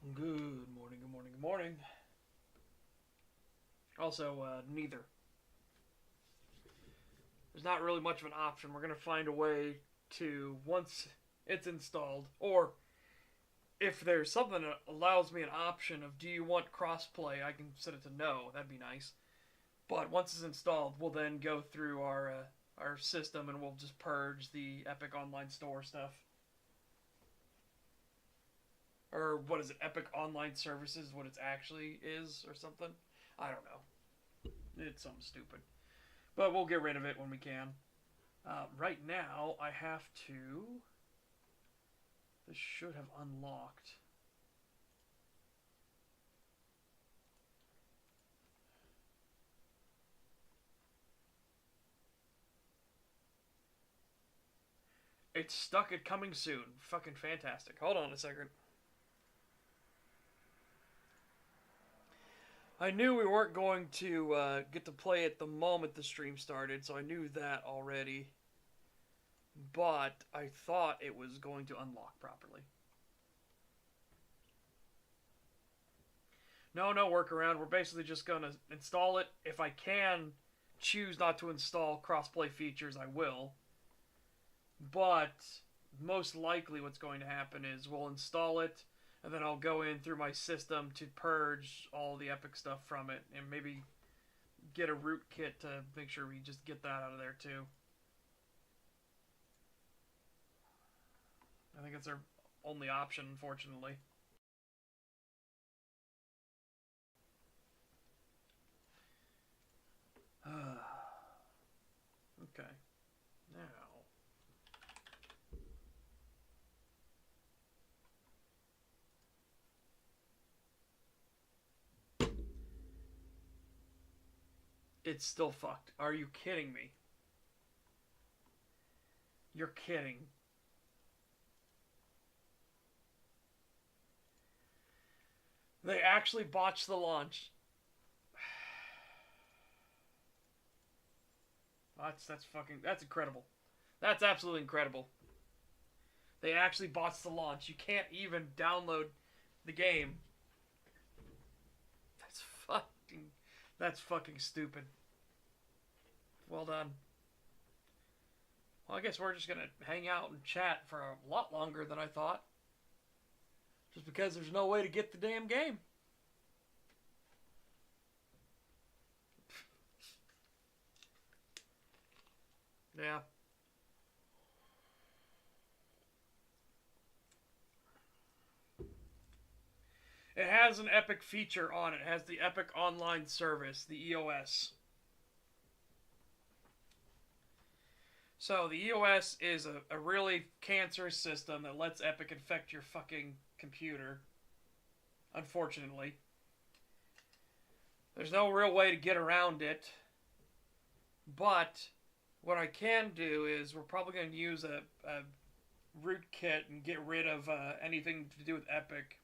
Good morning, good morning, good morning. Also, neither. There's not really much of an option. We're going to find a way to, once it's installed, or if there's something that allows me an option of do you want crossplay, I can set it to no. That'd be nice. But once it's installed, we'll then go through our system and we'll just purge the Epic Online Store stuff. Or what is it? Epic Online Services, what it actually is, or something. I don't know. It's something stupid. But we'll get rid of it when we can. Right now, I have to. This should have unlocked. It's stuck at coming soon. Fucking fantastic. Hold on a second. I knew we weren't going to get to play it the moment the stream started, so I knew that already. But I thought it was going to unlock properly. No workaround. We're basically just going to install it. If I can choose not to install crossplay features, I will. But most likely what's going to happen is we'll install it, and then I'll go in through my system to purge all the Epic stuff from it, and maybe get a root kit to make sure we just get that out of there too. I think it's our only option, unfortunately. Okay. Now. It's still fucked. Are you kidding me? You're kidding. They actually botched the launch. That's incredible. That's absolutely incredible. They actually botched the launch. You can't even download the game. That's fucking stupid. Well done. Well, I guess we're just gonna hang out and chat for a lot longer than I thought. Just because there's no way to get the damn game. Yeah. It has an Epic feature on it. It has the Epic Online Service, the EOS. So the EOS is a really cancerous system that lets Epic infect your fucking computer. Unfortunately. There's no real way to get around it. But what I can do is we're probably going to use a rootkit and get rid of anything to do with Epic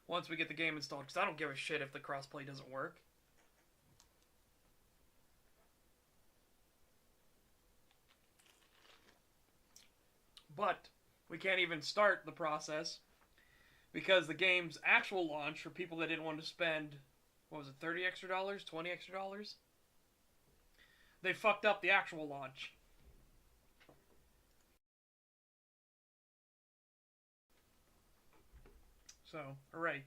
once we get the game installed. Because I don't give a shit if the crossplay doesn't work. But we can't even start the process because the game's actual launch, for people that didn't want to spend, what was it, $30 extra, $20 extra? They fucked up the actual launch. So, hooray.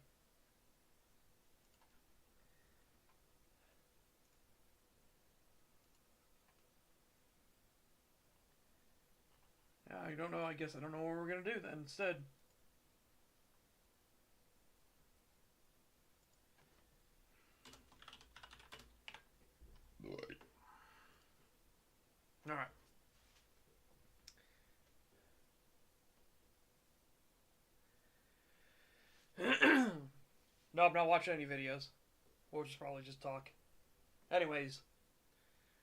I don't know. I guess I don't know what we're going to do then instead. Alright. No, I'm not watching any videos. We'll just probably just talk. Anyways.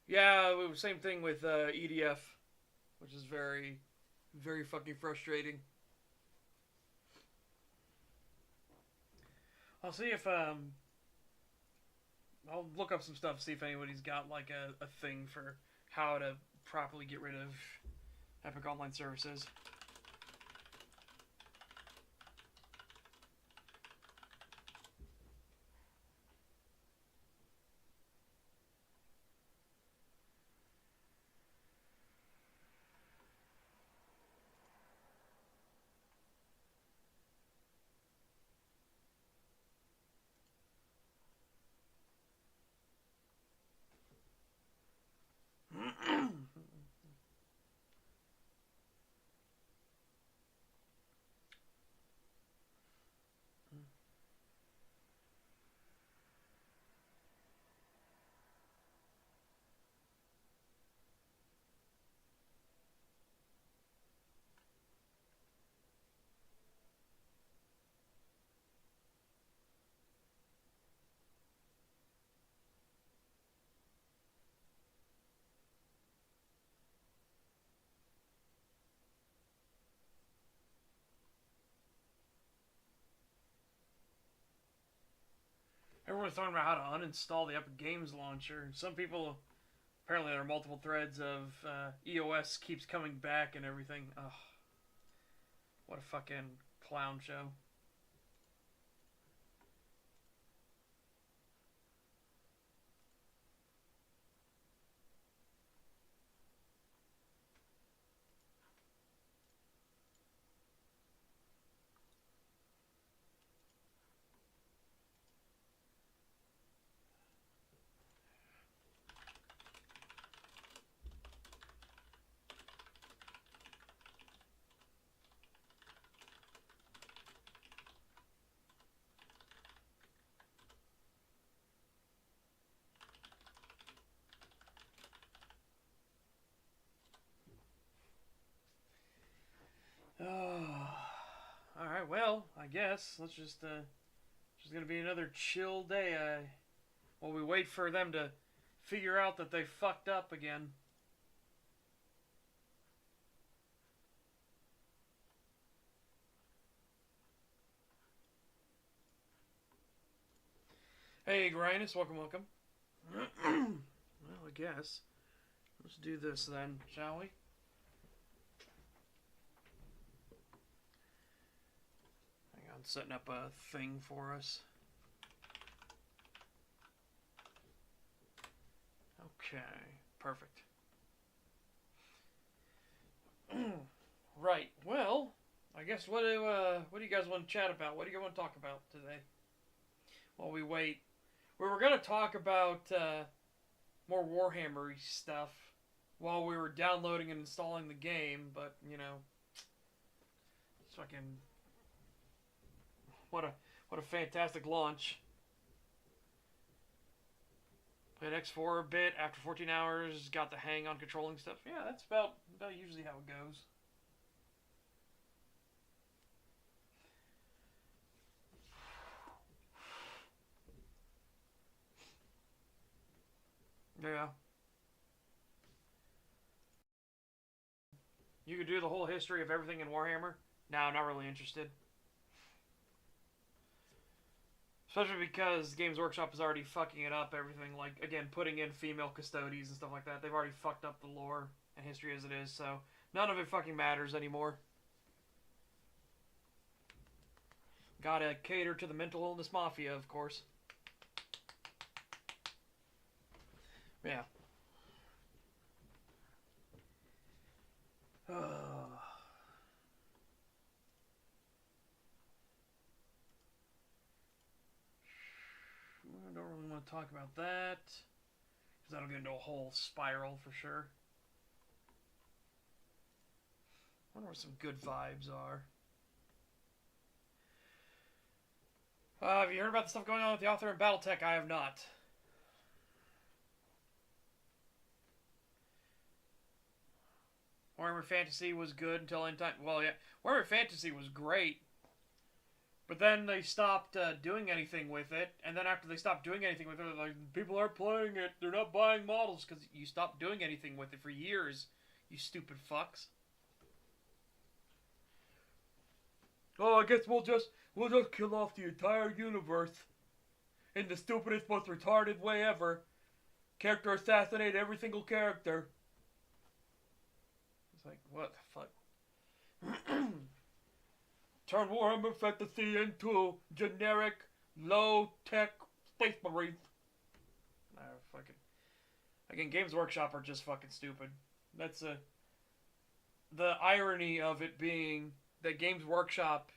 Yeah, same thing with EDF, which is very, very fucking frustrating. I'll see if I'll look up some stuff, see if anybody's got like a thing for how to properly get rid of Epic Online Services. we're talking about how to uninstall the Epic Games launcher. Some people, apparently there are multiple threads of EOS keeps coming back and everything. Ugh. What a fucking clown show. Alright, well, I guess let's just gonna be another chill day while we wait for them to figure out that they fucked up again. Hey, Grinus, welcome. Well, I guess let's do this then, shall we? Hang on, setting up a thing for us. Okay, perfect. Right. Well, I guess what do you guys want to chat about? What do you guys want to talk about today? While we wait, we were gonna talk about more Warhammer stuff while we were downloading and installing the game, but you know, it's fucking what a fantastic launch. Played X4 a bit after 14 hours, got the hang on controlling stuff. Yeah, that's about usually how it goes. Yeah. You could do the whole history of everything in Warhammer. No, not really interested. Especially because Games Workshop is already fucking it up, everything. Like, again, putting in female custodies and stuff like that. They've already fucked up the lore and history as it is, so none of it fucking matters anymore. Gotta cater to the mental illness mafia, of course. Yeah. I don't really want to talk about that, because that'll get into a whole spiral for sure. I wonder what some good vibes are. Have you heard about the stuff going on with the author in Battletech? I have not. Warhammer Fantasy was good until end time. Well, yeah, Warhammer Fantasy was great, but then they stopped doing anything with it. And then after they stopped doing anything with it, they're like, people aren't playing it. They're not buying models because you stopped doing anything with it for years. You stupid fucks. Oh, I guess we'll just kill off the entire universe in the stupidest, most retarded way ever. Character assassinate every single character. It's like, what the fuck? Turn Warhammer Fantasy into generic, low-tech space marines. Nah, fucking. Again, Games Workshop are just fucking stupid. That's the irony of it being that Games Workshop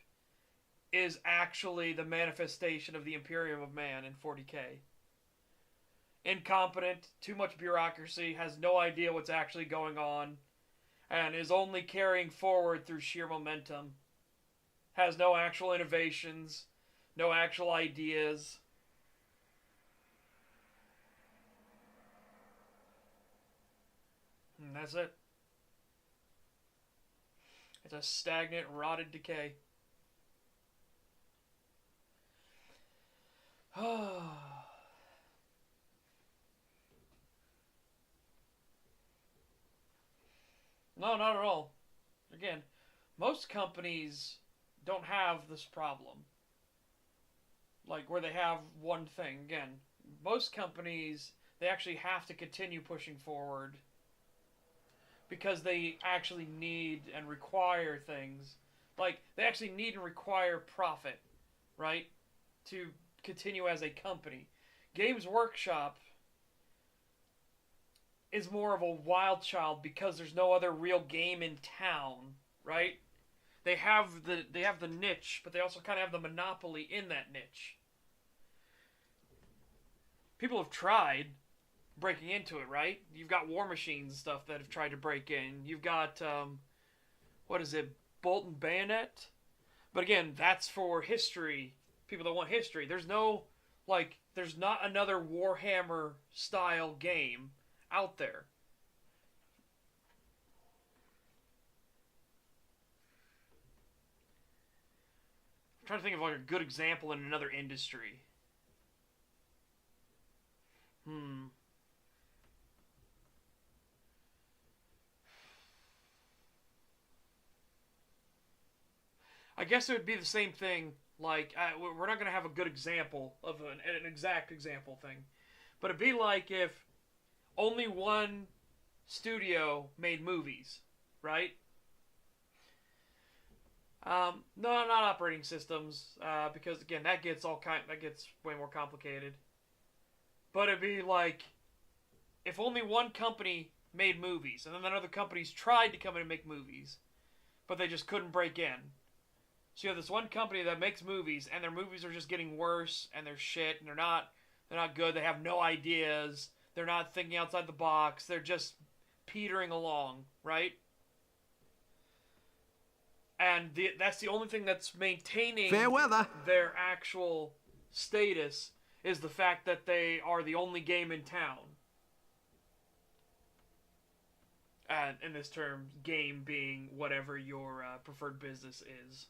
is actually the manifestation of the Imperium of Man in 40k. Incompetent, too much bureaucracy, has no idea what's actually going on, and is only carrying forward through sheer momentum. Has no actual innovations, no actual ideas. And that's it. It's a stagnant, rotted decay. No, not at all. Again, most companies don't have this problem. like where they have one thing. Again, most companies, they actually have to continue pushing forward because they actually need and require things. Like, they actually need and require profit, right? To continue as a company. Games Workshop is more of a wild child because there's no other real game in town, right? They have the niche, but they also kind of have the monopoly in that niche. People have tried breaking into it, right? You've got War Machines and stuff that have tried to break in. You've got what is it, Bolt and Bayonet? But again, that's for history. People that want history. There's not another Warhammer style game out there. I'm trying to think of like a good example in another industry. I guess it would be the same thing. Like, we're not going to have a good example of an exact example thing. But it'd be like if only one studio made movies, right? No, not operating systems, because again, that gets way more complicated. But it'd be like if only one company made movies, and then other companies tried to come in and make movies, but they just couldn't break in. So you have this one company that makes movies, and their movies are just getting worse, and they're shit, and they're not good. They have no ideas. They're not thinking outside the box. They're just petering along, right? And that's the only thing that's maintaining fair weather. Their actual status is the fact that they are the only game in town. And in this term, game being whatever your preferred business is.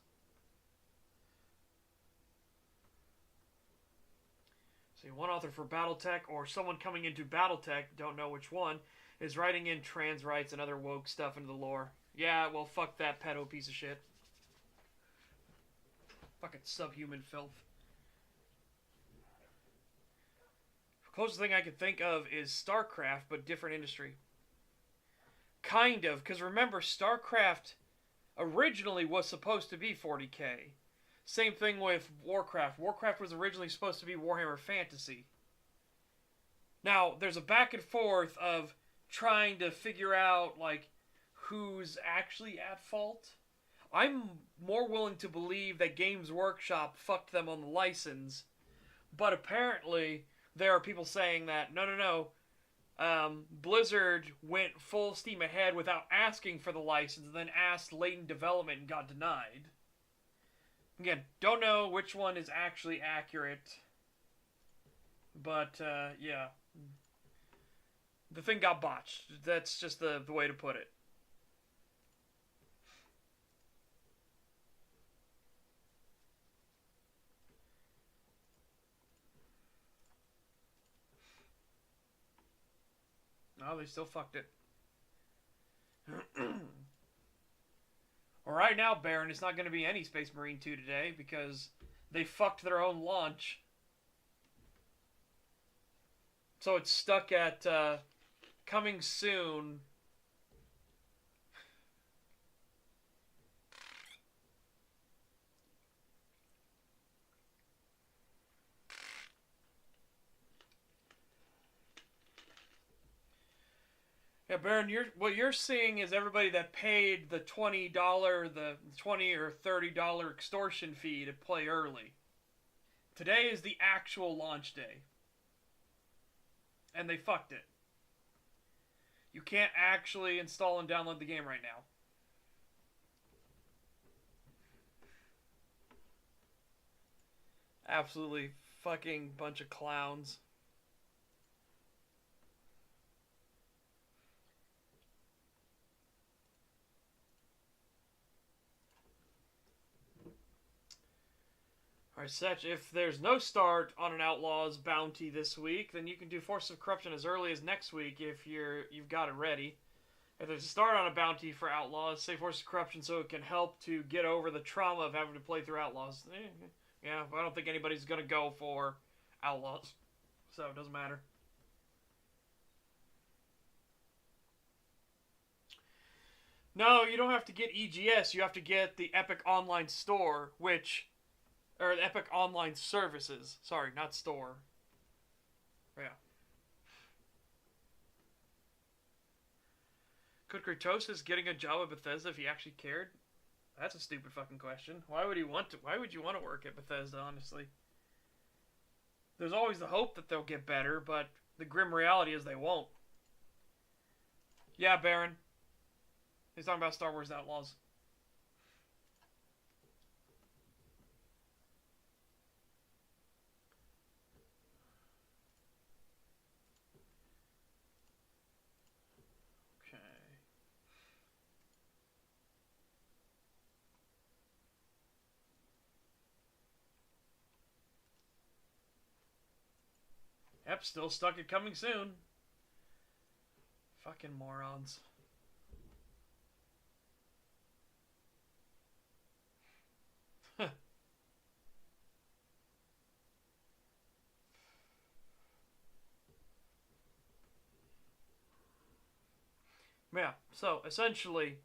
So one author for Battletech, or someone coming into Battletech, don't know which one, is writing in trans rights and other woke stuff into the lore. Yeah, well, fuck that pedo piece of shit. Fucking subhuman filth. The closest thing I could think of is StarCraft, but different industry. Kind of, because remember, StarCraft originally was supposed to be 40k. Same thing with Warcraft. Warcraft was originally supposed to be Warhammer Fantasy. Now, there's a back and forth of trying to figure out, like, who's actually at fault. I'm more willing to believe that Games Workshop fucked them on the license, but apparently there are people saying that, no, Blizzard went full steam ahead without asking for the license, and then asked late in development and got denied. Again, don't know which one is actually accurate, but, yeah. The thing got botched. That's just the way to put it. No, they still fucked it. Well, right now, Baron, it's not going to be any Space Marine 2 today because they fucked their own launch. So it's stuck at coming soon. Yeah, Baron, what you're seeing is everybody that paid the $20, the $20 or $30 extortion fee to play early. Today is the actual launch day. And they fucked it. You can't actually install and download the game right now. Absolutely fucking bunch of clowns. Alright, Setch, if there's no start on an Outlaws bounty this week, then you can do Force of Corruption as early as next week if you've got it ready. If there's a start on a bounty for Outlaws, say Force of Corruption so it can help to get over the trauma of having to play through Outlaws. Yeah, but I don't think anybody's gonna go for Outlaws, so it doesn't matter. No, you don't have to get EGS. You have to get the Epic Online Store, or the Epic Online Services. Sorry, not store. Yeah. Could Kratos getting a job at Bethesda if he actually cared? That's a stupid fucking question. Why would he want to? Why would you want to work at Bethesda? Honestly, there's always the hope that they'll get better, but the grim reality is they won't. Yeah, Baron. He's talking about Star Wars Outlaws. Okay. Yep, still stuck at coming soon. Fucking morons. Yeah, so essentially,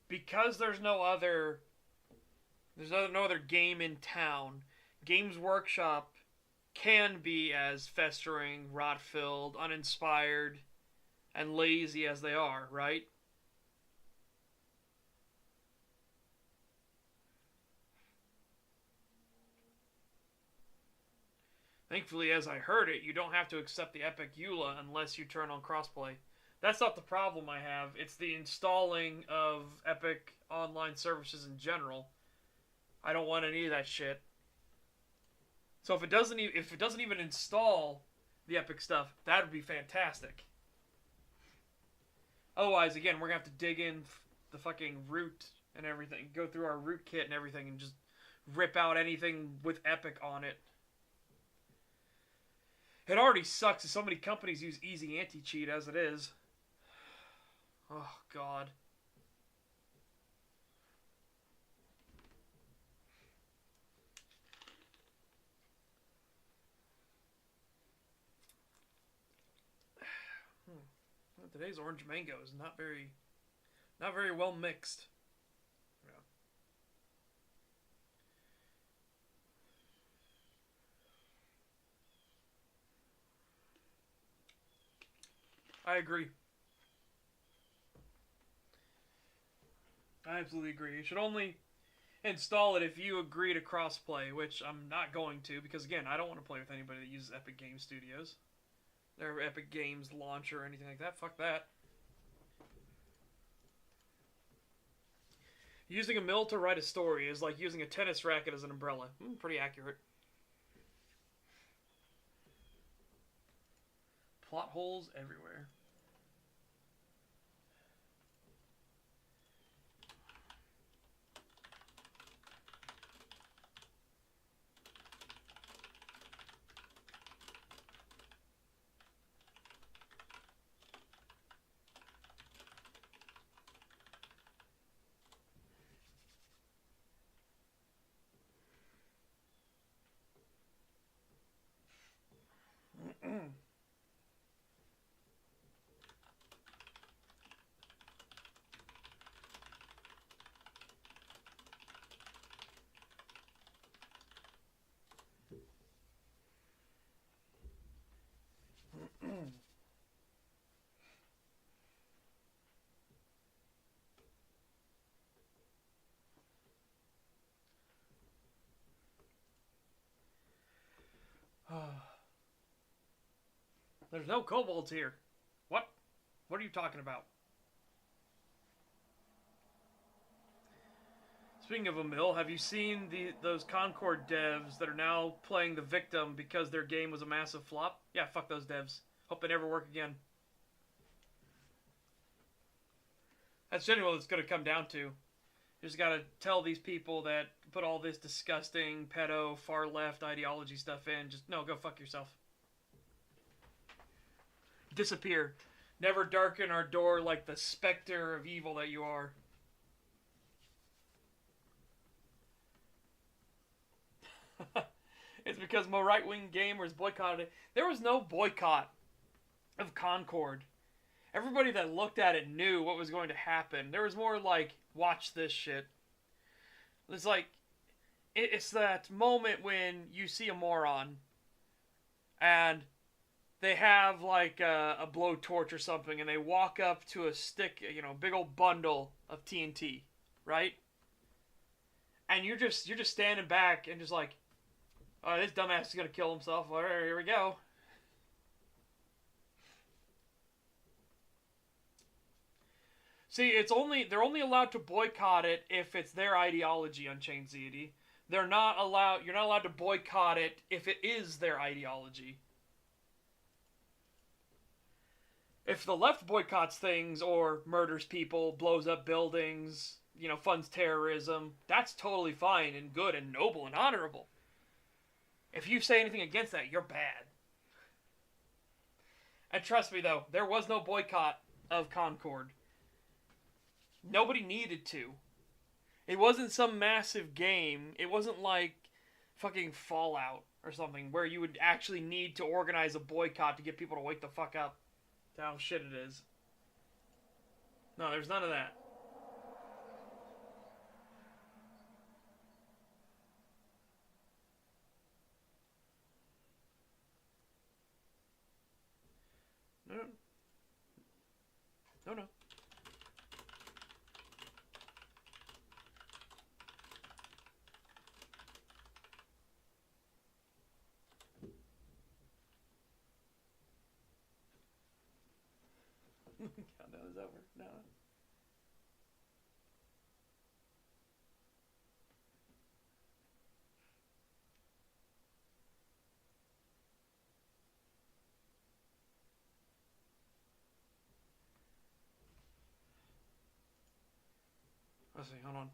because no other game in town, Games Workshop can be as festering, rot-filled, uninspired, and lazy as they are, right? Thankfully, as I heard it, you don't have to accept the Epic EULA unless you turn on crossplay. That's not the problem I have. It's the installing of Epic online services in general. I don't want any of that shit. So if it doesn't even install the Epic stuff, that would be fantastic. Otherwise, again, we're gonna have to dig in the fucking root and everything, go through our rootkit and everything, and just rip out anything with Epic on it. It already sucks that so many companies use easy anti-cheat as it is. Oh, God. Well, today's orange mango is not very well mixed. Yeah. I agree. I absolutely agree. You should only install it if you agree to crossplay, which I'm not going to because again, I don't want to play with anybody that uses Epic Game Studios. Their Epic Games launcher or anything like that. Fuck that. Using a mill to write a story is like using a tennis racket as an umbrella. Pretty accurate. Plot holes everywhere. There's no kobolds here. What? What are you talking about? Speaking of a mill, have you seen those Concord devs that are now playing the victim because their game was a massive flop? Yeah, fuck those devs. Hope they never work again. That's generally what it's going to come down to. You just got to tell these people that put all this disgusting pedo far left ideology stuff in, just no, go fuck yourself. Disappear. Never darken our door like the specter of evil that you are. because more right-wing gamers boycotted it. There was no boycott of Concord. Everybody that looked at it knew what was going to happen. There was more like, watch this shit. It's like, it's that moment when you see a moron and they have like a blowtorch or something and they walk up to a stick, big old bundle of TNT, right? And you're just standing back and just like, oh, this dumbass is gonna kill himself. All right, here we go. See, they're only allowed to boycott it if it's their ideology, Unchained Deity. You're not allowed to boycott it if it is their ideology. If the left boycotts things or murders people, blows up buildings, funds terrorism, that's totally fine and good and noble and honorable. If you say anything against that, you're bad. And trust me, though, there was no boycott of Concord. Nobody needed to. It wasn't some massive game. It wasn't like fucking Fallout or something where you would actually need to organize a boycott to get people to wake the fuck up to how shit it is. No, there's none of that. No. No. Countdown is over. No. Let's see, hold on.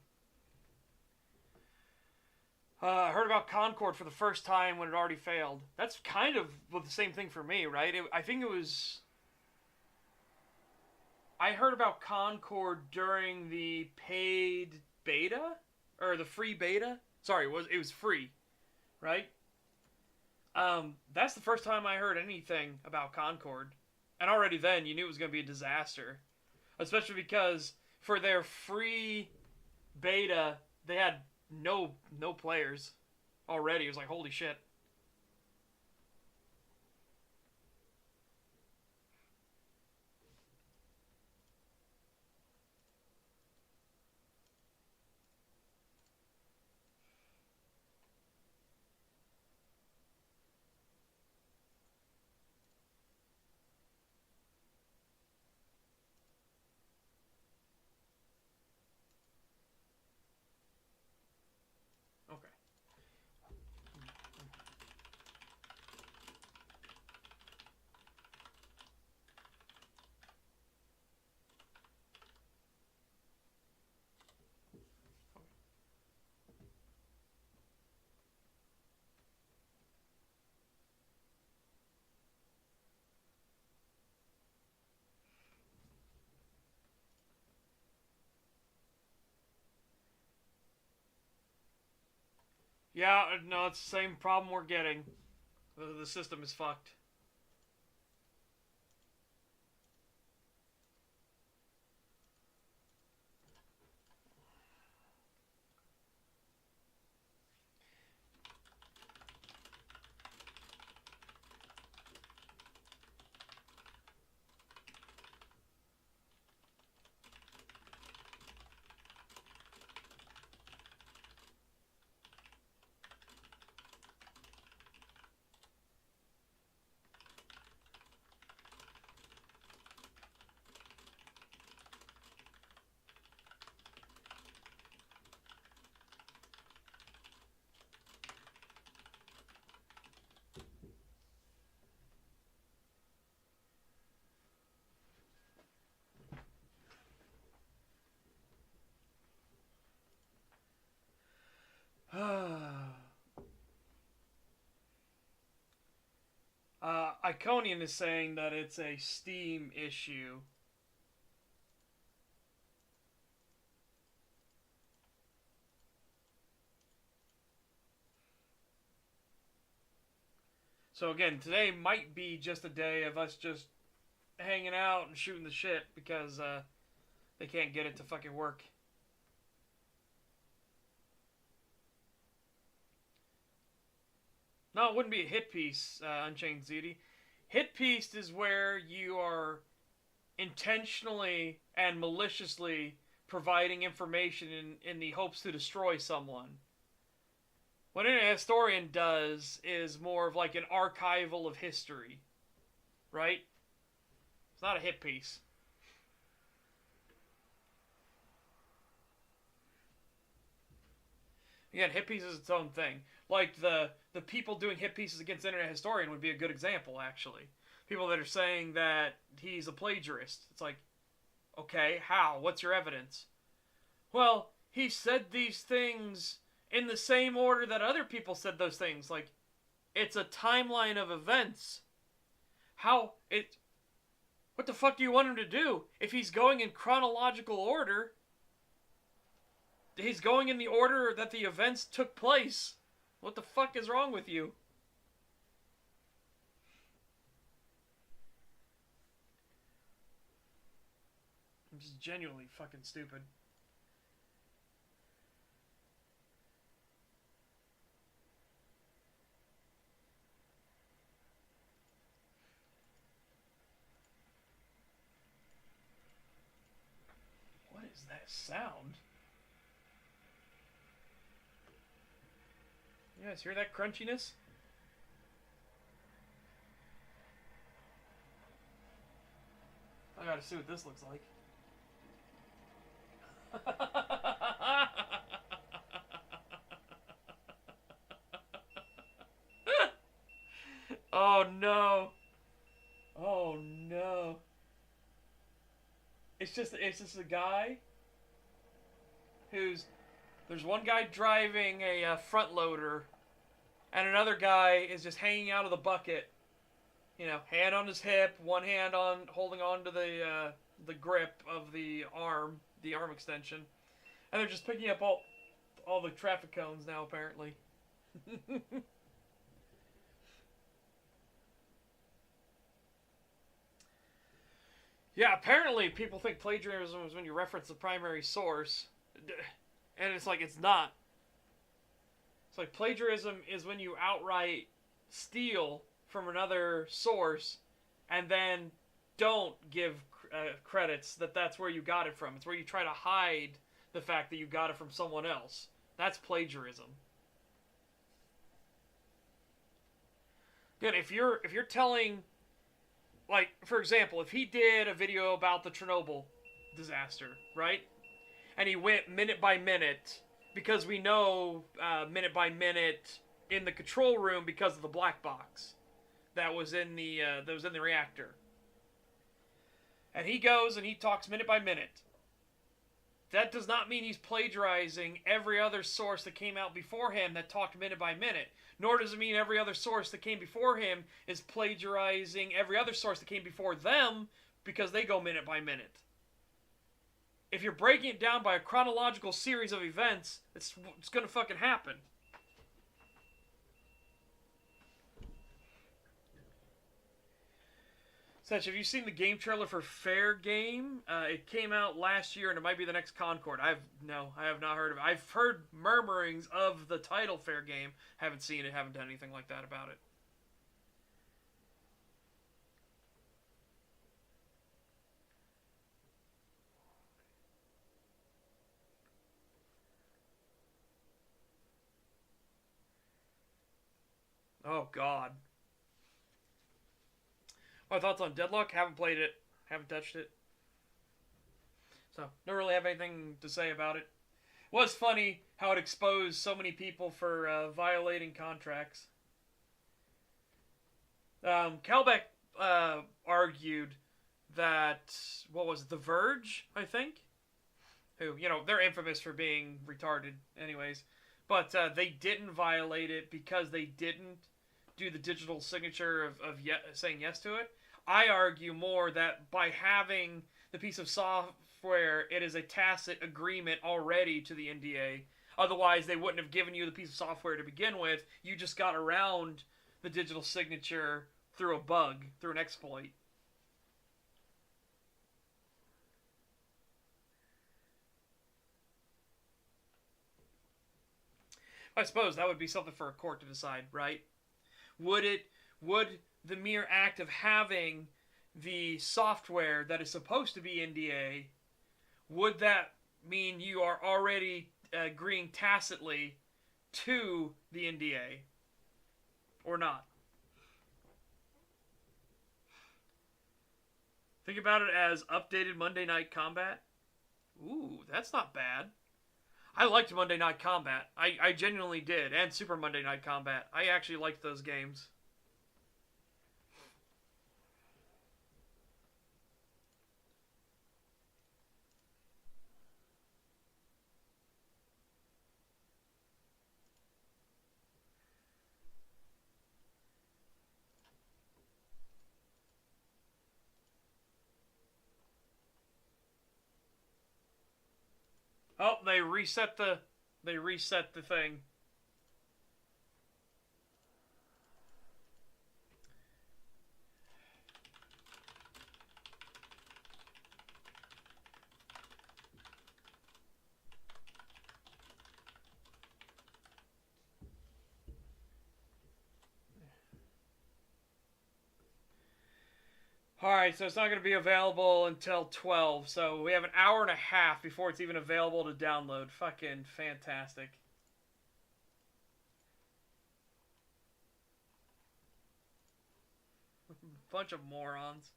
I heard about Concord for the first time when it already failed. That's kind of the same thing for me, right? I think it was... I heard about Concord during the paid beta? Or the free beta? Sorry, it was free, right? That's the first time I heard anything about Concord. And already then, you knew it was going to be a disaster. Especially because for their free beta, they had no players already. It was like, holy shit. Okay. Yeah, no, it's the same problem we're getting. The system is fucked. Iconian is saying that it's a Steam issue. So again, today might be just a day of us just hanging out and shooting the shit because they can't get it to fucking work. No, it wouldn't be a hit piece, Unchained ZD. Hit piece is where you are intentionally and maliciously providing information in the hopes to destroy someone. What a historian does is more of like an archival of history, right? It's not a hit piece. Again, hit piece is its own thing. Like the people doing hit pieces against Internet Historian would be a good example, actually. People that are saying that he's a plagiarist. It's like, okay, how? What's your evidence? Well, he said these things in the same order that other people said those things. Like, it's a timeline of events. What the fuck do you want him to do? If he's going in chronological order, he's going in the order that the events took place. What the fuck is wrong with you? I'm just genuinely fucking stupid. What is that sound? You guys hear that crunchiness? I gotta see what this looks like. Oh no. Oh no. It's just a guy there's one guy driving a front loader and another guy is just hanging out of the bucket. You know, hand on his hip, one hand on holding on to the grip of the arm extension, and they're just picking up all the traffic cones now, apparently. Yeah, apparently people think plagiarism is when you reference the primary source, and it's like it's not. It's like plagiarism is when you outright steal from another source and then don't give credits that's where you got it from. It's where you try to hide the fact that you got it from someone else. That's plagiarism. Again, if you're telling, like, for example, if he did a video about the Chernobyl disaster, right? And he went minute by minute, because we know minute by minute in the control room because of the black box that was in the reactor. And he goes and he talks minute by minute. That does not mean he's plagiarizing every other source that came out before him that talked minute by minute. Nor does it mean every other source that came before him is plagiarizing every other source that came before them because they go minute by minute. If you're breaking it down by a chronological series of events, it's going to fucking happen. Satch, have you seen the game trailer for Fair Game? It came out last year, and it might be the next Concord. I have not heard of it. I've heard murmurings of the title Fair Game. Haven't seen it. Haven't done anything like that about it. Oh God. My thoughts on Deadlock? Haven't played it. Haven't touched it. So, don't really have anything to say about it. It was funny how it exposed so many people for violating contracts. Calbeck argued that, what was it, The Verge, I think? Who, you know, they're infamous for being retarded anyways. But they didn't violate it because they didn't do the digital signature of saying yes to it. I argue more that by having the piece of software, it is a tacit agreement already to the NDA. Otherwise, they wouldn't have given you the piece of software to begin with. You just got around the digital signature through a bug, through an exploit. I suppose that would be something for a court to decide, right? Would the mere act of having the software that is supposed to be NDA, would that mean you are already agreeing tacitly to the NDA or not? Think about it as updated Monday Night Combat. Ooh, that's not bad. I liked Monday Night Combat. I genuinely did. And Super Monday Night Combat. I actually liked those games. Oh, they reset the thing. Alright, so it's not going to be available until 12, so we have an hour and a half before it's even available to download. Fucking fantastic. Bunch of morons.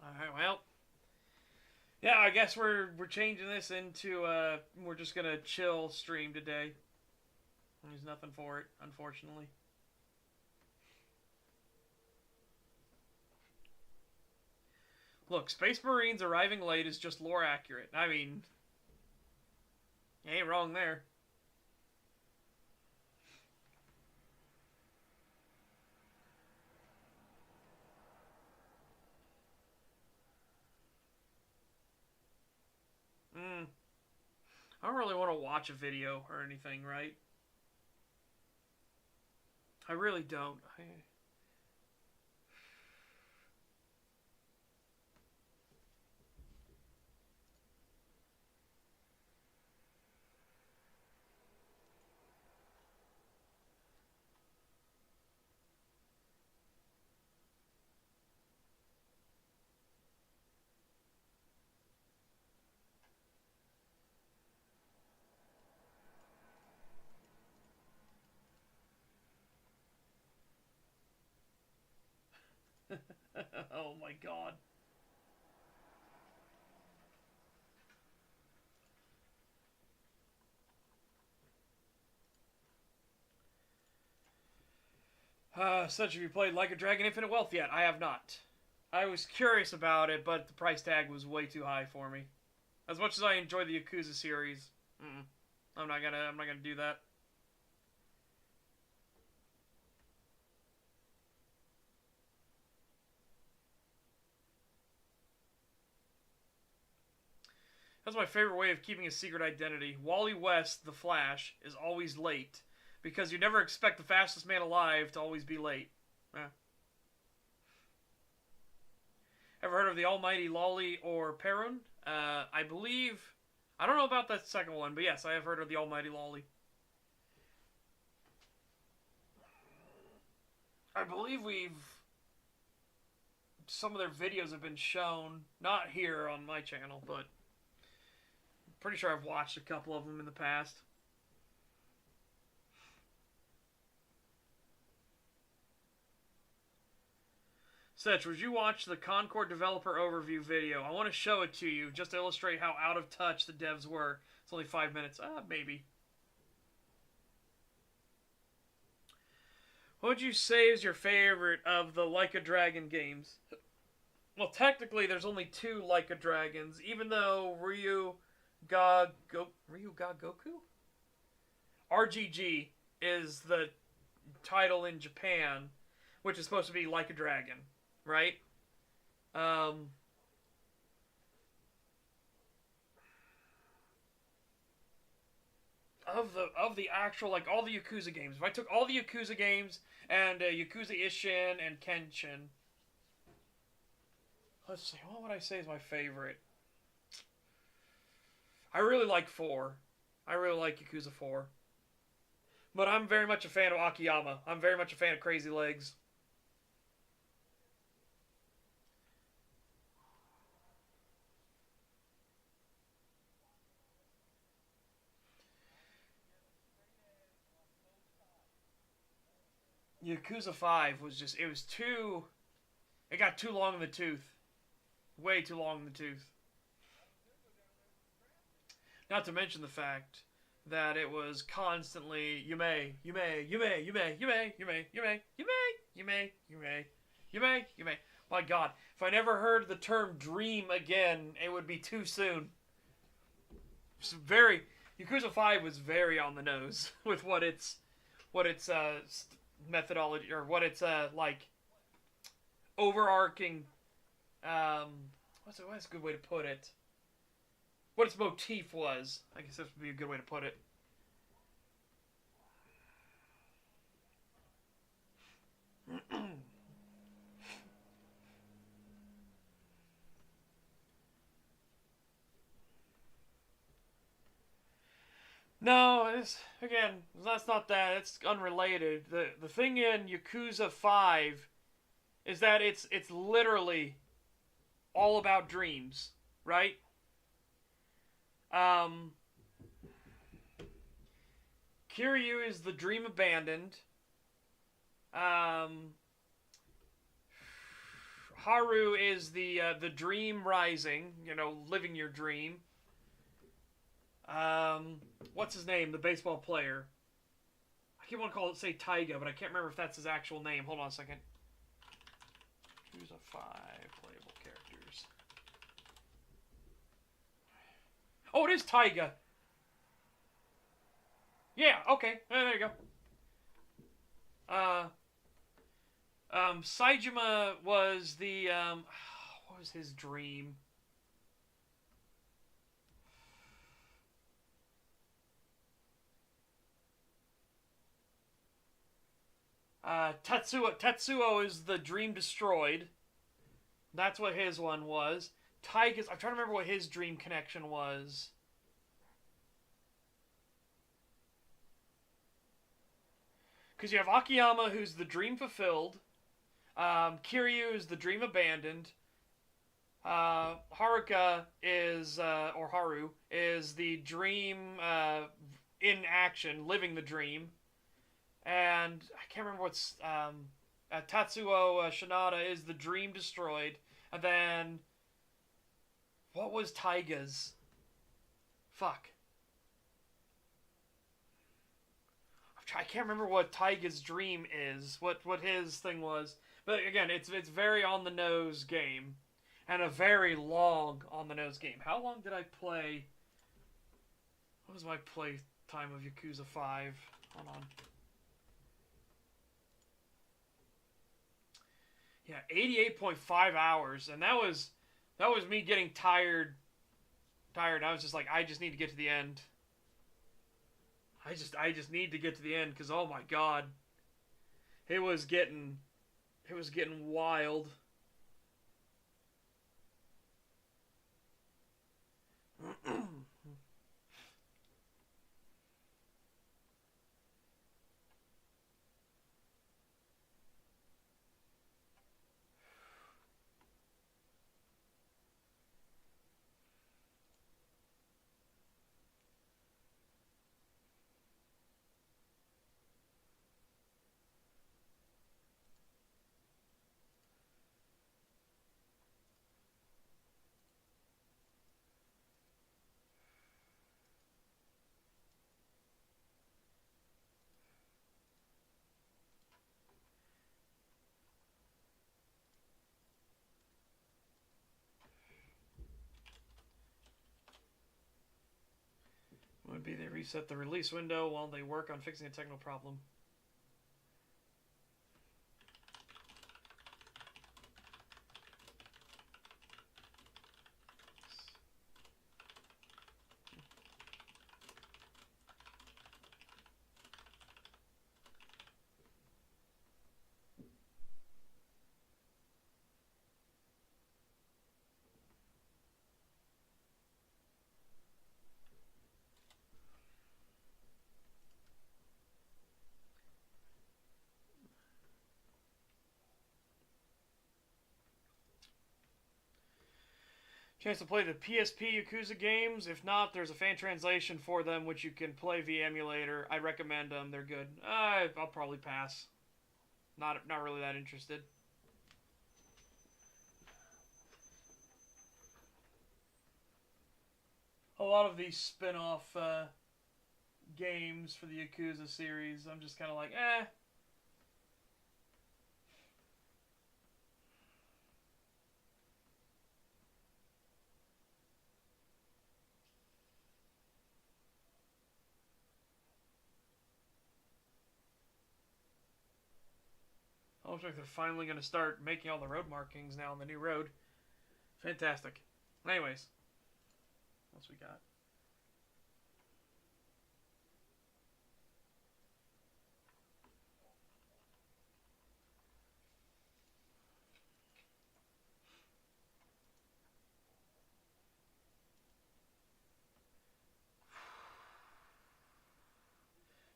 Alright, well. Yeah, I guess we're changing this into, we're just going to chill stream today. There's nothing for it, unfortunately. Look, Space Marines arriving late is just lore accurate. I mean, you ain't wrong there. I don't really want to watch a video or anything, right? I really don't. Oh my god. Such have you played Like a Dragon Infinite Wealth yet? I have not. I was curious about it, but the price tag was way too high for me. As much as I enjoy the Yakuza series, I'm not gonna do that. That's my favorite way of keeping a secret identity. Wally West, the Flash, is always late. Because you never expect the fastest man alive to always be late. Ever heard of the Almighty Lolly or Perun? I believe... I don't know about that second one, but yes, I have heard of the Almighty Lolly. I believe some of their videos have been shown, not here on my channel, but pretty sure I've watched a couple of them in the past. Setch, would you watch the Concord developer overview video? I want to show it to you just to illustrate how out of touch the devs were. It's only 5 minutes. Maybe. What would you say is your favorite of the Like a Dragon games? Well, technically, there's only 2 Like a Dragons, even though Ryu Ga Goku? RGG is the title in Japan, which is supposed to be Like a Dragon, right? of the actual, like, all the Yakuza games. If I took all the Yakuza games and Yakuza Ishin and Kenshin, let's see, what would I say is my favorite? I really like 4. I really like Yakuza 4. But I'm very much a fan of Akiyama. I'm very much a fan of Crazy Legs. Yakuza 5 was just, it was too, it got too long in the tooth. Way too long in the tooth. Not to mention the fact that it was constantly, you may. My God, if I never heard the term dream again, it would be too soon. It's very, Yakuza 5 was very on the nose with what its methodology, or what its like overarching what's a good way to put it? What its motif was. I guess that would be a good way to put it. No, that's not that. It's unrelated. The thing in Yakuza 5 is that it's literally all about dreams, right? Kiryu is the dream abandoned. Haru is the dream rising, living your dream. What's his name? The baseball player. I keep wanting to say Taiga, but I can't remember if that's his actual name. Hold on a second. Who's a 5 playable characters? Oh, it is Taiga. Yeah, okay. There you go. Saejima was the, what was his dream? Tetsuo is the dream destroyed. That's what his one was. Taiga's, I'm trying to remember what his dream connection was. Because you have Akiyama, who's the dream fulfilled. Kiryu is the dream abandoned. Haruka is, or Haru, is the dream in action, living the dream. And I can't remember what's, Tatsuo Shinada is the dream destroyed. And then, what was Taiga's? Fuck. I can't remember what Taiga's dream is, what his thing was. But again, it's very on the nose game, and a very long on the nose game. How long did I play? What was my play time of Yakuza 5? Hold on. Yeah, 88.5 hours, and that was me getting tired. I was just like, I just need to get to the end. I just need to get to the end, because oh my God, it was getting wild. Would be they reset the release window while they work on fixing a technical problem. Chance to play the PSP Yakuza games. If not, there's a fan translation for them, which you can play via emulator. I recommend them. They're good. I'll probably pass. Not really that interested. A lot of these spin-off games for the Yakuza series, I'm just kind of like, eh. Looks like they're finally going to start making all the road markings now on the new road. Fantastic. Anyways, what's we got?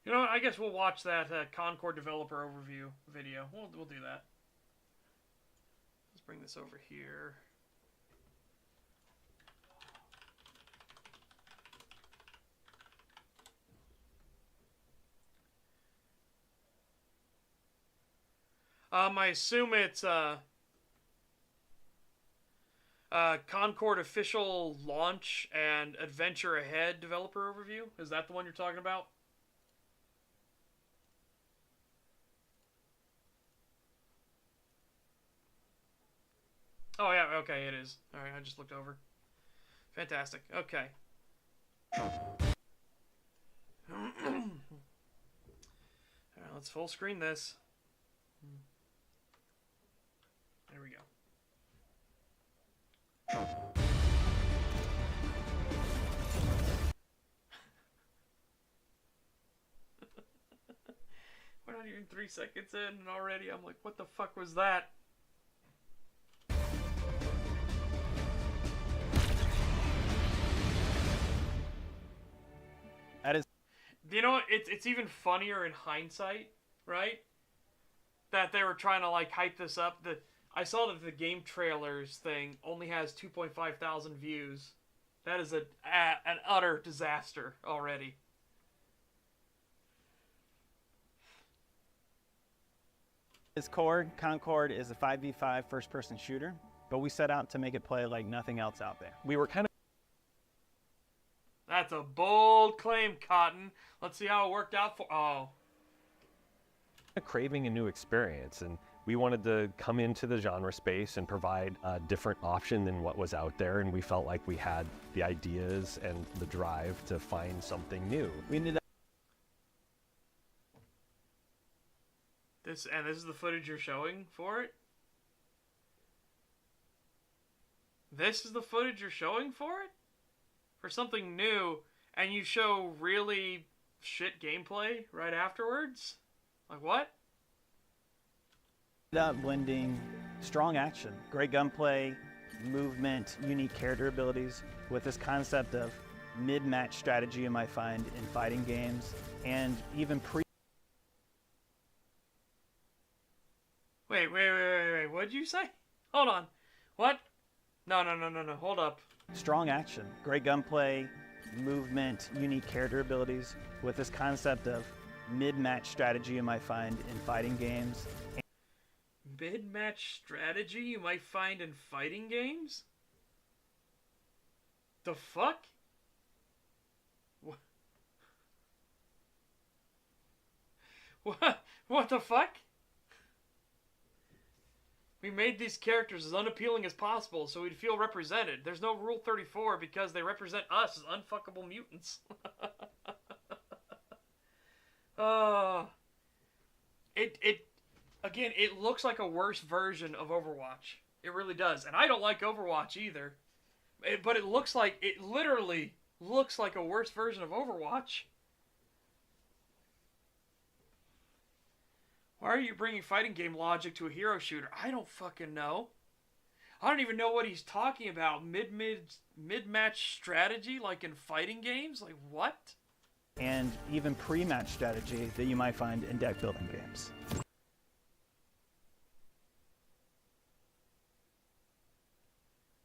You know what? I guess we'll watch that Concord developer overview video. We'll do that. Let's bring this over here. I assume it's Concord official launch and Adventure Ahead developer overview. Is that the one you're talking about? Oh, yeah, okay, it is. Alright, I just looked over. Fantastic. Okay. Alright, let's full screen this. There we go. We're not even 3 seconds in, and already I'm like, what the fuck was that? That is. You know what? It's even funnier in hindsight, right? That they were trying to like hype this up. I saw that the game trailers thing only has 2.5 thousand views. That is an utter disaster already. Concord is a 5v5 first-person shooter, but we set out to make it play like nothing else out there. We were kind of. That's a bold claim, Cotton. Let's see how it worked out for. Oh. Craving a new experience, and we wanted to come into the genre space and provide a different option than what was out there, and we felt like we had the ideas and the drive to find something new. We ended up. This is the footage you're showing for it? This is the footage you're showing for it? For something new, and you show really shit gameplay right afterwards? Like what? Ended up blending strong action, great gunplay, movement, unique character abilities with this concept of mid-match strategy you might find in fighting games, and even Wait, what'd you say? Hold on. What? No, hold up. strong action, great gunplay, movement, unique character abilities with this concept of mid-match strategy you might find in fighting games. Mid-match strategy you might find in fighting games? The fuck? What the fuck? We made these characters as unappealing as possible so we'd feel represented. There's no Rule 34 because they represent us as unfuckable mutants. Again, it looks like a worse version of Overwatch. It really does. And I don't like Overwatch either. But it literally looks like a worse version of Overwatch. Why are you bringing fighting game logic to a hero shooter? I don't fucking know. I don't even know what he's talking about. Mid-match strategy, like in fighting games? Like, what? And even pre-match strategy that you might find in deck building games.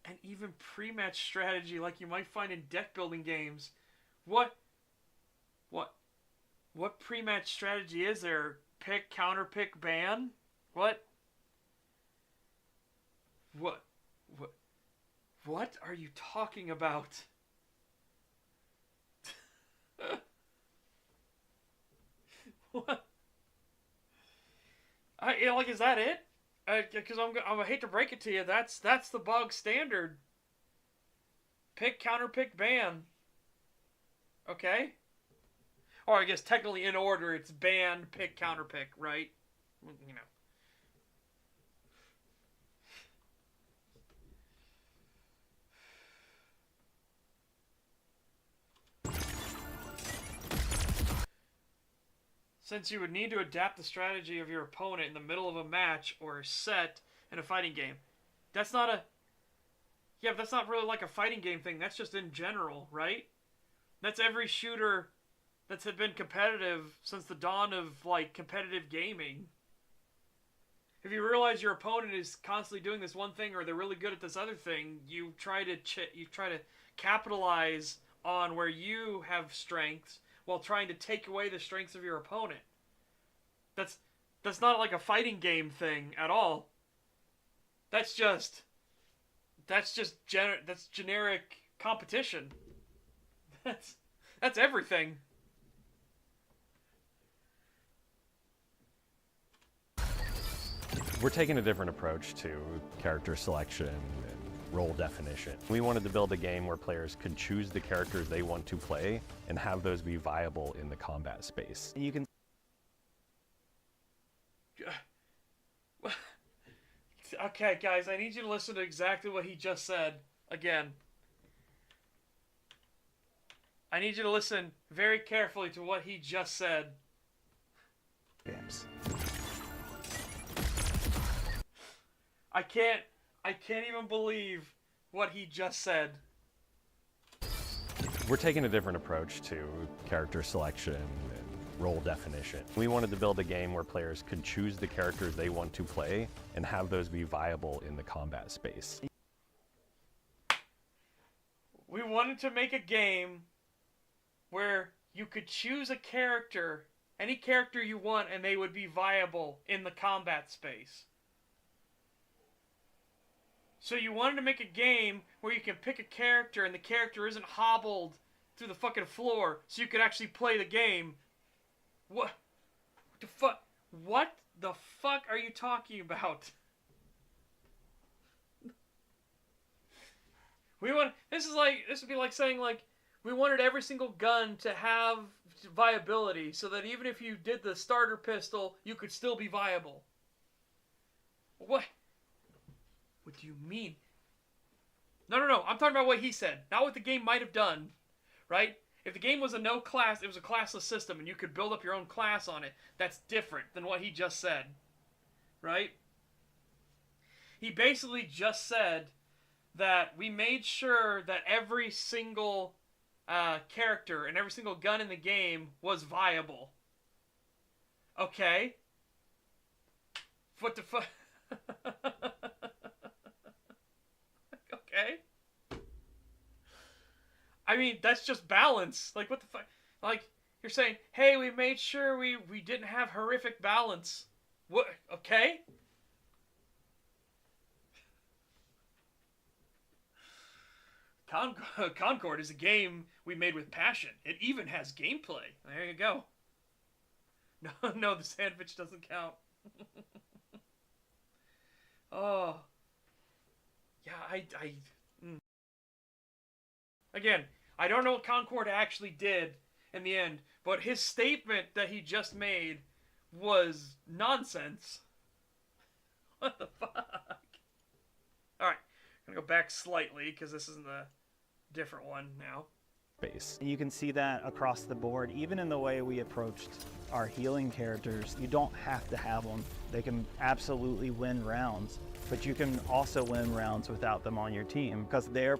And even pre-match strategy like you might find in deck building games. What pre-match strategy is there? Pick, counter pick, ban? What are you talking about? What? Is that it? Because I hate to break it to you, that's the bog standard. Pick, counter pick, ban. Okay? Or I guess technically in order, it's ban, pick, counter pick, right? You know. Since you would need to adapt the strategy of your opponent in the middle of a match or a set in a fighting game. That's not a... Yeah, but that's not really like a fighting game thing. That's just in general, right? That's every shooter that's had been competitive since the dawn of, like, competitive gaming. If you realize your opponent is constantly doing this one thing or they're really good at this other thing, you try to capitalize on where you have strengths while trying to take away the strengths of your opponent. That's not like a fighting game thing at all. That's generic competition. That's everything. We're taking a different approach to character selection and role definition. We wanted to build a game where players could choose the characters they want to play and have those be viable in the combat space. You can... Okay, guys, I need you to listen to exactly what he just said again. I need you to listen very carefully to what he just said. Games. I can't even believe what he just said. We're taking a different approach to character selection and role definition. We wanted to build a game where players could choose the characters they want to play and have those be viable in the combat space. We wanted to make a game where you could choose a character, any character you want, and they would be viable in the combat space. So you wanted to make a game where you can pick a character and the character isn't hobbled through the fucking floor so you could actually play the game. What the fuck? What the fuck are you talking about? This would be like saying, like, we wanted every single gun to have viability so that even if you did the starter pistol, you could still be viable. What? What do you mean? No. I'm talking about what he said, not what the game might have done, right? If the game was it was a classless system and you could build up your own class on it, that's different than what he just said, right? He basically just said that we made sure that every single character and every single gun in the game was viable. Okay? What the fuck? Okay? I mean, that's just balance. Like, what the fuck? Like, you're saying, hey, we made sure we didn't have horrific balance. What? Okay? Concord is a game we made with passion. It even has gameplay. There you go. No, the sandwich doesn't count. Oh. Yeah, Again, I don't know what Concord actually did in the end, but his statement that he just made was nonsense. What the fuck? Alright, I'm gonna go back slightly, because this is the different one now. Base. You can see that across the board, even in the way we approached our healing characters. You don't have to have them. They can absolutely win rounds, but you can also win rounds without them on your team, because they're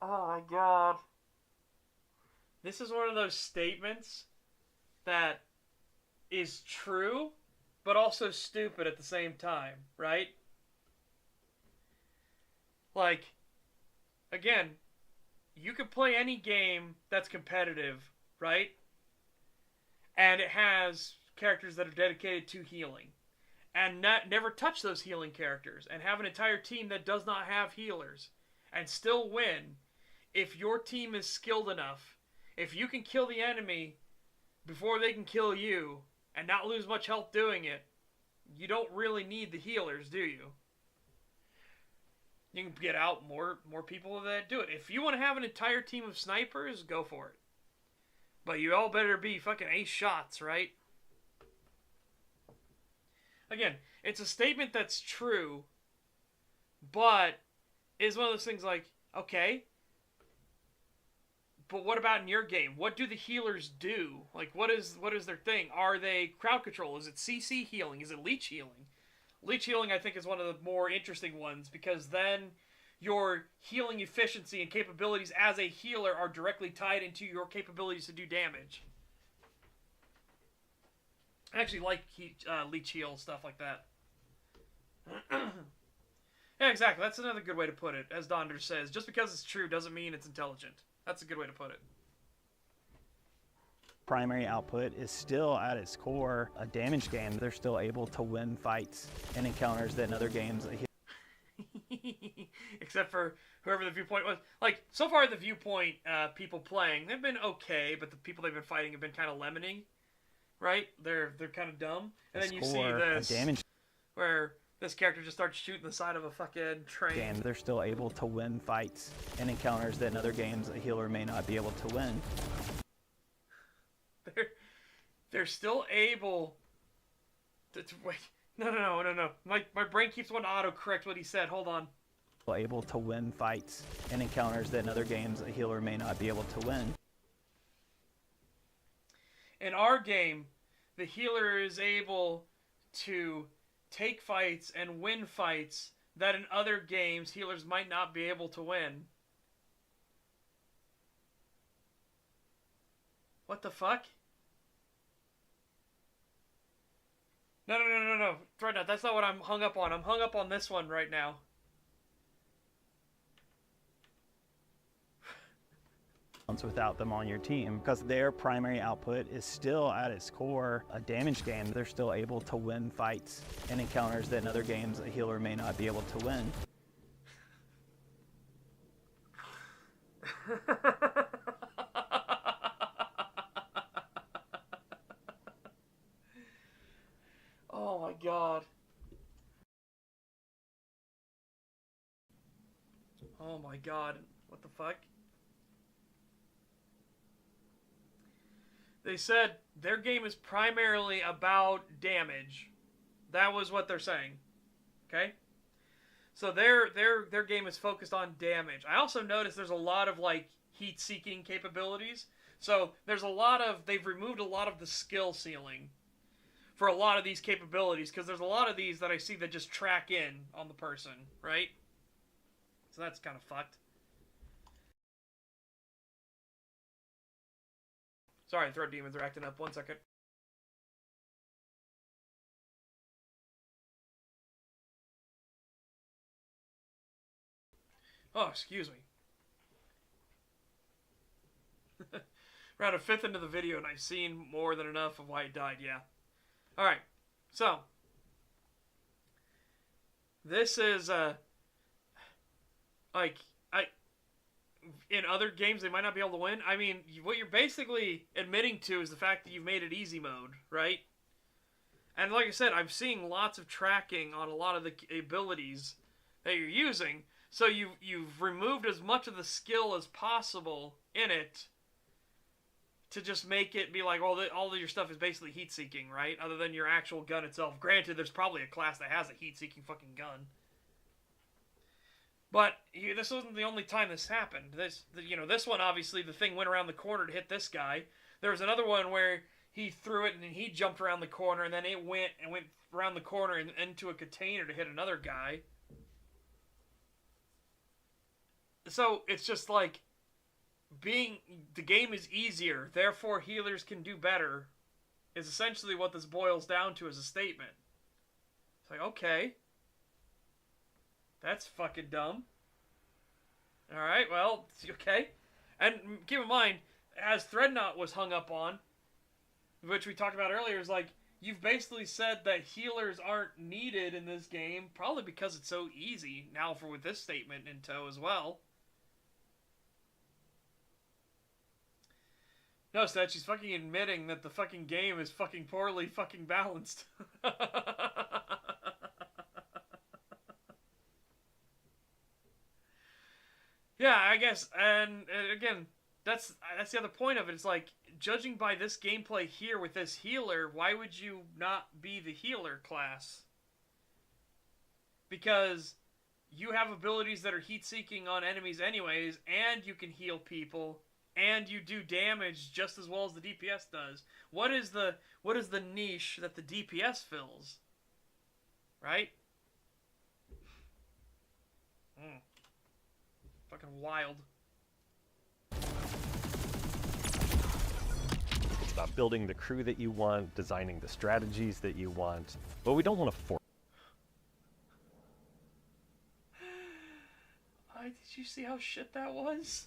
Oh my god. This is one of those statements that is true, but also stupid at the same time, right? Like, again, you could play any game that's competitive, right? And it has characters that are dedicated to healing. And never touch those healing characters. And have an entire team that does not have healers. And still win. If your team is skilled enough, if you can kill the enemy before they can kill you, and not lose much health doing it, you don't really need the healers, do you? You can get out more people that do it. If you want to have an entire team of snipers, go for it. But you all better be fucking ace shots, right? Again, it's a statement that's true, but it's one of those things like, okay, but what about in your game? What do the healers do? Like, what is their thing? Are they crowd control? Is it CC healing? Is it leech healing? Leech healing, I think, is one of the more interesting ones, because then your healing efficiency and capabilities as a healer are directly tied into your capabilities to do damage. I actually like leech heal, stuff like that. Yeah, exactly. That's another good way to put it. As Donder says, just because it's true doesn't mean it's intelligent. That's a good way to put it. Primary output is still at its core a damage game. They're still able to win fights and encounters that in other games. Except for whoever the viewpoint was. Like, so far the viewpoint people playing, they've been okay, but the people they've been fighting have been kind of lemoning, right? They're kind of dumb. And then you see this damage where this character just starts shooting the side of a fucking train. game. They're still able to win fights and encounters that in other games a healer may not be able to win. They're still able to wait. No. My brain keeps wanting to auto-correct what he said. Hold on. Able to win fights and encounters that in other games a healer may not be able to win. In our game, the healer is able to take fights and win fights that in other games healers might not be able to win. What the fuck? No. Right now, that's not what I'm hung up on. I'm hung up on this one right now. Without them on your team, because their primary output is still at its core a damage game. They're still able to win fights and encounters that in other games a healer may not be able to win. Oh my god. Oh my god. What the fuck? They said their game is primarily about damage. That was what they're saying. Okay? So their game is focused on damage. I also noticed there's a lot of like heat-seeking capabilities. So there's a lot of, they've removed a lot of the skill ceiling for a lot of these capabilities, because there's a lot of these that I see that just track in on the person, right? So that's kind of fucked. Sorry, throat demons are acting up. 1 second. Oh, excuse me. Around a fifth into the video, and I've seen more than enough of why he died, yeah. Alright, so. This is, like, in other games, they might not be able to win. I mean, what you're basically admitting to is the fact that you've made it easy mode, right? And like I said, I'm seeing lots of tracking on a lot of the abilities that you're using. So you've removed as much of the skill as possible in it to just make it be like, well, all of your stuff is basically heat-seeking, right? Other than your actual gun itself. Granted, there's probably a class that has a heat-seeking fucking gun. But this wasn't the only time this happened. This one, obviously, the thing went around the corner to hit this guy. There was another one where he threw it and he jumped around the corner, and then it went around the corner and into a container to hit another guy. So it's just like the game is easier, therefore healers can do better. is essentially what this boils down to as a statement. It's like, okay. That's fucking dumb. Alright, well, okay. And keep in mind, as Threadnought was hung up on, which we talked about earlier, is like, you've basically said that healers aren't needed in this game, probably because it's so easy, now for with this statement in tow as well. No, Seth, she's fucking admitting that the fucking game is fucking poorly fucking balanced. Yeah, I guess, and again, that's the other point of it. It's like, judging by this gameplay here with this healer, why would you not be the healer class? Because you have abilities that are heat-seeking on enemies anyways, and you can heal people, and you do damage just as well as the DPS does. What is the niche that the DPS fills? Right? Fucking wild. It's about building the crew that you want, designing the strategies that you want, but we don't want to force. Did you see how shit that was?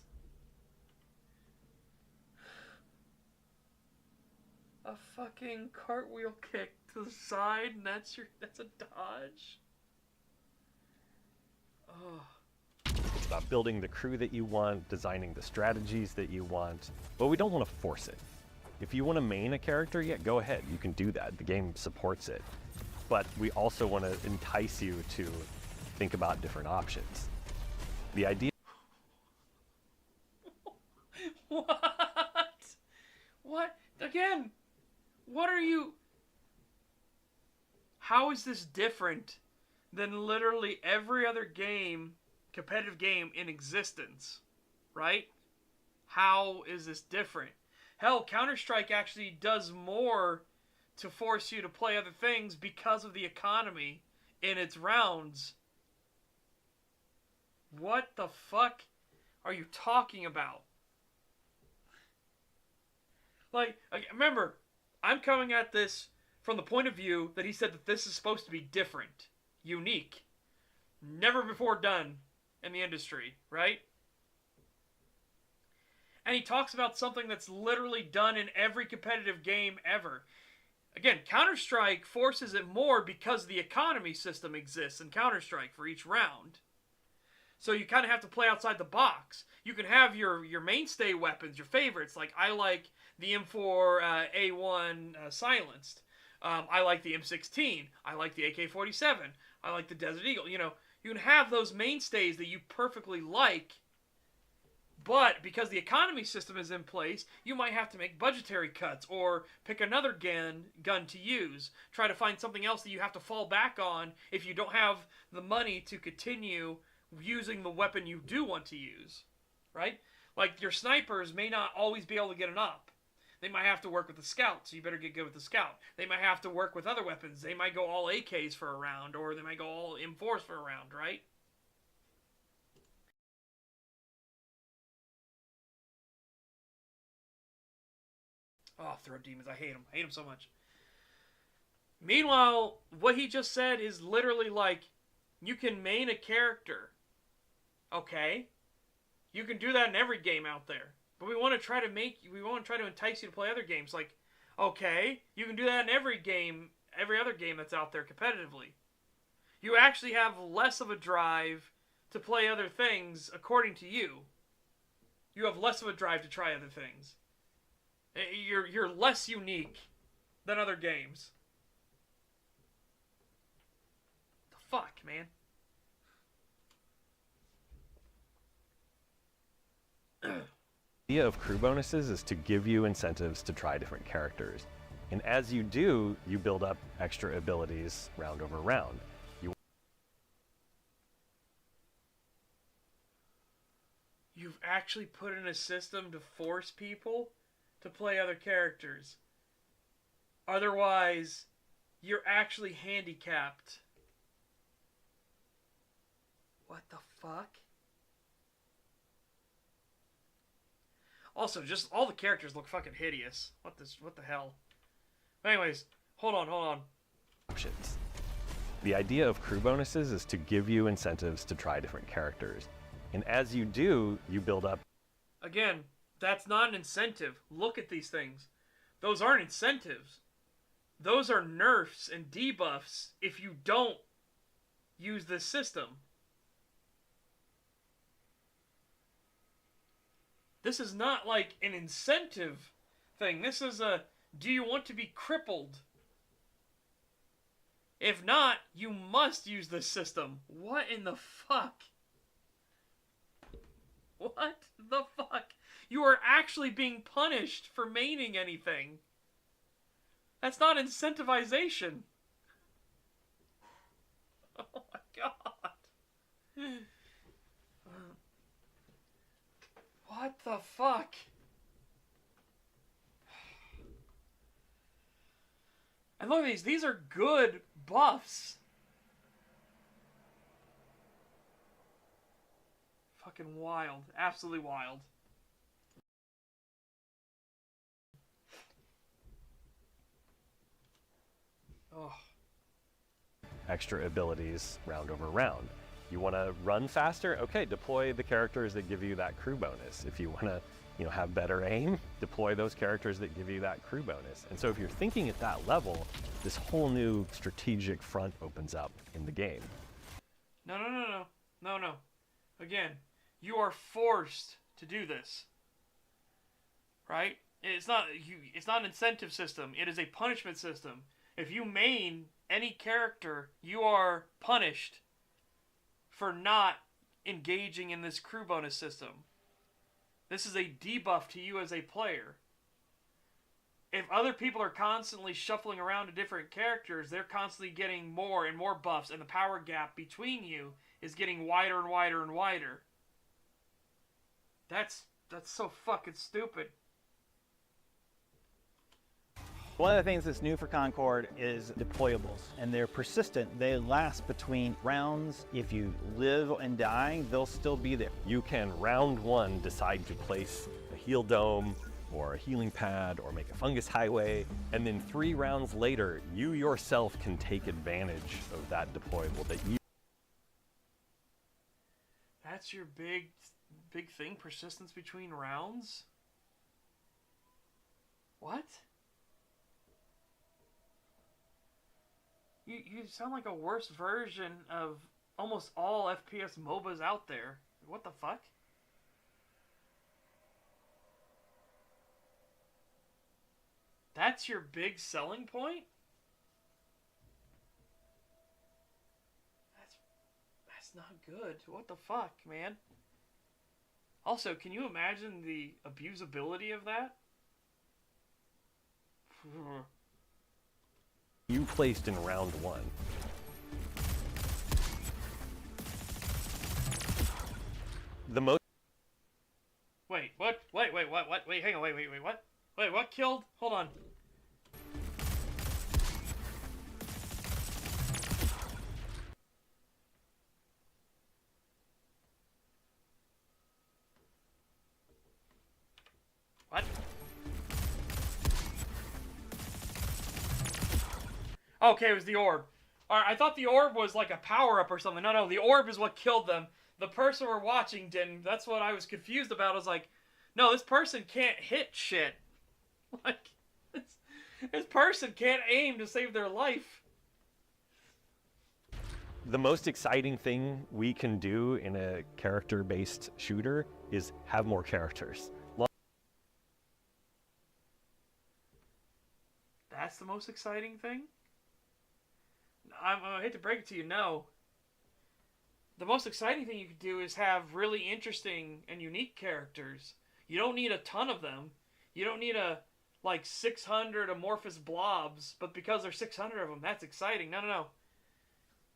A fucking cartwheel kick to the side, and that's a dodge. Oh. It's about building the crew that you want, designing the strategies that you want, but we don't want to force it. If you want to main a character, yeah, go ahead. You can do that. The game supports it. But we also want to entice you to think about different options. The idea... What? What? Again, what are you... How is this different than literally every other game, competitive game in existence? Right? How is this different? Hell, Counter-Strike actually does more to force you to play other things because of the economy in its rounds. What the fuck are you talking about? Like, remember, I'm coming at this from the point of view that he said that this is supposed to be different, unique, never before done in the industry, right? And he talks about something that's literally done in every competitive game ever. Again, Counter-Strike forces it more because the economy system exists in Counter-Strike for each round. So you kind of have to play outside the box. You can have your mainstay weapons, your favorites. Like, I like the M4A1 silenced. I like the M16. I like the AK-47. I like the Desert Eagle. You know, you can have those mainstays that you perfectly like. But because the economy system is in place, you might have to make budgetary cuts or pick another gun to use. Try to find something else that you have to fall back on if you don't have the money to continue using the weapon you do want to use. Right? Like, your snipers may not always be able to get an op. They might have to work with the scout, so you better get good with the scout. They might have to work with other weapons. They might go all AKs for a round, or they might go all M4s for a round, right? Oh, throw demons. I hate them. I hate them so much. Meanwhile, what he just said is literally like, you can main a character. Okay? You can do that in every game out there. But we want to try to entice you to play other games. Like, okay, you can do that in every game, every other game that's out there competitively. You actually have less of a drive to play other things, according to you. You have less of a drive to try other things. You're less unique than other games. The fuck, man? The idea of crew bonuses is to give you incentives to try different characters. And as you do, you build up extra abilities round over round. You've actually put in a system to force people to play other characters. Otherwise, you're actually handicapped. What the fuck? Also, just all the characters look fucking hideous. What the hell? Anyways, hold on. Options. The idea of crew bonuses is to give you incentives to try different characters. And as you do, you build up. Again, that's not an incentive. Look at these things. Those aren't incentives. Those are nerfs and debuffs if you don't use this system. This is not like an incentive thing. This is a, do you want to be crippled? If not, you must use this system. What in the fuck? What the fuck? You are actually being punished for maining anything. That's not incentivization. Oh my god. What the fuck? And look at these. These are good buffs. Fucking wild. Absolutely wild. Oh. Extra abilities round over round. You want to run faster? Okay, deploy the characters that give you that crew bonus. If you want to, have better aim, deploy those characters that give you that crew bonus. And so if you're thinking at that level, this whole new strategic front opens up in the game. No. Again, you are forced to do this. Right? It's not an incentive system. It is a punishment system. If you main any character, you are punished for not engaging in this crew bonus system. This is a debuff to you as a player. If other people are constantly shuffling around to different characters, they're constantly getting more and more buffs, and the power gap between you is getting wider and wider and wider. That's so fucking stupid. One of the things that's new for Concord is deployables, and they're persistent. They last between rounds. If you live and die, they'll still be there. You can, round one, decide to place a heal dome or a healing pad or make a fungus highway, and then 3 rounds later, you yourself can take advantage of that deployable that you... That's your big thing? Persistence between rounds? What? You sound like a worse version of almost all FPS MOBAs out there. What the fuck? That's your big selling point? That's not good. What the fuck, man? Also, can you imagine the abusability of that? You placed in round one. The most... Wait, what? Wait, what? Wait, hang on, wait, what? Wait, what killed? Hold on. What? Okay, it was the orb. Alright, I thought the orb was like a power-up or something. No, the orb is what killed them. The person we're watching didn't. That's what I was confused about. I was like, no, this person can't hit shit. Like, this person can't aim to save their life. The most exciting thing we can do in a character-based shooter is have more characters. That's the most exciting thing? I hate to break it to you, no. The most exciting thing you could do is have really interesting and unique characters. You don't need a ton of them. You don't need like 600 amorphous blobs, but because there's 600 of them, that's exciting. No.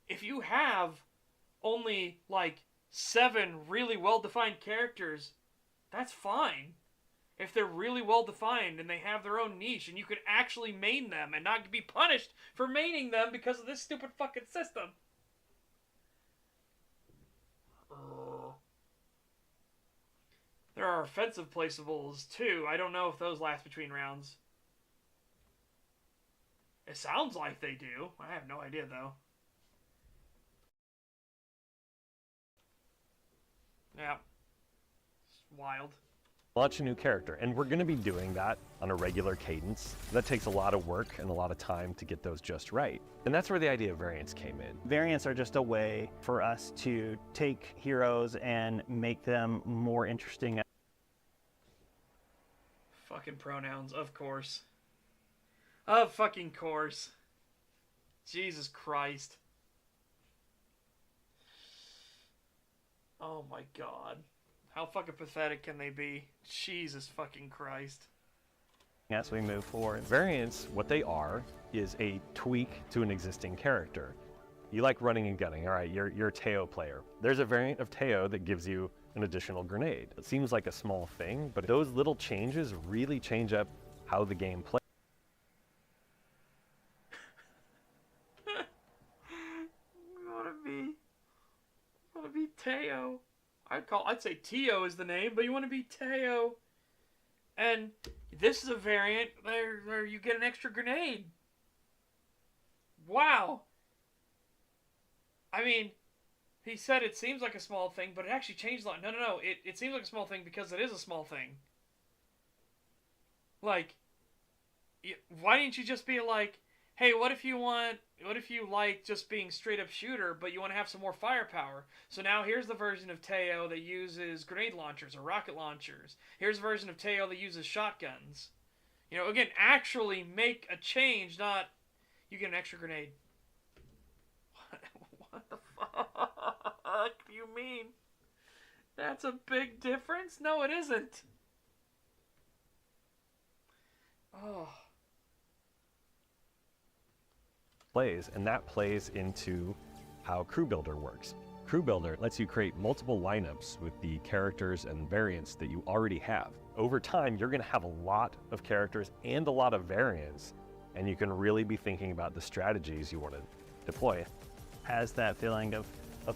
If you have only like 7 really well-defined characters, that's fine. If they're really well-defined and they have their own niche and you could actually main them and not be punished for maining them because of this stupid fucking system. There are offensive placeables too. I don't know if those last between rounds. It sounds like they do. I have no idea, though. Yeah. It's wild. Launch a new character, and we're going to be doing that on a regular cadence. That takes a lot of work and a lot of time to get those just right. And that's where the idea of variants came in. Variants are just a way for us to take heroes and make them more interesting. Fucking pronouns, of course. Of fucking course. Jesus Christ. Oh my god. How fucking pathetic can they be? Jesus fucking Christ. As we move forward. Variants, what they are, is a tweak to an existing character. You like running and gunning, all right, you're a Teo player. There's a variant of Teo that gives you an additional grenade. It seems like a small thing, but those little changes really change up how the game plays. You wanna be Teo. I'd say Teo is the name, but you want to be Teo. And this is a variant where you get an extra grenade. Wow. I mean, he said it seems like a small thing, but it actually changed a lot. No. It seems like a small thing because it is a small thing. Like, why didn't you just be like, hey, what if you like just being straight up shooter, but you want to have some more firepower? So now here's the version of Teo that uses grenade launchers or rocket launchers. Here's a version of Teo that uses shotguns. You know, again, actually make a change, not you get an extra grenade. What the fuck do you mean? That's a big difference? No, it isn't. Oh. Plays, and that plays into how Crew Builder works. Crew Builder lets you create multiple lineups with the characters and variants that you already have. Over time, you're going to have a lot of characters and a lot of variants, and you can really be thinking about the strategies you want to deploy. Has that feeling of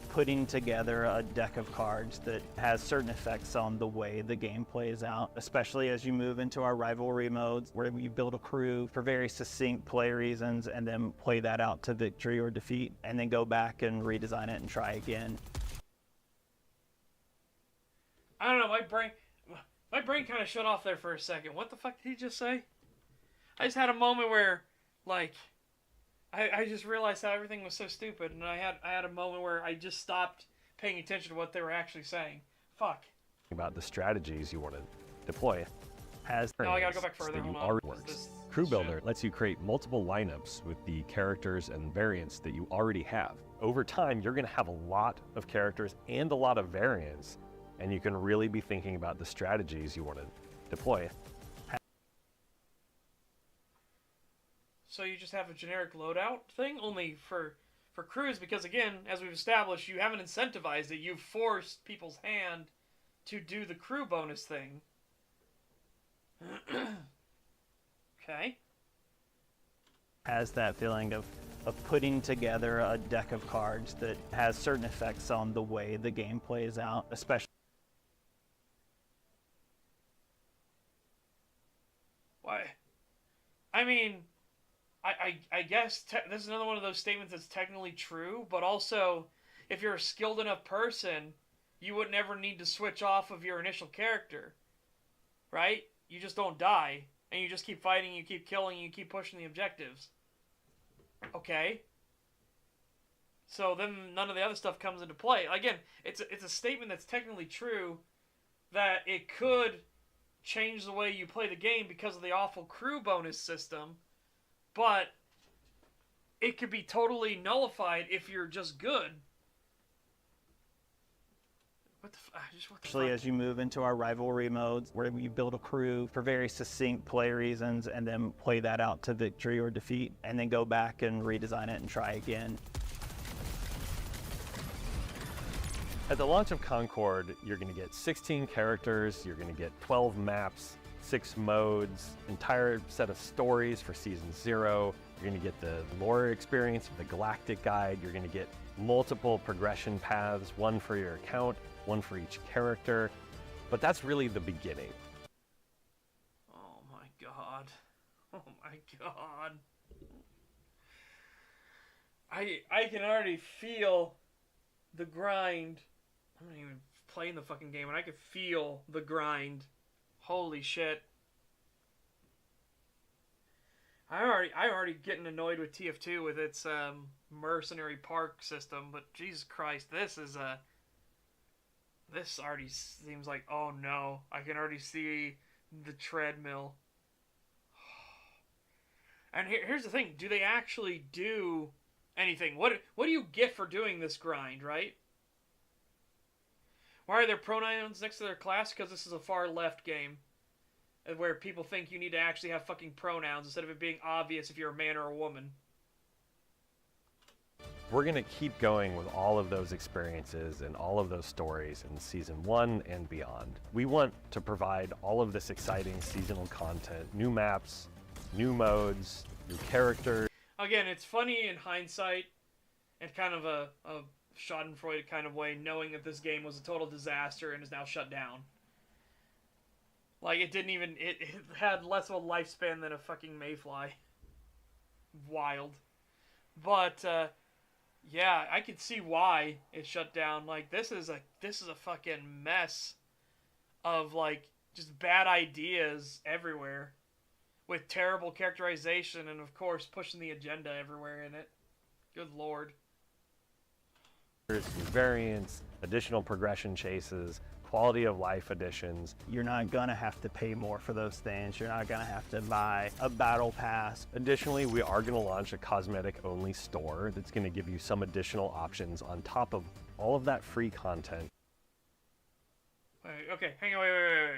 putting together a deck of cards that has certain effects on the way the game plays out, especially as you move into our rivalry modes where you build a crew for very succinct play reasons and then play that out to victory or defeat and then go back and redesign it and try again. I don't know, my brain kind of shut off there for a second. What the fuck did he just say? I just had a moment where, like, I just realized how everything was so stupid, and I had a moment where I just stopped paying attention to what they were actually saying. Fuck. About the strategies you want to deploy. No, I gotta go back further. Hold on. Crew Builder lets you create multiple lineups with the characters and variants that you already have. Over time, you're going to have a lot of characters and a lot of variants, and you can really be thinking about the strategies you want to deploy. So you just have a generic loadout thing only for crews, because again, as we've established, you haven't incentivized it. You've forced people's hand to do the crew bonus thing. Okay. Has that feeling of putting together a deck of cards that has certain effects on the way the game plays out, especially. Why? I mean, I guess this is another one of those statements that's technically true, but also, if you're a skilled enough person, you would never need to switch off of your initial character, right? You just don't die, and you just keep fighting, you keep killing, you keep pushing the objectives. Okay. So then none of the other stuff comes into play. Again, it's a statement that's technically true, that it could change the way you play the game because of the awful crew bonus system, but it could be totally nullified if you're just good. Especially as you move into our rivalry modes where you build a crew for very succinct play reasons and then play that out to victory or defeat and then go back and redesign it and try again. At the launch of Concord, you're going to get 16 characters, you're going to get 12 maps, 6 modes, entire set of stories for Season 0. You're going to get the lore experience of the Galactic Guide. You're going to get multiple progression paths, one for your account, one for each character. But that's really the beginning. Oh my god. Oh my god. I can already feel the grind. I'm not even playing the fucking game, and I can feel the grind. Holy shit. I'm already getting annoyed with TF2 with its mercenary park system, but Jesus Christ, this already seems like, oh no, I can already see the treadmill. And here's the thing, do they actually do anything? What do you get for doing this grind, right? Why are there pronouns next to their class? Because this is a far left game, where people think you need to actually have fucking pronouns instead of it being obvious if you're a man or a woman. We're going to keep going with all of those experiences and all of those stories in Season 1 and beyond. We want to provide all of this exciting seasonal content, new maps, new modes, new characters. Again, it's funny in hindsight, and kind of a schadenfreude kind of way, knowing that this game was a total disaster and is now shut down. Like, it had less of a lifespan than a fucking mayfly. Wild. But, yeah, I can see why it shut down. Like, this is a fucking mess of, like, just bad ideas everywhere. With terrible characterization and, of course, pushing the agenda everywhere in it. Good lord. New variants, additional progression chases, quality of life additions. You're not gonna have to pay more for those things. You're not gonna have to buy a battle pass. Additionally, we are going to launch a cosmetic-only store that's going to give you some additional options on top of all of that free content. Wait, okay, hang on, wait.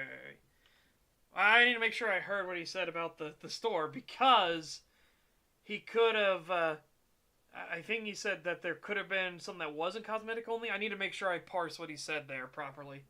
I need to make sure I heard what he said about the store, because he could have, I think he said that there could have been something that wasn't cosmetic only. I need to make sure I parse what he said there properly.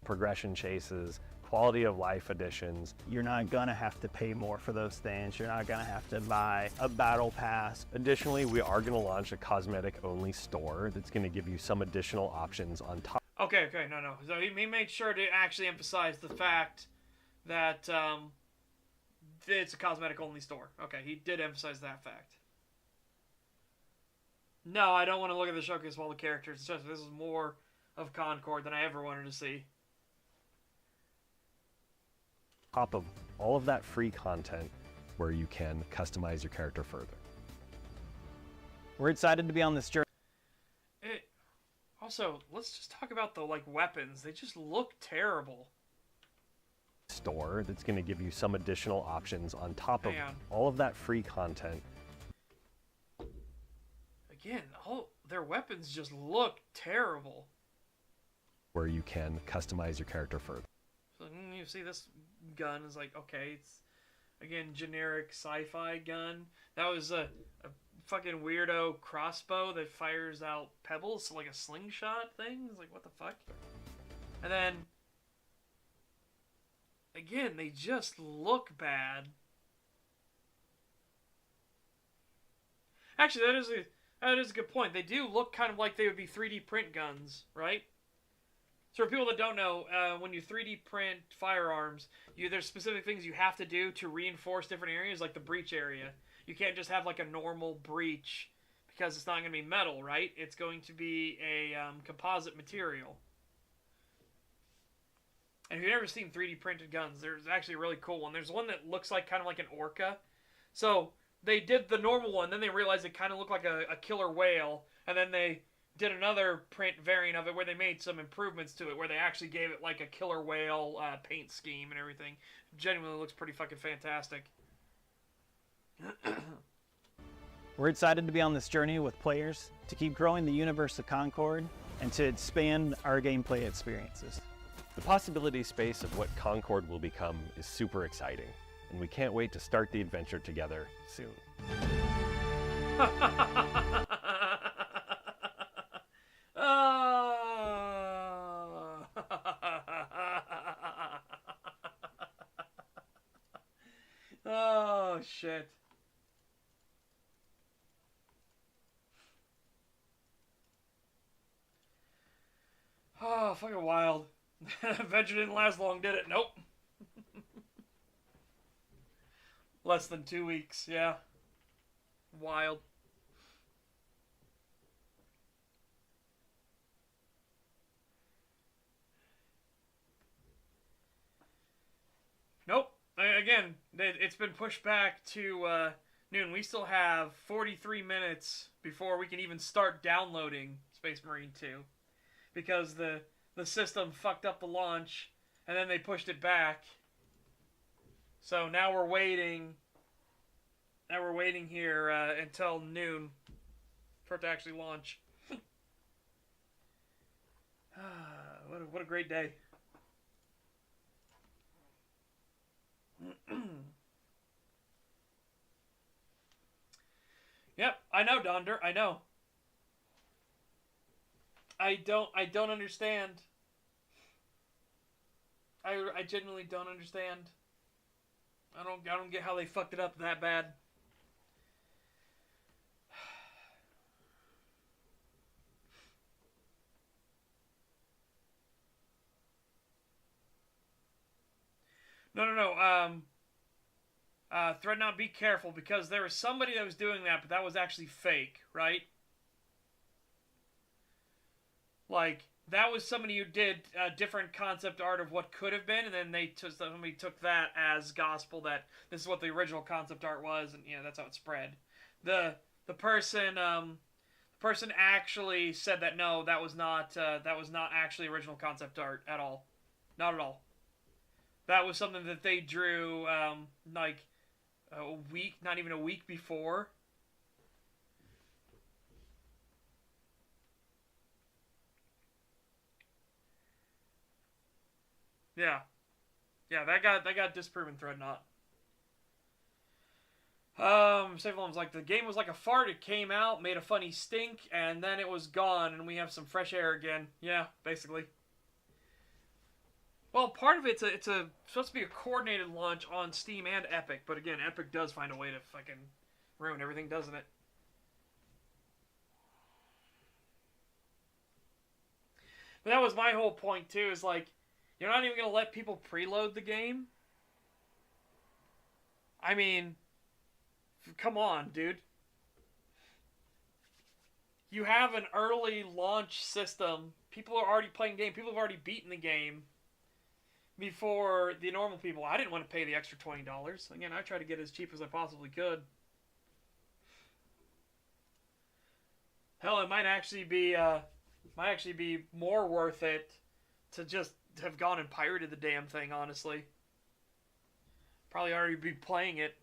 Progression chases, quality of life additions. You're not gonna have to pay more for those things. You're not gonna have to buy a battle pass. Additionally, we are going to launch a cosmetic-only store that's going to give you some additional options on top. Okay, no. So he made sure to actually emphasize the fact that it's a cosmetic-only store. Okay, he did emphasize that fact. No, I don't want to look at the showcase of all the characters. It's just, this is more of Concord than I ever wanted to see. Top of all of that free content where you can customize your character further. We're excited to be on this journey. Also, let's just talk about the weapons. They just look terrible. Store that's going to give you some additional options on top of all of that free content. Again, all their weapons just look terrible. Where you can customize your character further. So you see this gun is like, okay, it's again generic sci-fi gun. That was a fucking weirdo crossbow that fires out pebbles, so like a slingshot thing. It's like, what the fuck? And then again, they just look bad. Actually, that is a good point. They do look kind of like they would be 3D print guns, right? So for people that don't know, when you 3D print firearms, there's specific things you have to do to reinforce different areas, like the breach area. You can't just have like a normal breach because it's not going to be metal, right? It's going to be a composite material. And if you've never seen 3D printed guns, there's actually a really cool one. There's one that looks like kind of like an orca. So they did the normal one, then they realized it kind of looked like a killer whale, and then they did another print variant of it where they made some improvements to it, where they actually gave it like a killer whale paint scheme and everything. Genuinely looks pretty fucking fantastic. We're excited to be on this journey with players, to keep growing the universe of Concord, and to expand our gameplay experiences. The possibility space of what Concord will become is super exciting, and we can't wait to start the adventure together soon. Oh, shit. Oh, fucking wild. Adventure didn't last long, did it? Nope. Less than 2 weeks, yeah. Wild. again, it's been pushed back to noon. We still have 43 minutes before we can even start downloading Space Marine 2. Because the system fucked up the launch, and then they pushed it back. So now we're waiting. Now we're waiting here until noon for it to actually launch. What a great day. Yep, I know, Donder. I know. I don't understand. I genuinely don't understand. I don't get how they fucked it up that bad. No. Threadnought, be careful, because there was somebody that was doing that, but that was actually fake, right? Like, that was somebody who did a different concept art of what could have been, and then somebody took that as gospel, that this is what the original concept art was, and that's how it spread. The person actually said that no, that was not actually original concept art at all, not at all. That was something that they drew like a week, not even a week before. Yeah, that got disproven, Threadnought. Safelon's like, the game was like a fart. It came out, made a funny stink, and then it was gone, and we have some fresh air again. Yeah, basically. Well, part of it's supposed to be a coordinated launch on Steam and Epic, but again, Epic does find a way to fucking ruin everything, doesn't it? But that was my whole point too. Is like, you're not even gonna let people preload the game. I mean, come on, dude. You have an early launch system. People are already playing the game. People have already beaten the game before the normal people. I didn't want to pay the extra $20. Again, I tried to get it as cheap as I possibly could. Hell, it might actually be more worth it to just have gone and pirated the damn thing, honestly. Probably already be playing it.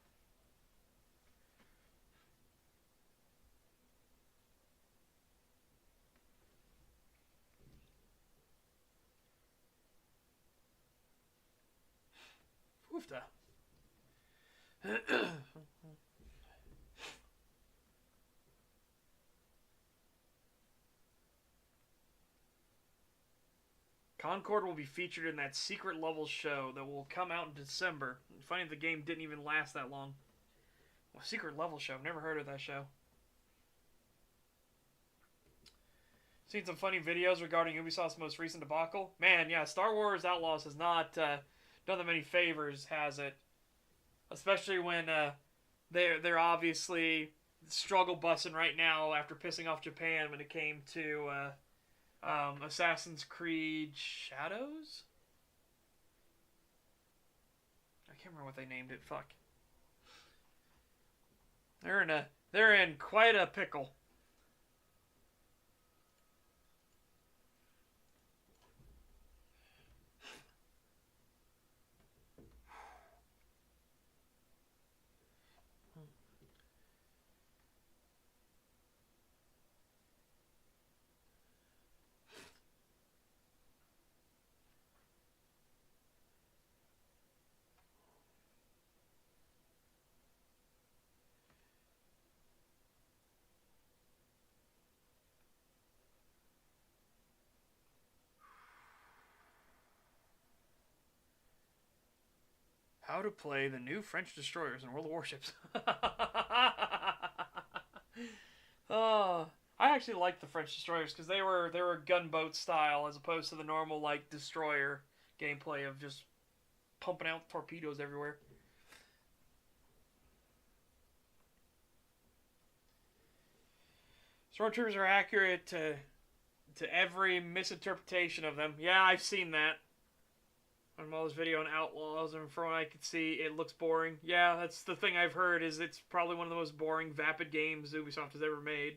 Woofda. Concord will be featured in that secret level show that will come out in December. Funny the game didn't even last that long. Well, secret level show. I've never heard of that show. Seen some funny videos regarding Ubisoft's most recent debacle. Man, yeah, Star Wars Outlaws has not done them many favors, has it? Especially when they're obviously struggle bussing right now after pissing off Japan when it came to Assassin's Creed Shadows? I can't remember what they named it. Fuck. They're in quite a pickle. How to play the new French destroyers in World of Warships. Oh, I actually liked the French destroyers because they were gunboat style as opposed to the normal like destroyer gameplay of just pumping out torpedoes everywhere. Stormtroopers are accurate to every misinterpretation of them. Yeah, I've seen that. On Mall's video on Outlaws, and from what I could see, it looks boring. Yeah, that's the thing I've heard, is it's probably one of the most boring, vapid games Ubisoft has ever made.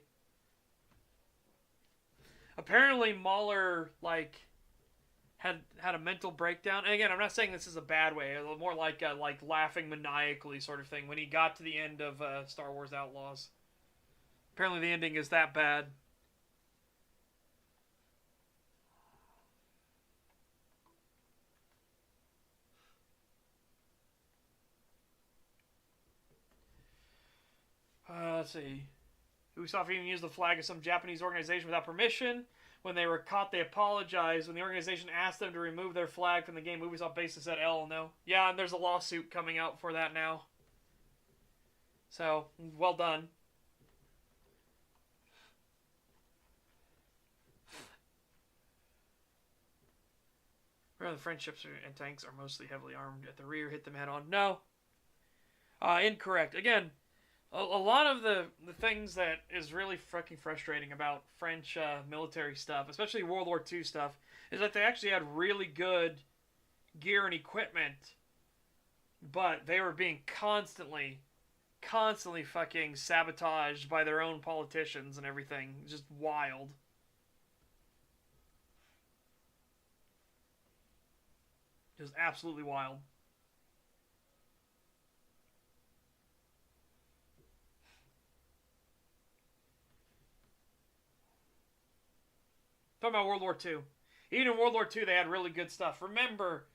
Apparently, Mahler, like, had a mental breakdown. And again, I'm not saying this is a bad way. More like laughing maniacally sort of thing when he got to the end of Star Wars Outlaws. Apparently, the ending is that bad. Let's see. Ubisoft even used the flag of some Japanese organization without permission. When they were caught, they apologized. When the organization asked them to remove their flag from the game, Ubisoft basically said, "L, no." Yeah, and there's a lawsuit coming out for that now. So, well done. Where the French ships and tanks are mostly heavily armed at the rear, hit them head on. No. Incorrect. Again, a lot of the things that is really fucking frustrating about French military stuff, especially World War II stuff, is that they actually had really good gear and equipment, but they were being constantly fucking sabotaged by their own politicians and everything. Just wild. Just absolutely wild. Talking about World War II. Even in World War II, they had really good stuff. Remember,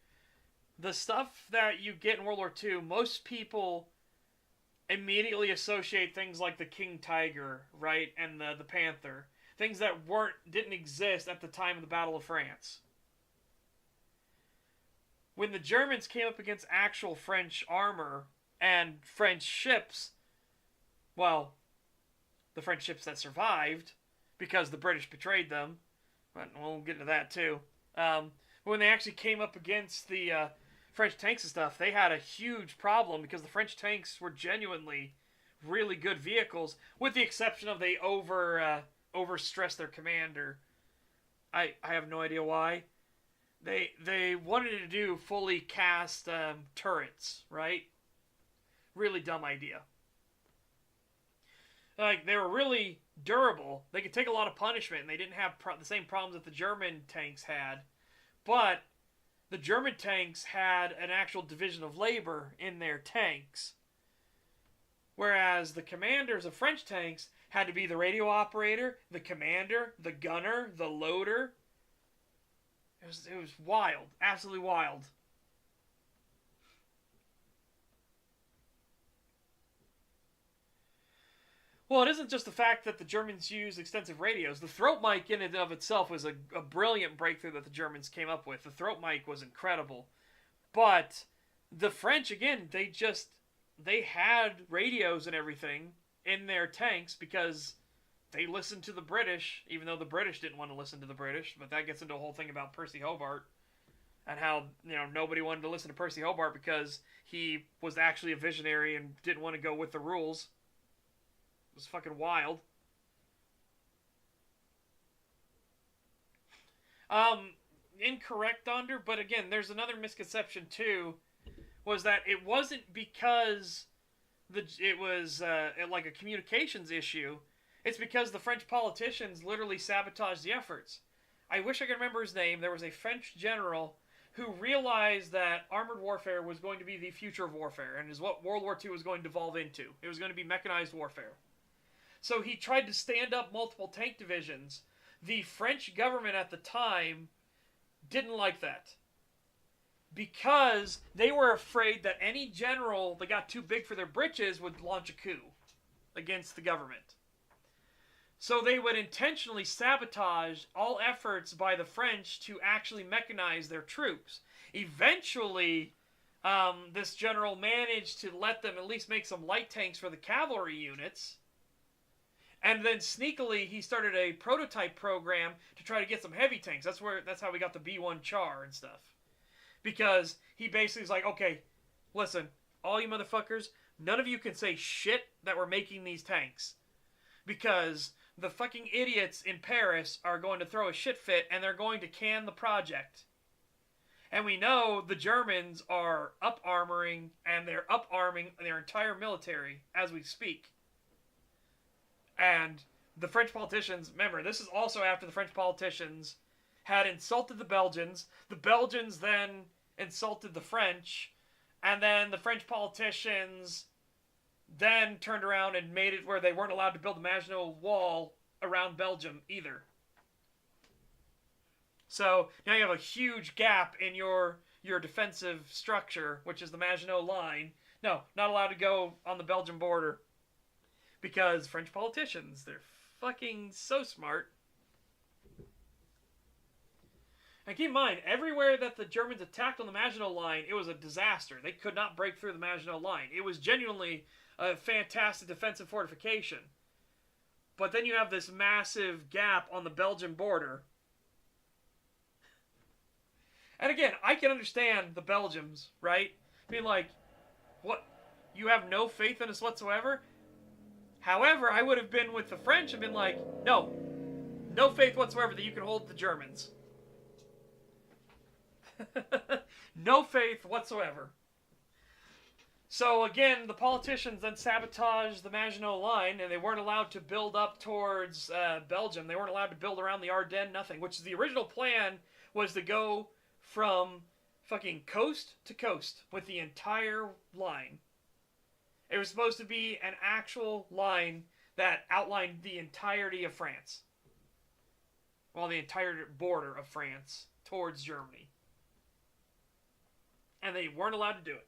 the stuff that you get in World War II, most people immediately associate things like the King Tiger, right, and the Panther. Things that didn't exist at the time of the Battle of France. When the Germans came up against actual French armor and French ships, well, the French ships that survived, because the British betrayed them, but we'll get into that too. When they actually came up against the French tanks and stuff, they had a huge problem because the French tanks were genuinely really good vehicles, with the exception of they overstressed their commander. I have no idea why. They wanted to do fully cast turrets, right? Really dumb idea. Like, they were really durable. They could take a lot of punishment, and they didn't have the same problems that the German tanks had. But the German tanks had an actual division of labor in their tanks. Whereas the commanders of French tanks had to be the radio operator, the commander, the gunner, the loader. It was wild. Absolutely wild. Well, it isn't just the fact that the Germans used extensive radios. The throat mic in and of itself was a brilliant breakthrough that the Germans came up with. The throat mic was incredible. But the French, again, they had radios and everything in their tanks because they listened to the British, even though the British didn't want to listen to the British. But that gets into a whole thing about Percy Hobart and how, nobody wanted to listen to Percy Hobart because he was actually a visionary and didn't want to go with the rules. It was fucking wild. Incorrect, Donder, but again, there's another misconception too, was that it wasn't because it was like a communications issue. It's because the French politicians literally sabotaged the efforts. I wish I could remember his name. There was a French general who realized that armored warfare was going to be the future of warfare and is what World War II was going to devolve into. It was going to be mechanized warfare. So he tried to stand up multiple tank divisions. The French government at the time didn't like that, because they were afraid that any general that got too big for their britches would launch a coup against the government. So they would intentionally sabotage all efforts by the French to actually mechanize their troops. Eventually, this general managed to let them at least make some light tanks for the cavalry units. And then sneakily, he started a prototype program to try to get some heavy tanks. That's how we got the B-1 Char and stuff. Because he basically is like, okay, listen, all you motherfuckers, none of you can say shit that we're making these tanks. Because the fucking idiots in Paris are going to throw a shit fit and they're going to can the project. And we know the Germans are up-armoring, and they're up-arming their entire military as we speak. And the French politicians, remember, this is also after the French politicians had insulted the Belgians. The Belgians then insulted the French, and then the French politicians then turned around and made it where they weren't allowed to build the Maginot Wall around Belgium either. So now you have a huge gap in your defensive structure, which is the Maginot Line. No, not allowed to go on the Belgian border. Because French politicians, they're fucking so smart. And keep in mind, everywhere that the Germans attacked on the Maginot Line, it was a disaster. They could not break through the Maginot Line. It was genuinely a fantastic defensive fortification. But then you have this massive gap on the Belgian border. And again, I can understand the Belgians, right? Being like, what? You have no faith in us whatsoever? However, I would have been with the French and been like, no faith whatsoever that you can hold the Germans. No faith whatsoever. So again, the politicians then sabotaged the Maginot Line, and they weren't allowed to build up towards Belgium. They weren't allowed to build around the Ardennes, nothing. Which is the original plan was to go from fucking coast to coast with the entire line. It was supposed to be an actual line that outlined the entirety of France. Well, the entire border of France towards Germany. And they weren't allowed to do it.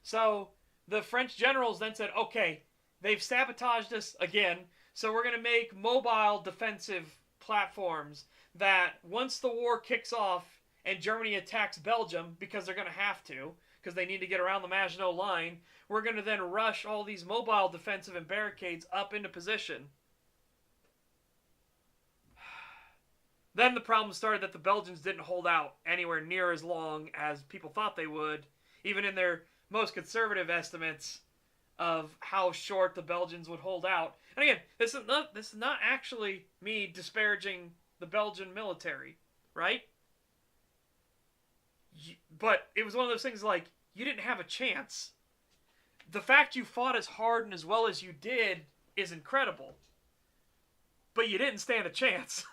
So the French generals then said, okay, they've sabotaged us again, so we're going to make mobile defensive platforms that once the war kicks off and Germany attacks Belgium, because they're going to have to, because they need to get around the Maginot Line, we're going to then rush all these mobile defensive and barricades up into position. Then the problem started that the Belgians didn't hold out anywhere near as long as people thought they would, even in their most conservative estimates of how short the Belgians would hold out. And again, this is not actually me disparaging the Belgian military, right? But it was one of those things like, you didn't have a chance. The fact you fought as hard and as well as you did is incredible. But you didn't stand a chance.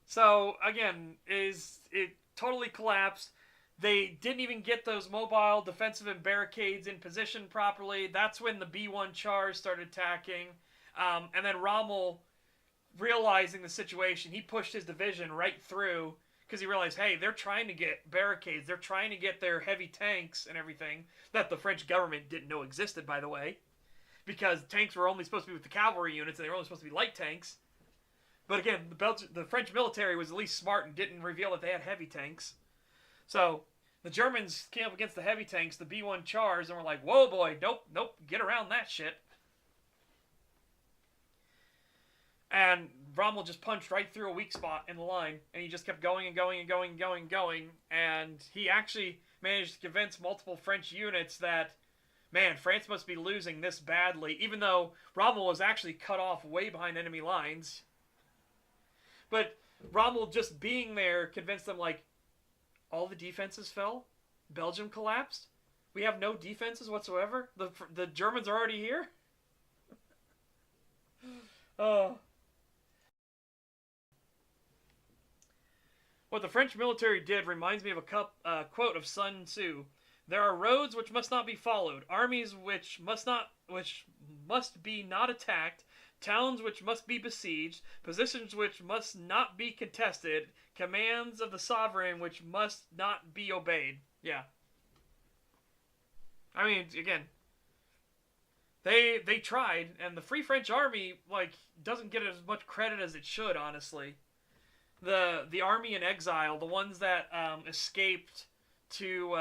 So, again, it totally collapsed. They didn't even get those mobile defensive and barricades in position properly. That's when the B-1 Chars started attacking. And then Rommel, realizing the situation, he pushed his division right through, because he realized, hey, they're trying to get barricades. They're trying to get their heavy tanks and everything that the French government didn't know existed, by the way, because tanks were only supposed to be with the cavalry units, and they were only supposed to be light tanks. But again, the French military was at least smart and didn't reveal that they had heavy tanks. So the Germans came up against the heavy tanks, the B-1 Chars, and were like, whoa, boy, nope, get around that shit. And Rommel just punched right through a weak spot in the line, and he just kept going and going and going and going and going, and he actually managed to convince multiple French units that, man, France must be losing this badly, even though Rommel was actually cut off way behind enemy lines. But Rommel just being there convinced them, like, all the defenses fell, Belgium collapsed, we have no defenses whatsoever, the Germans are already here? Oh. What the French military did reminds me of a quote of Sun Tzu. There are roads which must not be followed, armies which must be not attacked, towns which must be besieged, positions which must not be contested, commands of the sovereign which must not be obeyed. Yeah. I mean, again, they tried, and the Free French Army, like, doesn't get as much credit as it should, honestly. The army in exile, the ones that escaped to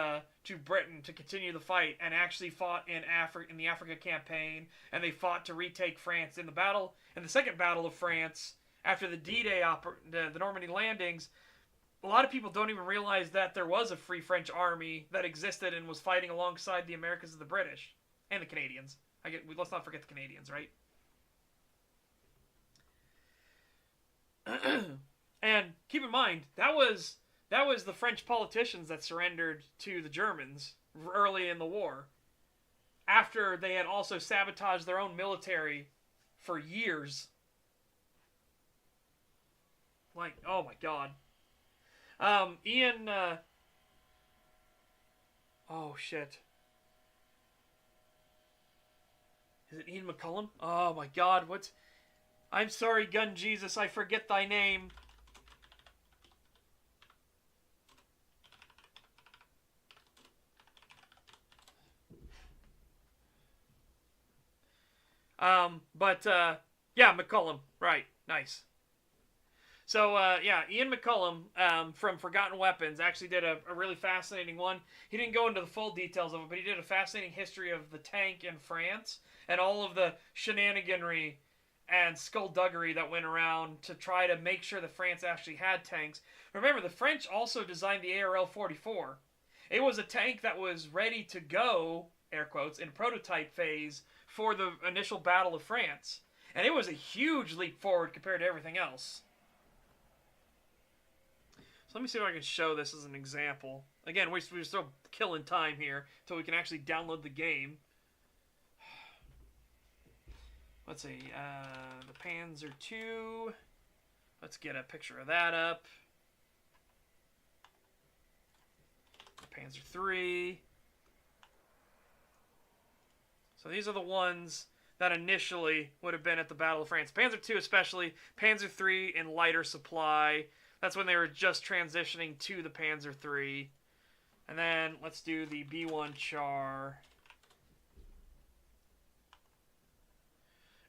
Britain to continue the fight and actually fought in the Africa campaign, and they fought to retake France in the second battle of France after the D-Day the Normandy landings. A lot of people don't even realize that there was a Free French Army that existed and was fighting alongside the Americans and the British and the Canadians. Let's not forget the Canadians, right? And keep in mind, that was the French politicians that surrendered to the Germans early in the war, after they had also sabotaged their own military for years. Like, oh my god. Ian, oh shit. Is it Ian McCullum? Oh my god, what's... I'm sorry, Gun Jesus, I forget thy name. Yeah, McCullum. Right, nice. So, yeah, Ian McCullum from Forgotten Weapons actually did a really fascinating one. He didn't go into the full details of it, but he did a fascinating history of the tank in France and all of the shenaniganry and skullduggery that went around to try to make sure that France actually had tanks. Remember, the French also designed the ARL-44. It was a tank that was ready to go, air quotes, in prototype phase for the initial Battle of France. And it was a huge leap forward compared to everything else. So let me see if I can show this as an example. Again, we're still killing time here until we can actually download the game. Let's see, the Panzer II. Let's get a picture of that up. The Panzer III. So these are the ones that initially would have been at the Battle of France. Panzer II especially, Panzer III in lighter supply. That's when they were just transitioning to the Panzer III. And then let's do the B1 Char.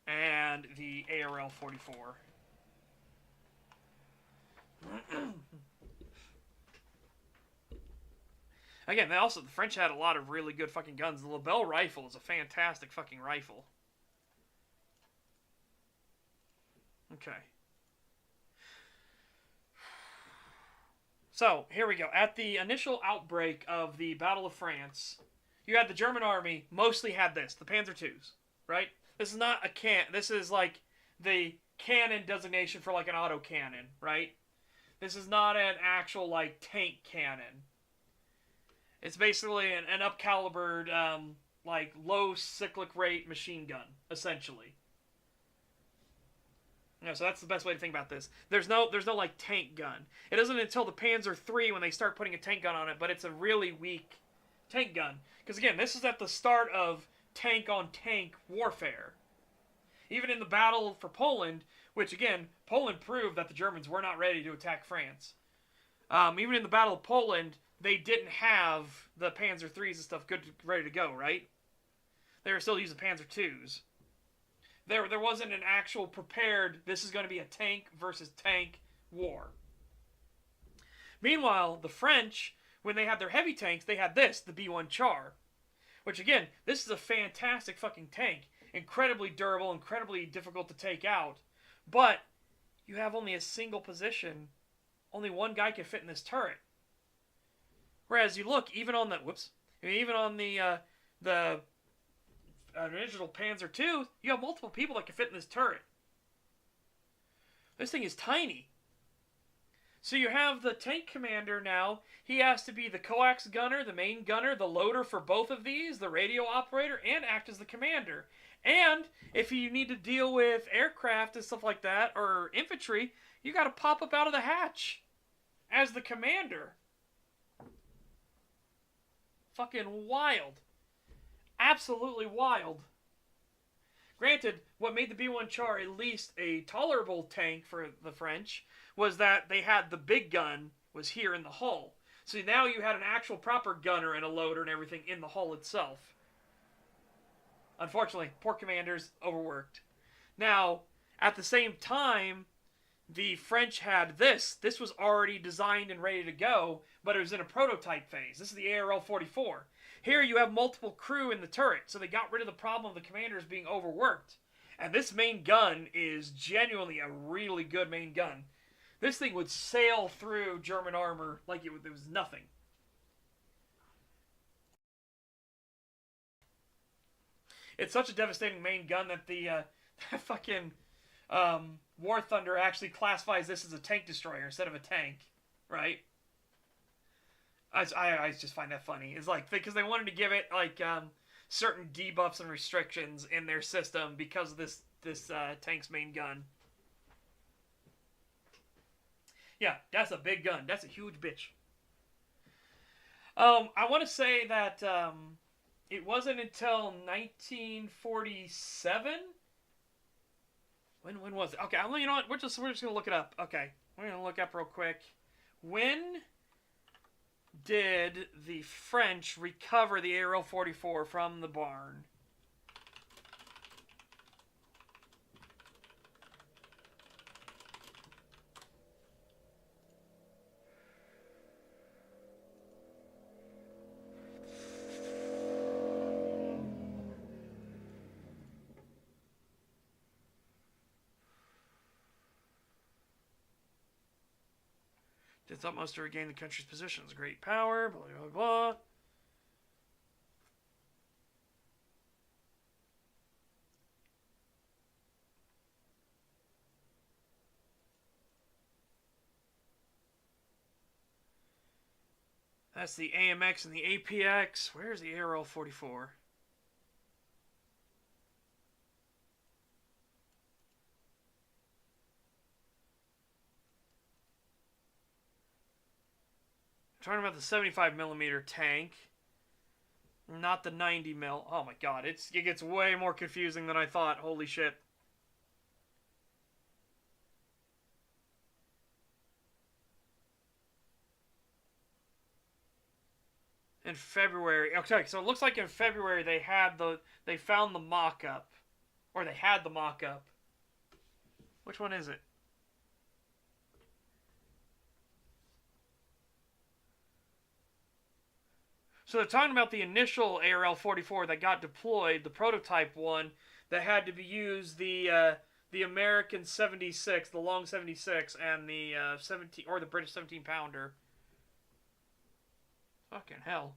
And the ARL-44. Again, the French had a lot of really good fucking guns. The Lebel rifle is a fantastic fucking rifle. Okay. So, here we go. At the initial outbreak of the Battle of France, you had the German army mostly had this, the Panzer IIs, right? This is not a this is like the cannon designation for like an autocannon, right? This is not an actual like tank cannon. It's basically an up-calibered, like low cyclic rate machine gun, essentially. Yeah, so that's the best way to think about this. There's no like tank gun. It isn't until the Panzer III when they start putting a tank gun on it, but it's a really weak tank gun. Because again, this is at the start of tank-on-tank warfare. Even in the battle for Poland, which again, Poland proved that the Germans were not ready to attack France. Even in the Battle of Poland, they didn't have the Panzer IIIs and stuff ready to go, right? They were still using Panzer IIs. There wasn't an actual prepared, this is going to be a tank versus tank war. Meanwhile, the French, when they had their heavy tanks, they had this, the B1 Char. Which again, this is a fantastic fucking tank. Incredibly durable, incredibly difficult to take out. But you have only a single position. Only one guy can fit in this turret. Whereas you look, even on the original Panzer II, you have multiple people that can fit in this turret. This thing is tiny. So you have the tank commander now. He has to be the coax gunner, the main gunner, the loader for both of these, the radio operator, and act as the commander. And if you need to deal with aircraft and stuff like that, or infantry, you got to pop up out of the hatch as the commander. Fucking wild. Absolutely wild. Granted, what made the B1 Char at least a tolerable tank for the French was that they had the big gun was here in the hull. So now you had an actual proper gunner and a loader and everything in the hull itself. Unfortunately, poor commanders, overworked. Now, at the same time, the French had this. This was already designed and ready to go, but it was in a prototype phase. This is the ARL-44. Here you have multiple crew in the turret, so they got rid of the problem of the commanders being overworked. And this main gun is genuinely a really good main gun. This thing would sail through German armor like it was nothing. It's such a devastating main gun that the fucking War Thunder actually classifies this as a tank destroyer instead of a tank, right? I just find that funny. It's like, because they wanted to give it like certain debuffs and restrictions in their system because of this tank's main gun. Yeah, that's a big gun. That's a huge bitch. I want to say that it wasn't until 1947. When was it? Okay, you know what? We're just gonna look it up. Okay, we're gonna look up real quick. When did the French recover the ARL-44 from the barn? Did its utmost to regain the country's positions. Great power, blah, blah, blah. That's the AMX and the APX. Where's the ARL-44? Talking about the 75mm tank, not the 90mm. Oh my god, it gets way more confusing than I thought. Holy shit. In February, okay, so it looks like in February they found the mock-up, or they had the mock-up. Which one is it? So they're talking about the initial ARL-44 that got deployed, the prototype one that had to be used, the American 76, the long 76, and the 17 or the British 17-pounder. Fucking hell.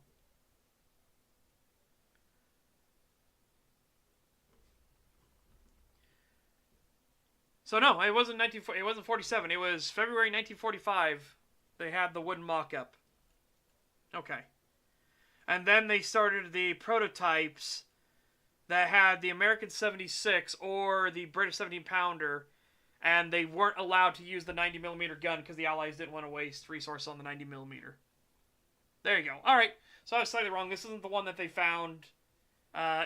So no, it wasn't 47. It was February 1945. They had the wooden mock-up. Okay. And then they started the prototypes that had the American 76 or the British 17-pounder, and they weren't allowed to use the 90mm gun because the Allies didn't want to waste resources on the 90mm. There you go. Alright, so I was slightly wrong. This isn't the one that they found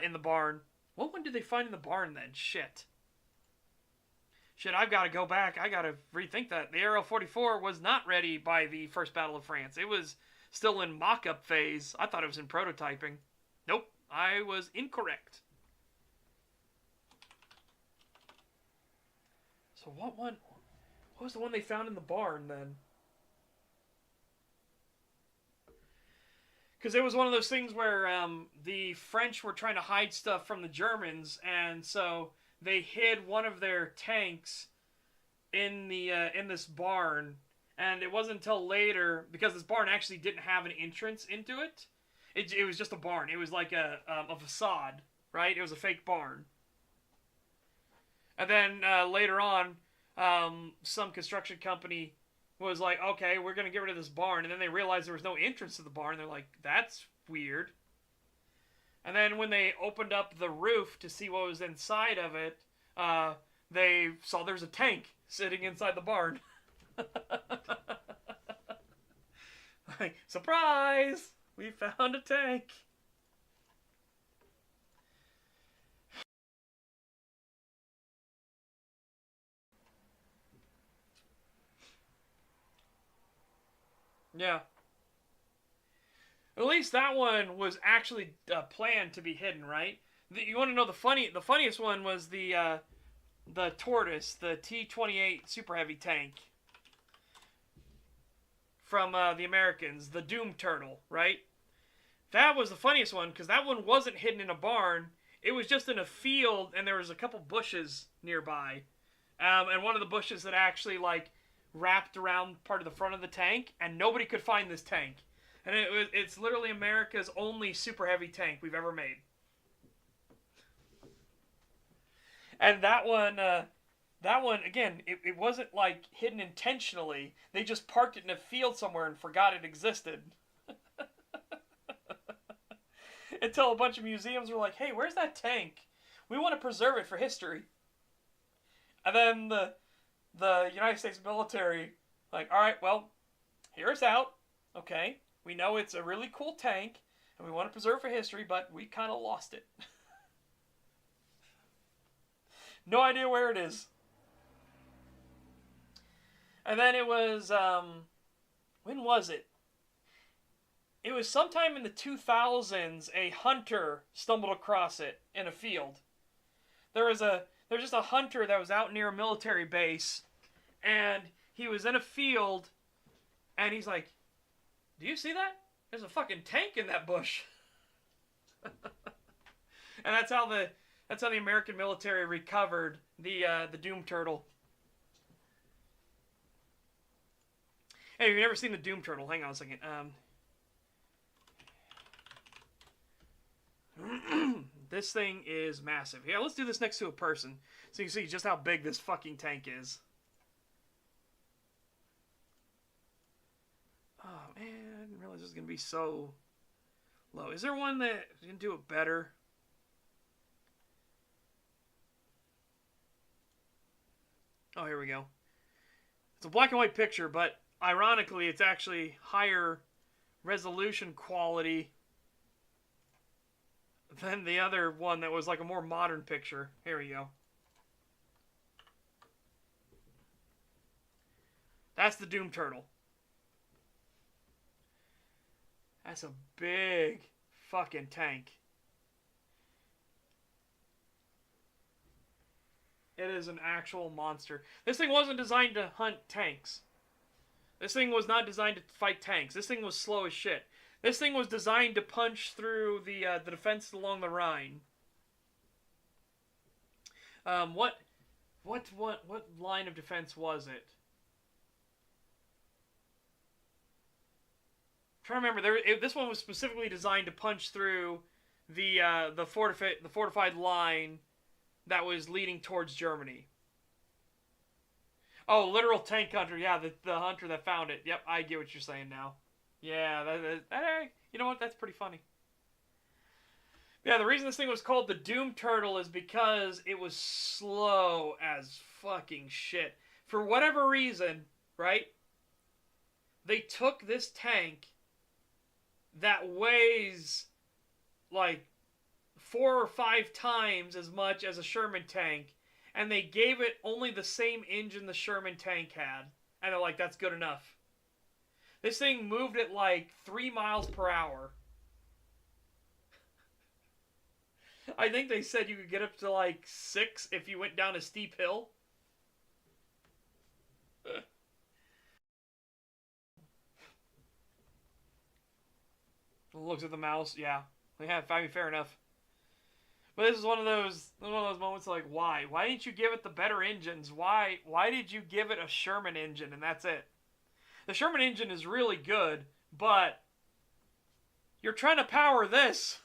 in the barn. What one did they find in the barn then? Shit, I've got to go back. I got to rethink that. The ARL-44 was not ready by the First Battle of France. It was still in mock-up phase. I thought it was in prototyping. Nope, I was incorrect. So what was the one they found in the barn then? Because it was one of those things where the French were trying to hide stuff from the Germans, and so they hid one of their tanks in this barn. And it wasn't until later, because this barn actually didn't have an entrance into it. It was just a barn. It was like a facade, right? It was a fake barn. And then later on, some construction company was like, okay, we're going to get rid of this barn. And then they realized there was no entrance to the barn. They're like, that's weird. And then when they opened up the roof to see what was inside of it, they saw there's a tank sitting inside the barn. Like, surprise! We found a tank. Yeah. At least that one was actually planned to be hidden, right? You want to know the funniest one was the Tortoise, the T-28 Super Heavy tank from the Americans, the Doom Turtle, right? That was the funniest one because that one wasn't hidden in a barn. It was just in a field, and there was a couple bushes nearby, and one of the bushes that actually like wrapped around part of the front of the tank, and nobody could find this tank. And it's literally America's only super heavy tank we've ever made. And that one, That one, again, it wasn't like hidden intentionally. They just parked it in a field somewhere and forgot it existed. Until a bunch of museums were like, hey, where's that tank? We want to preserve it for history. And then the United States military, like, all right, well, hear us out. Okay, we know it's a really cool tank, and we want to preserve for history, but we kind of lost it. No idea where it is. And then it was, when was it? It was sometime in the 2000s, a hunter stumbled across it in a field. There was just a hunter that was out near a military base, and he was in a field, and he's like, do you see that? There's a fucking tank in that bush. And that's how the American military recovered the Doom Turtle. Hey, if you've never seen the Doom Turtle, hang on a second. This thing is massive. Yeah, let's do this next to a person so you can see just how big this fucking tank is. Oh, man, I didn't realize it was going to be so low. Is there one that can do it better? Oh, here we go. It's a black and white picture, but ironically, it's actually higher resolution quality than the other one that was like a more modern picture. Here we go. That's the Doom Turtle. That's a big fucking tank. It is an actual monster. This thing wasn't designed to hunt tanks. This thing was not designed to fight tanks. This thing was slow as shit. This thing was designed to punch through the defense along the Rhine. What line of defense was it? I'm trying to remember. This one was specifically designed to punch through the fortified line that was leading towards Germany. Oh, literal tank hunter. Yeah, the hunter that found it. Yep, I get what you're saying now. Yeah, that you know what? That's pretty funny. Yeah, the reason this thing was called the Doom Turtle is because it was slow as fucking shit. For whatever reason, right? They took this tank that weighs like 4 or 5 times as much as a Sherman tank, and they gave it only the same engine the Sherman tank had. And they're like, that's good enough. This thing moved at like 3 miles per hour. I think they said you could get up to like 6 if you went down a steep hill. Looks at the mouse. Yeah, fair enough. But this is one of those moments like, why? Why didn't you give it the better engines? Why did you give it a Sherman engine and that's it? The Sherman engine is really good, but you're trying to power this.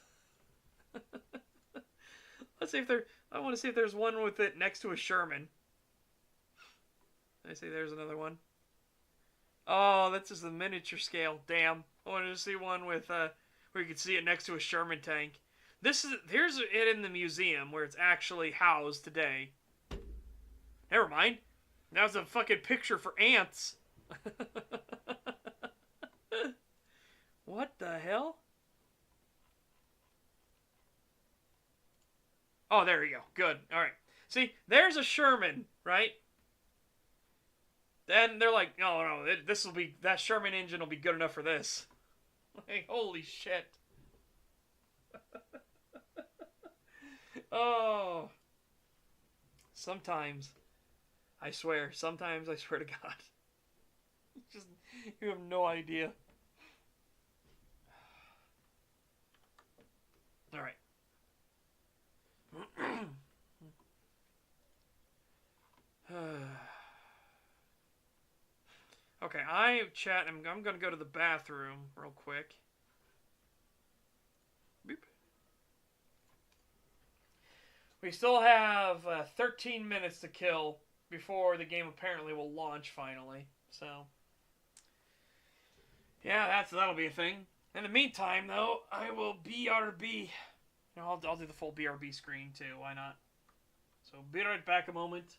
Let's see if I want to see if there's one with it next to a Sherman. I see there's another one. Oh, that's just the miniature scale. Damn. I wanted to see one with where you could see it next to a Sherman tank. Here's it in the museum where it's actually housed today. Never mind. That was a fucking picture for ants. What the hell? Oh, there you go. Good. All right. See, there's a Sherman, right? Then they're like, no, that Sherman engine will be good enough for this. Like, holy shit. Oh. Sometimes I swear to God. Just, you have no idea. All right. Okay, I'm going to go to the bathroom real quick. Beep. We still have 13 minutes to kill before the game apparently will launch finally. So, yeah, that'll be a thing. In the meantime, though, I will BRB. I'll do the full BRB screen too. Why not? So, be right back a moment.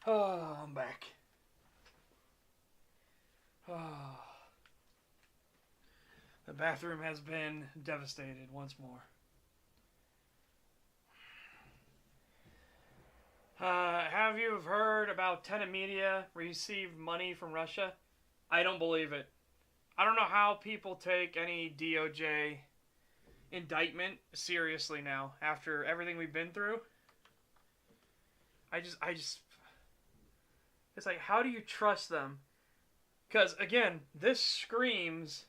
Oh, I'm back. Oh. The bathroom has been devastated once more. Have you heard about Tenet Media received money from Russia? I don't believe it. I don't know how people take any DOJ indictment seriously now after everything we've been through. I just, it's like, how do you trust them? Because, again, this screams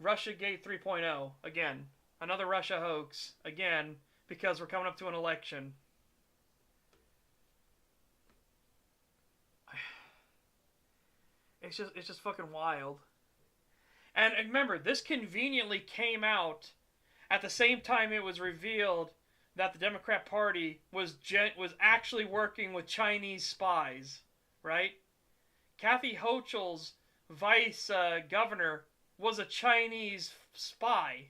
Russiagate 3.0. Again, another Russia hoax. Again, because we're coming up to an election. It's just fucking wild. And remember, this conveniently came out at the same time it was revealed that the Democrat Party was actually working with Chinese spies, right? Kathy Hochul's vice governor was a Chinese spy.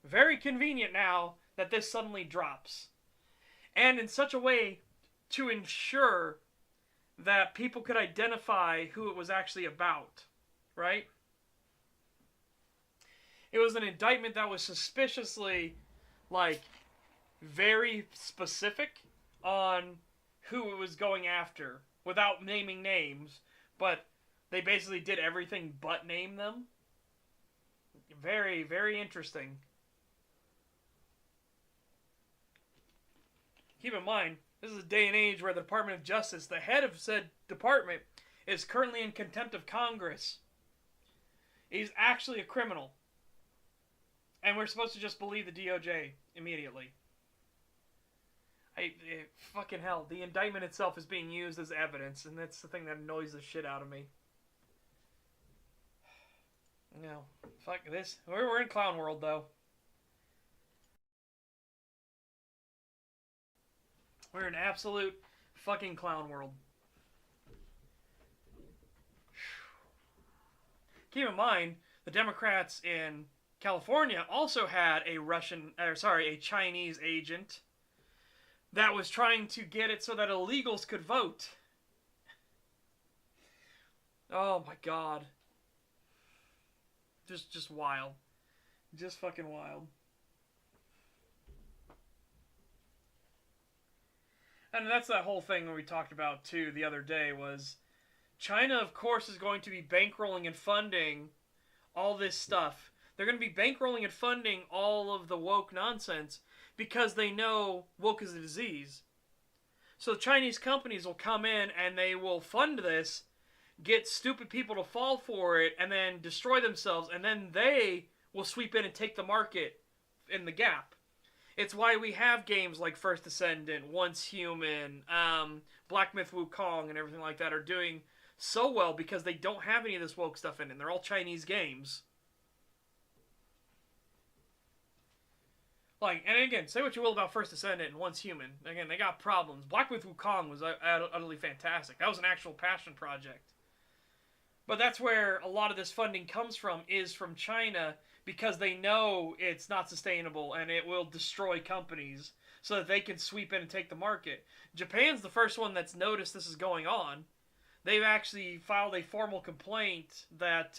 Very convenient now that this suddenly drops. And in such a way to ensure that people could identify who it was actually about, right? It was an indictment that was suspiciously, like, very specific on who it was going after, without naming names, but they basically did everything but name them. Very, very interesting. Keep in mind, this is a day and age where the Department of Justice, the head of said department, is currently in contempt of Congress. He's actually a criminal. And we're supposed to just believe the DOJ immediately. Fucking hell, the indictment itself is being used as evidence, and that's the thing that annoys the shit out of me. No, fuck this. We're in clown world, though. We're in absolute fucking clown world. Keep in mind, the Democrats in California also had a Chinese agent that was trying to get it so that illegals could vote. Oh my god. Just wild. Just fucking wild. And that's that whole thing we talked about too the other day was China, of course, is going to be bankrolling and funding all this stuff. They're going to be bankrolling and funding all of the woke nonsense because they know woke is a disease. So Chinese companies will come in and they will fund this, get stupid people to fall for it, and then destroy themselves, and then they will sweep in and take the market in the gap. It's why we have games like First Descendant, Once Human, Black Myth Wukong, and everything like that are doing so well because they don't have any of this woke stuff in it. They're all Chinese games. Like, and again, say what you will about First Descendant and Once Human. Again, they got problems. Black Myth Wukong was utterly fantastic. That was an actual passion project. But that's where a lot of this funding comes from, is from China, because they know it's not sustainable and it will destroy companies so that they can sweep in and take the market. Japan's the first one that's noticed this is going on. They've actually filed a formal complaint that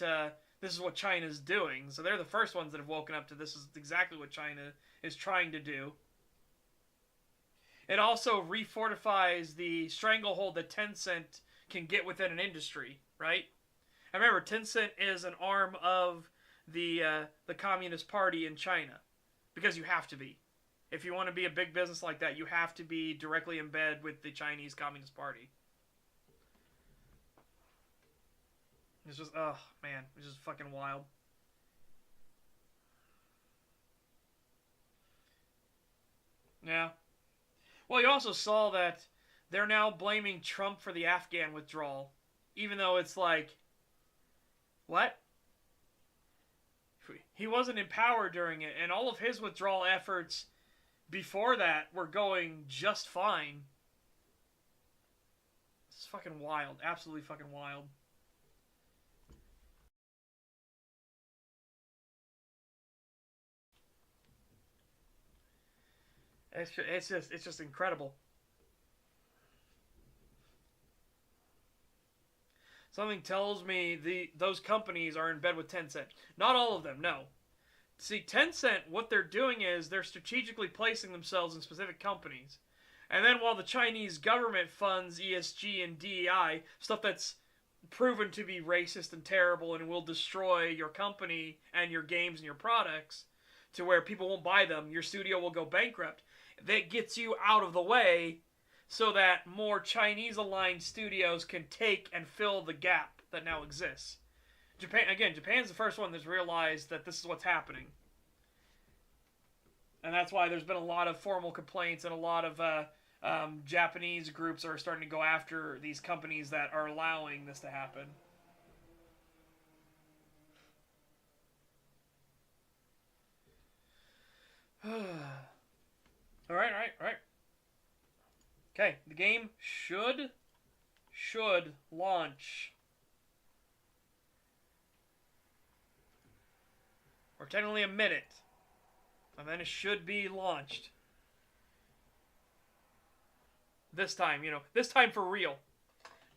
this is what China's doing. So they're the first ones that have woken up to this is exactly what China is trying to do. It also refortifies the stranglehold that Tencent can get within an industry, right? And remember, Tencent is an arm of the Communist Party in China, because you have to be. If you want to be a big business like that, you have to be directly in bed with the Chinese Communist Party. It's just, oh man, it's just fucking wild. Yeah. Well, you also saw that they're now blaming Trump for the Afghan withdrawal, even though it's like, what? He wasn't in power during it, and all of his withdrawal efforts before that were going just fine. It's fucking wild. Absolutely fucking wild. It's just incredible. Something tells me those companies are in bed with Tencent. Not all of them, no. See, Tencent, what they're doing is they're strategically placing themselves in specific companies. And then while the Chinese government funds ESG and DEI, stuff that's proven to be racist and terrible and will destroy your company and your games and your products to where people won't buy them, your studio will go bankrupt. That gets you out of the way so that more Chinese-aligned studios can take and fill the gap that now exists. Japan's the first one that's realized that this is what's happening. And that's why there's been a lot of formal complaints and a lot of Japanese groups are starting to go after these companies that are allowing this to happen. All right. Okay, the game should launch. Or technically a minute. And then it should be launched. This time, this time for real.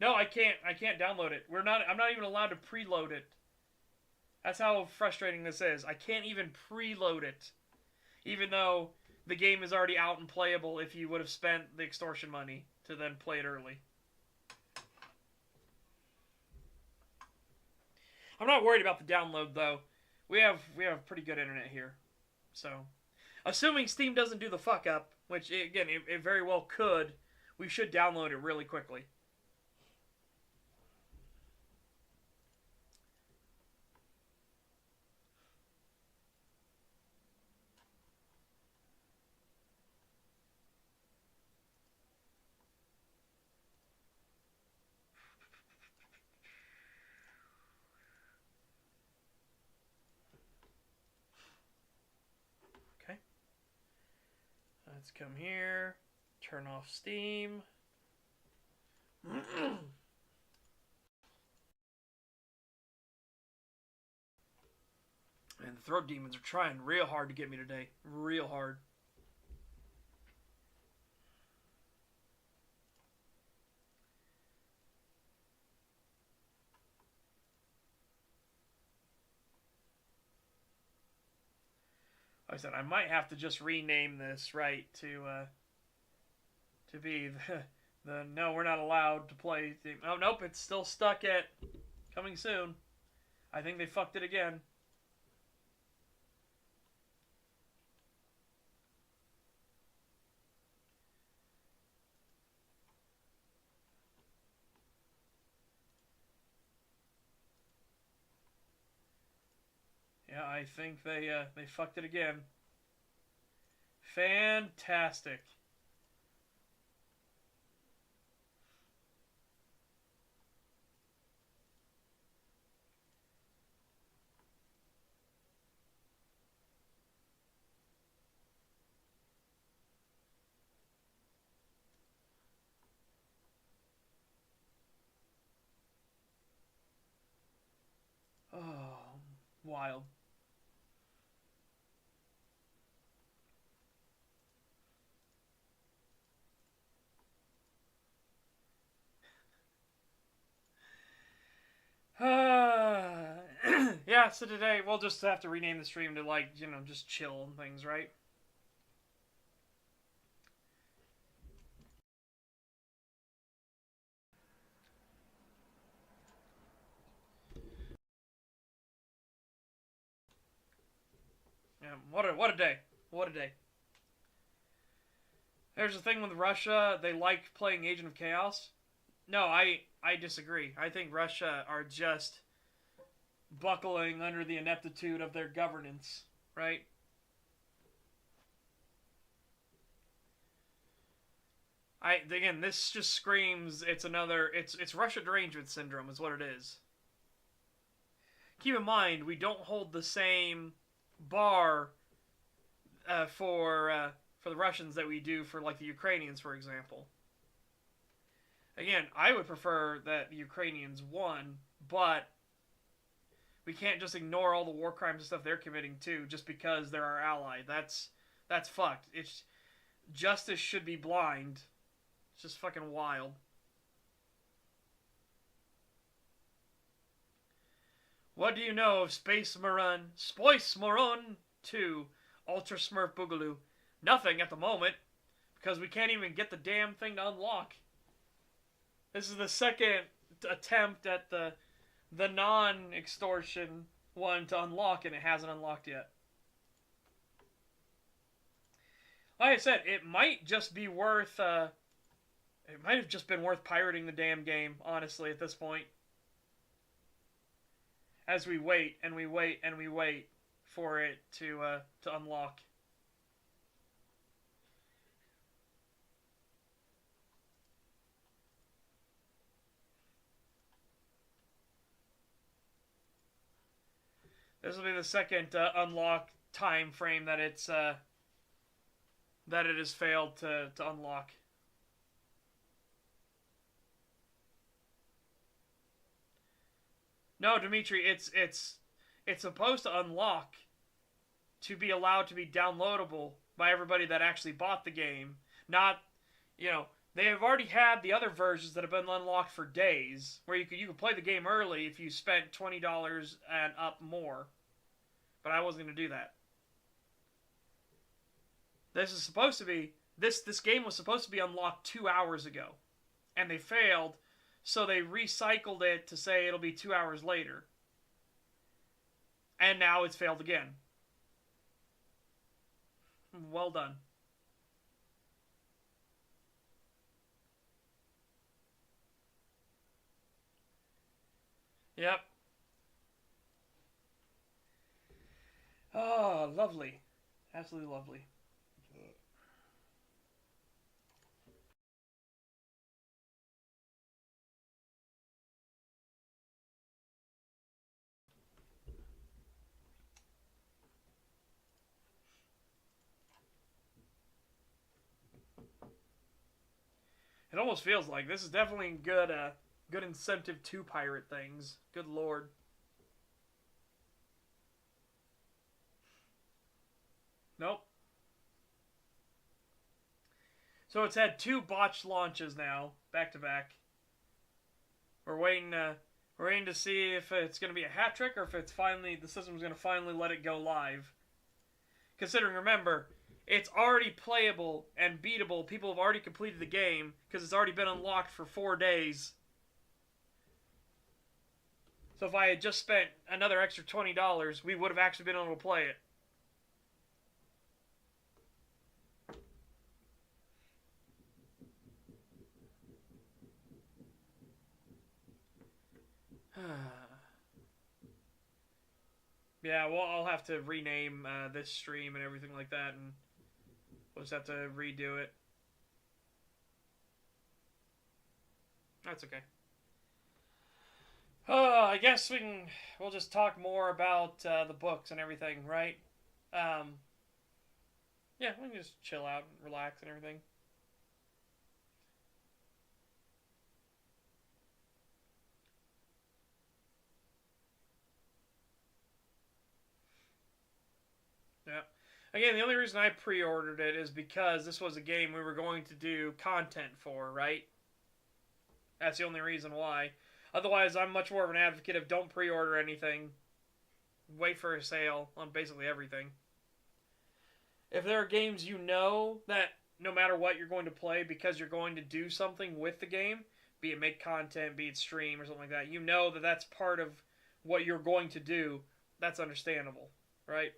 No, I can't download it. I'm not even allowed to preload it. That's how frustrating this is. I can't even preload it. Even though the game is already out and playable if you would have spent the extortion money to then play it early. I'm not worried about the download though. We have pretty good internet here. So, assuming Steam doesn't do the fuck up, which again it very well could, we should download it really quickly. Okay. Let's come here, turn off Steam. And the throat demons are trying real hard to get me today. Real hard. Like I said, I might have to just rename this, right, to be the no, we're not allowed to play. Oh, nope, it's still stuck at coming soon. I think they fucked it again. Yeah, I think they fucked it again. Fantastic. Oh, wild. Yeah, so today we'll just have to rename the stream to, like, just chill and things, right? Yeah, what a day. What a day. There's the thing with Russia, they like playing Agent of Chaos. No, I disagree. I think Russia are just buckling under the ineptitude of their governance, right? Again, this just screams it's Russia derangement syndrome is what it is. Keep in mind, we don't hold the same bar for the Russians that we do for, like, the Ukrainians, for example. Again, I would prefer that the Ukrainians won, but we can't just ignore all the war crimes and stuff they're committing too, just because they're our ally. That's fucked. justice should be blind. It's just fucking wild. What do you know of Space Marine 2 Ultra Smurf Boogaloo? Nothing at the moment, because we can't even get the damn thing to unlock. This is the second attempt at the non-extortion one to unlock, and it hasn't unlocked yet. Like I said, it might just be worth, it might have just been worth pirating the damn game, honestly, at this point. As we wait, and we wait, and we wait for it to unlock. This will be the second unlock time frame that it has failed to unlock. No, Dimitri, it's supposed to unlock to be allowed to be downloadable by everybody that actually bought the game. Not, they have already had the other versions that have been unlocked for days, where you could play the game early if you spent $20 and up more. But I wasn't going to do that. This is supposed to be this game was supposed to be unlocked 2 hours ago, and they failed. So they recycled it to say it'll be 2 hours later. And now it's failed again. Well done. Yep. Oh, lovely. Absolutely lovely. It almost feels like this is definitely good incentive to pirate things. Good lord. Nope. So it's had 2 botched launches now, back to back. We're waiting to see if it's going to be a hat trick or if it's the system's going to finally let it go live. Considering, remember, it's already playable and beatable. People have already completed the game because it's already been unlocked for 4 days. So if I had just spent another extra $20, we would have actually been able to play it. Yeah, well, I'll have to rename this stream and everything like that, and we'll just have to redo it. That's okay. I guess we'll just talk more about the books and everything, right? Yeah, we can just chill out and relax and everything. Yeah. Again, the only reason I pre-ordered it is because this was a game we were going to do content for, right? That's the only reason why. Otherwise, I'm much more of an advocate of don't pre-order anything. Wait for a sale on basically everything. If there are games you know that no matter what you're going to play because you're going to do something with the game, be it make content, be it stream or something like that, you know that that's part of what you're going to do, that's understandable, right?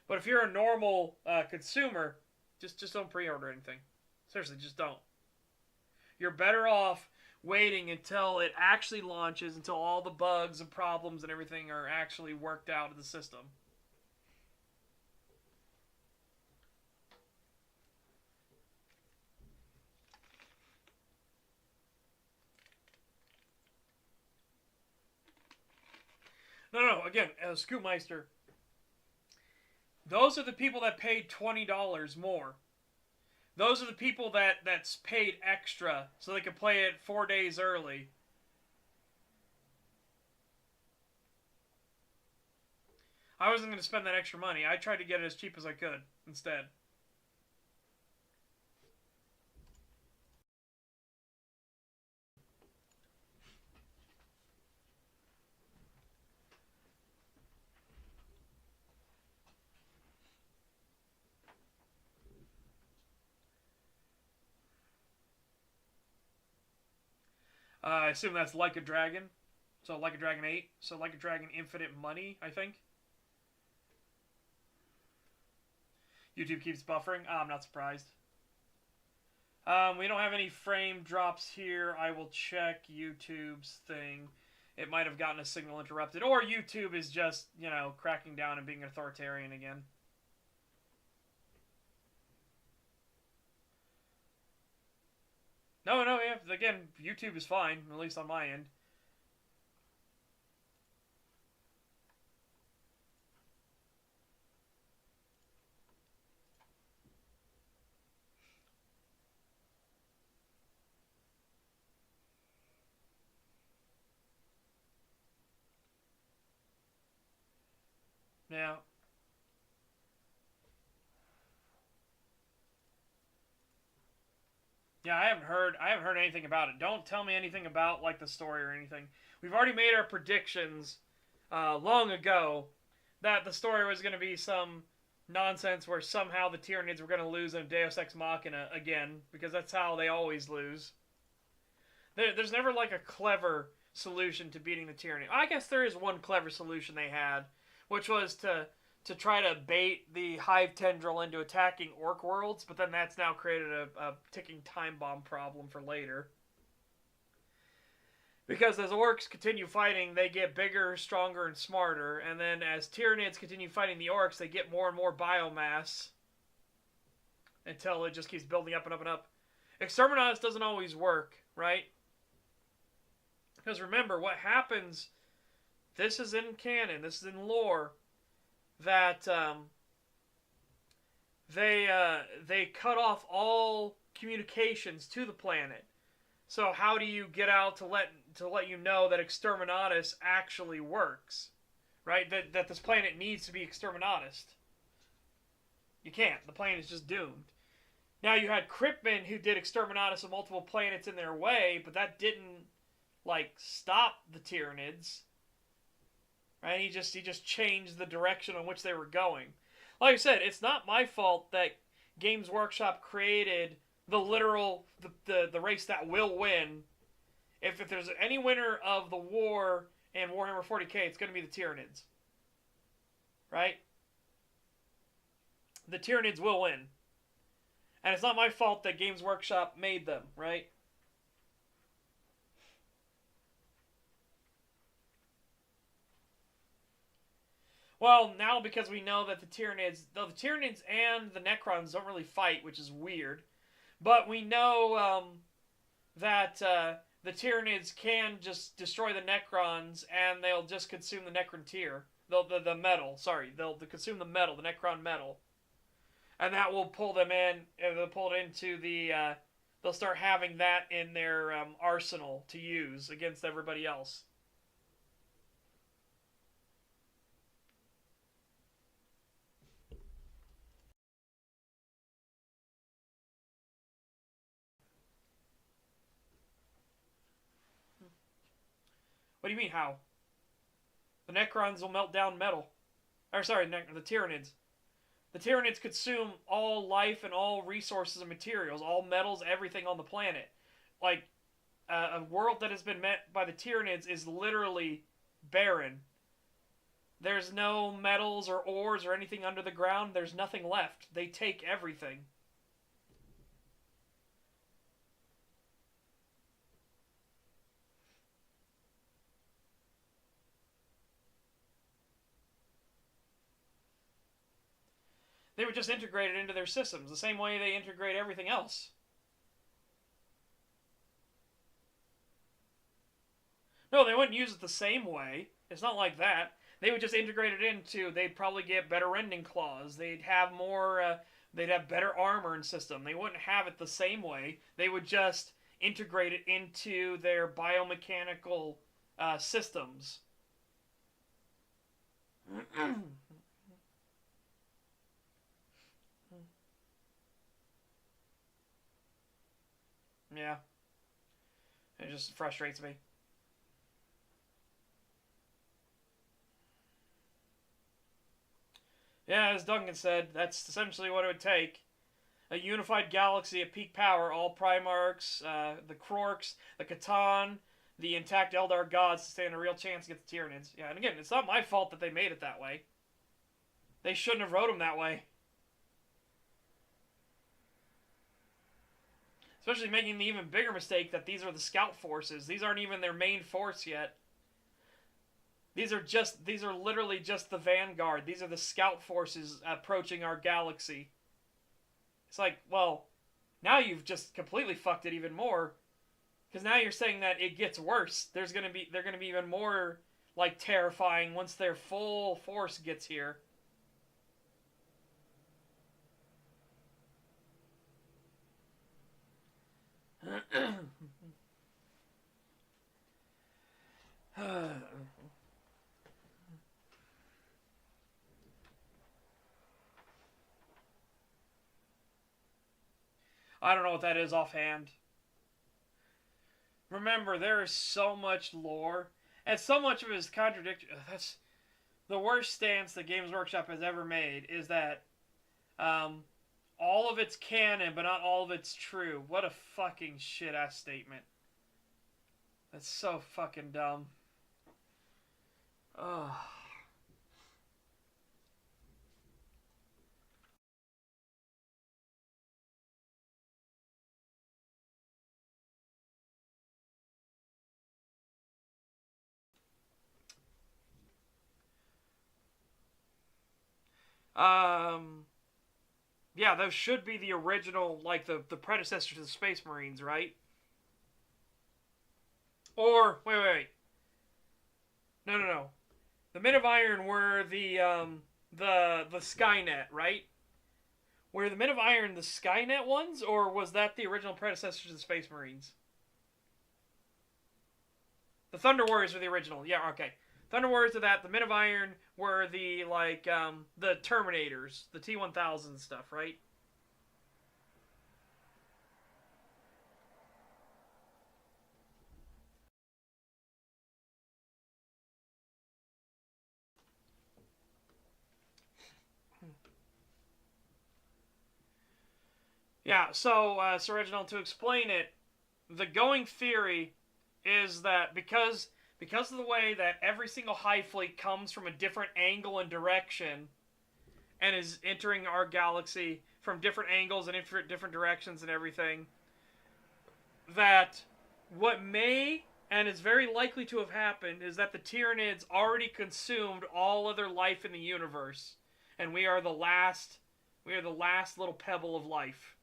But if you're a normal consumer, just don't pre-order anything. Seriously, just don't. You're better off waiting until it actually launches, until all the bugs and problems and everything are actually worked out of the system. No, again, Scootmeister, those are the people that paid $20 more. Those are the people that's paid extra so they can play it 4 days early. I wasn't going to spend that extra money. I tried to get it as cheap as I could instead. I assume that's Like a Dragon. So Like a Dragon 8. So Like a Dragon Infinite Money, I think. YouTube keeps buffering. Oh, I'm not surprised. We don't have any frame drops here. I will check YouTube's thing. It might have gotten a signal interrupted. Or YouTube is just, you know, cracking down and being authoritarian again. No, yeah. Again, YouTube is fine, at least on my end. Yeah. Yeah, I haven't heard anything about it. Don't tell me anything about like the story or anything. We've already made our predictions long ago that the story was going to be some nonsense where somehow the Tyranids were going to lose in Deus Ex Machina again, because that's how they always lose. There's never like a clever solution to beating the Tyranid. I guess there is one clever solution they had, which was to try to bait the Hive Tendril into attacking Orc worlds, but then that's now created a ticking time bomb problem for later. Because as Orcs continue fighting, they get bigger, stronger, and smarter, and then as Tyranids continue fighting the Orcs, they get more and more biomass until it just keeps building up and up and up. Exterminatus doesn't always work, right? Because remember, what happens, this is in canon, this is in lore, that they cut off all communications to the planet. So how do you get out to let you know that Exterminatus actually works, right? That this planet needs to be Exterminatus. You can't. The planet is just doomed. Now you had Cryptman who did Exterminatus of multiple planets in their way, but that didn't like stop the Tyranids. Right? He just changed the direction on which they were going. Like I said, it's not my fault that Games Workshop created the literal the race that will win. If there's any winner of the war in Warhammer 40k, it's going to be the Tyranids. Right? The Tyranids will win. And it's not my fault that Games Workshop made them, right? Well, now because we know that the Tyranids and the Necrons don't really fight, which is weird, but we know that the Tyranids can just destroy the Necrons and they'll just consume the Necron tier. The metal, sorry. They'll consume the metal, the Necron metal. And that will pull them in, they'll pull it into the, they'll start having that in their arsenal to use against everybody else. What do you mean, how? The Necrons will melt down metal. Or, sorry, the Tyranids. The Tyranids consume all life and all resources and materials, all metals, everything on the planet. Like, a world that has been met by the Tyranids is literally barren. There's no metals or ores or anything under the ground. There's nothing left. They take everything. They would just integrate it into their systems, the same way they integrate everything else. No, they wouldn't use it the same way. It's not like that. They would just integrate it into, they'd probably get better rending claws. They'd have more, they'd have better armor and system. They wouldn't have it the same way. They would just integrate it into their biomechanical systems. Yeah. It just frustrates me. Yeah, as Duncan said, that's essentially what it would take. A unified galaxy at peak power, all Primarchs, the Krorks, the Catan, the intact Eldar gods to stand a real chance against the Tyranids. Yeah, and again, it's not my fault that they made it that way. They shouldn't have wrote them that way. Especially making the even bigger mistake that these are the scout forces. These aren't even their main force yet. These are literally just the vanguard. These are the scout forces approaching our galaxy. It's like, well, now you've just completely fucked it even more. Because now you're saying that it gets worse. They're gonna be even more like terrifying once their full force gets here. I don't know what that is offhand. Remember, there is so much lore, and so much of it is contradictory. That's the worst stance that Games Workshop has ever made, is that all of it's canon, but not all of it's true. What a fucking shit-ass statement. That's so fucking dumb. Ugh. Yeah, those should be the original, like, the predecessor to the Space Marines, right? Or, wait. No. The Men of Iron were the Skynet, right? Were the Men of Iron the Skynet ones, or was that the original predecessor to the Space Marines? The Thunder Warriors were the original. Yeah, okay. Thunder Warriors are that. The Men of Iron were the, like, the Terminators, the T-1000 stuff, right? Yeah, so, Sir Reginald, to explain it, the going theory is that because of the way that every single Hive Fleet comes from a different angle and direction and is entering our galaxy from different angles and in different directions and everything, that what may and is very likely to have happened is that the Tyranids already consumed all other life in the universe, and we are the last little pebble of life.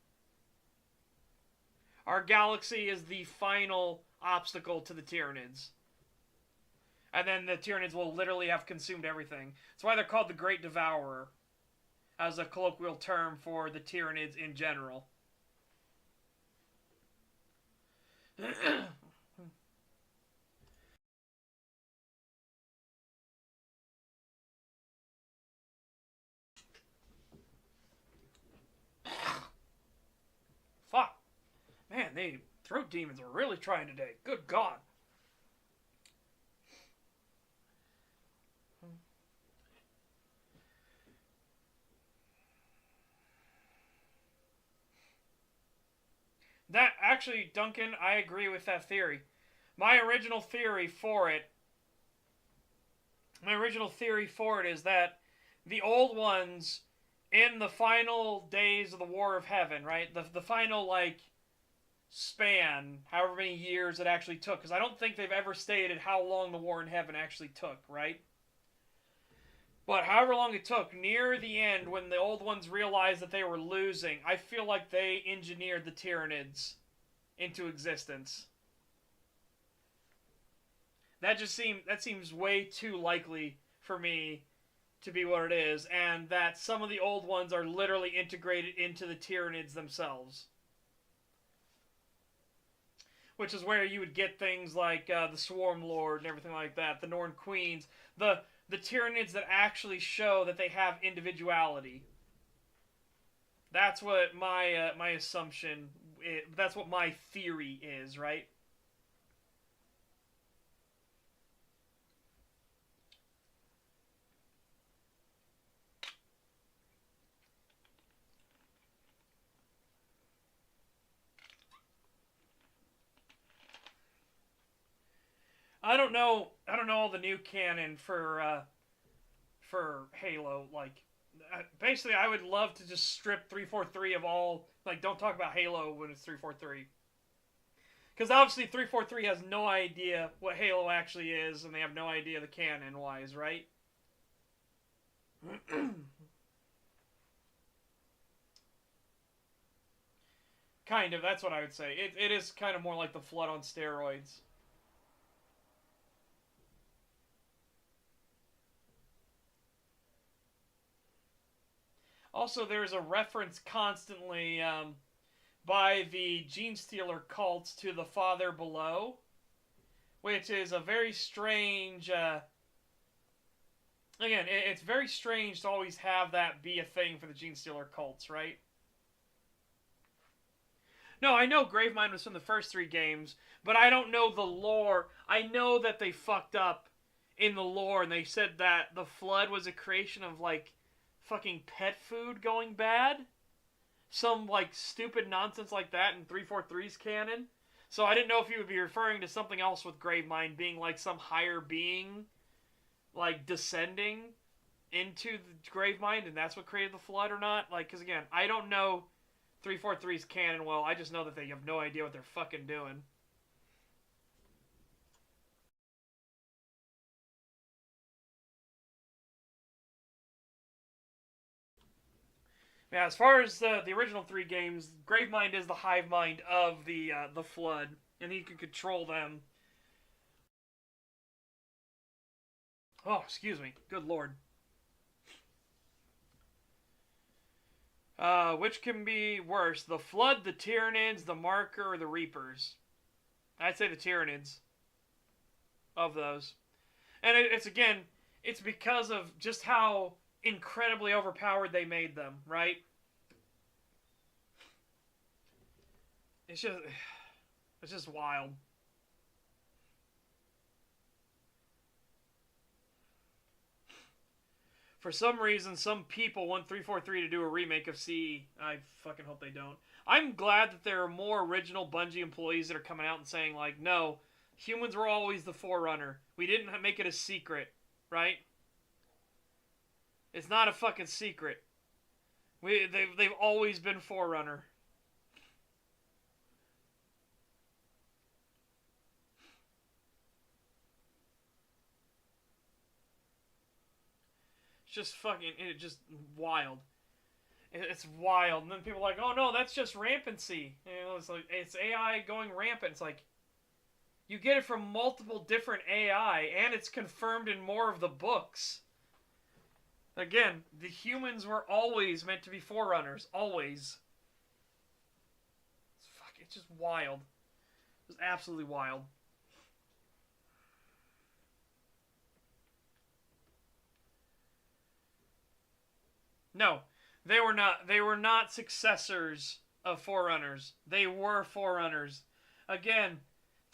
Our galaxy is the final obstacle to the Tyranids. And then the Tyranids will literally have consumed everything. That's why they're called the Great Devourer, as a colloquial term for the Tyranids in general. Fuck. Man, the throat demons are really trying today. Good God. That, actually, Duncan, I agree with that theory. My original theory for it is that the old ones, in the final days of the War of Heaven, right? The final, like, span, however many years it actually took, because I don't think they've ever stated how long the War in Heaven actually took, right? But however long it took, near the end, when the old ones realized that they were losing, I feel like they engineered the Tyranids into existence. That seems way too likely for me to be what it is, and that some of the old ones are literally integrated into the Tyranids themselves. Which is where you would get things like the Swarm Lord and everything like that, the Norn Queens, the Tyranids that actually show that they have individuality. That's what my assumption is, that's what my theory is, right? I don't know. I don't know all the new canon for Halo. Like, basically, I would love to just strip 343 of all. Like, don't talk about Halo when it's 343. Because obviously 343 has no idea what Halo actually is, and they have no idea the canon-wise, right? Kind of, that's what I would say. It is kind of more like the Flood on steroids. Also, there's a reference constantly by the Gene Stealer cults to the Father Below, which is a very strange... again, it's very strange to always have that be a thing for the Gene Stealer cults, right? No, I know Gravemind was from the first 3 games, but I don't know the lore. I know that they fucked up in the lore, and they said that the Flood was a creation of, like, fucking pet food going bad. Some, like, stupid nonsense like that in 343's canon. So I didn't know if you would be referring to something else with Gravemind being, like, some higher being, like, descending into the Gravemind, and that's what created the Flood or not. Like, because, again, I don't know 343's canon well. I just know that they have no idea what they're fucking doing. Yeah, as far as the original 3 games, Gravemind is the hive mind of the Flood, and he can control them. Oh, excuse me. Good lord. Which can be worse, the Flood, the Tyranids, the Marker, or the Reapers? I'd say the Tyranids. Of those. And it's because of just how incredibly overpowered they made them, right? It's just wild. For some reason, some people want 343 to do a remake of CE. I fucking hope they don't. I'm glad that there are more original Bungie employees that are coming out and saying, like, no, humans were always the Forerunner. We didn't make it a secret, right? It's not a fucking secret. They've always been Forerunner. It's just wild. It's wild. And then people are like, oh no, that's just rampancy. You know, it's like, it's AI going rampant. It's like, you get it from multiple different AI, and it's confirmed in more of the books. Again, the humans were always meant to be Forerunners. Always. It's just wild. It's absolutely wild. No, they were not. They were not successors of Forerunners. They were Forerunners. Again,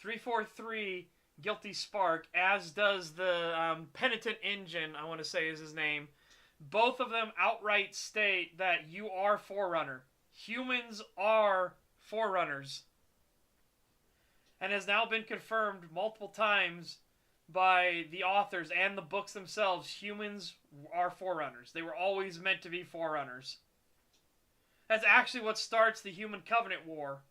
343 Guilty Spark, as does the Penitent Engine, I want to say is his name. Both of them outright state that you are Forerunner. Humans are Forerunners. And has now been confirmed multiple times by the authors and the books themselves. Humans are Forerunners. They were always meant to be Forerunners. That's actually what starts the Human Covenant War.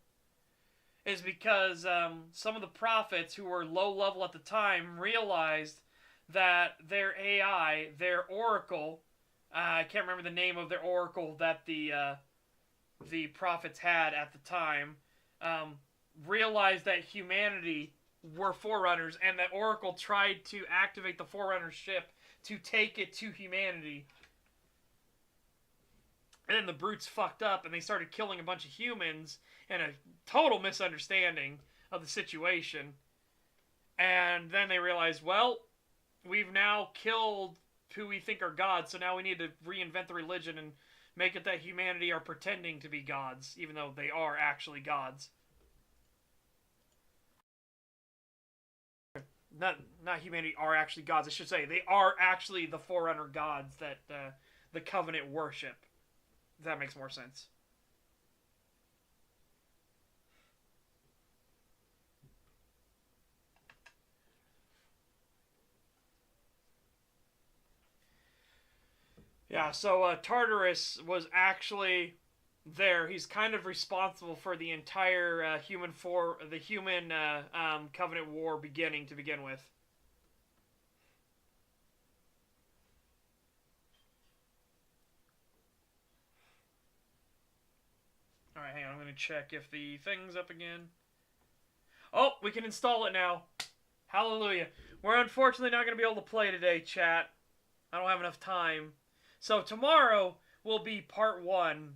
Is because some of the prophets who were low level at the time realized that their AI, their oracle, I can't remember the name of their oracle that the prophets had at the time, realized that humanity were Forerunners, and that oracle tried to activate the Forerunner ship to take it to humanity. And then the brutes fucked up, and they started killing a bunch of humans in a total misunderstanding of the situation. And then they realized, well, we've now killed who we think are gods, so now we need to reinvent the religion and make it that humanity are pretending to be gods, even though they are actually gods. Not humanity are actually gods, I should say. They are actually the Forerunner gods that the Covenant worship. If that makes more sense. Yeah, so Tartarus was actually there. He's kind of responsible for the entire human Covenant War beginning to begin with. Alright, hang on. I'm going to check if the thing's up again. Oh, we can install it now. Hallelujah. We're unfortunately not going to be able to play today, chat. I don't have enough time. So tomorrow will be part 1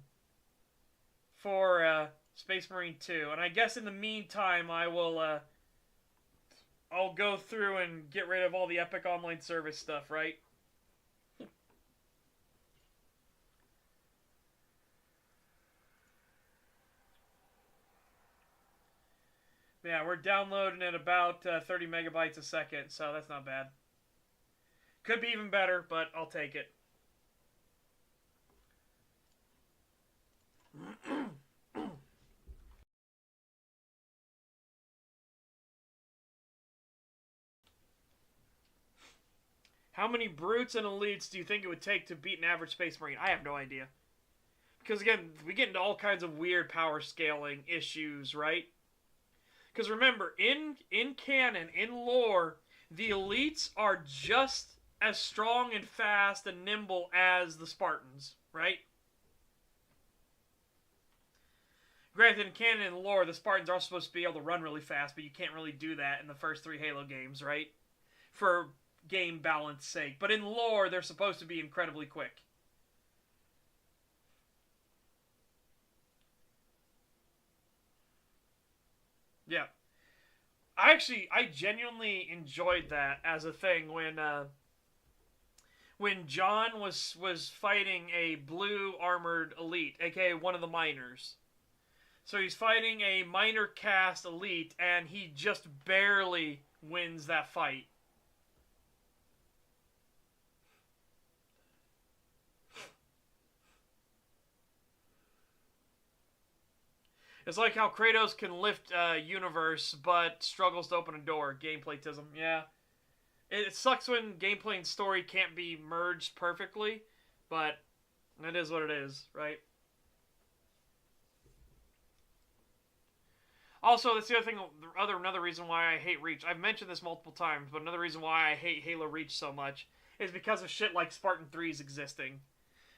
for Space Marine 2. And I guess in the meantime, I'll go through and get rid of all the Epic Online Service stuff, right? Yeah, we're downloading at about 30 megabytes a second, so that's not bad. Could be even better, but I'll take it. How many brutes and elites do you think it would take to beat an average Space Marine? I have no idea. Because again, we get into all kinds of weird power scaling issues, right? Because remember, in canon, in lore, the elites are just as strong and fast and nimble as the Spartans, right? Granted, in canon and lore, the Spartans are supposed to be able to run really fast, but you can't really do that in the first 3 Halo games, right? For game balance sake. But in lore, they're supposed to be incredibly quick. Yeah. I genuinely enjoyed that as a thing when John was fighting a blue armored elite, aka one of the miners. So he's fighting a minor caste elite, and he just barely wins that fight. It's like how Kratos can lift a universe, but struggles to open a door. Gameplaytism, yeah. It sucks when gameplay and story can't be merged perfectly, but it is what it is, right? Also, that's the other thing, another reason why I hate Reach. I've mentioned this multiple times, but another reason why I hate Halo Reach so much is because of shit like Spartan 3's existing.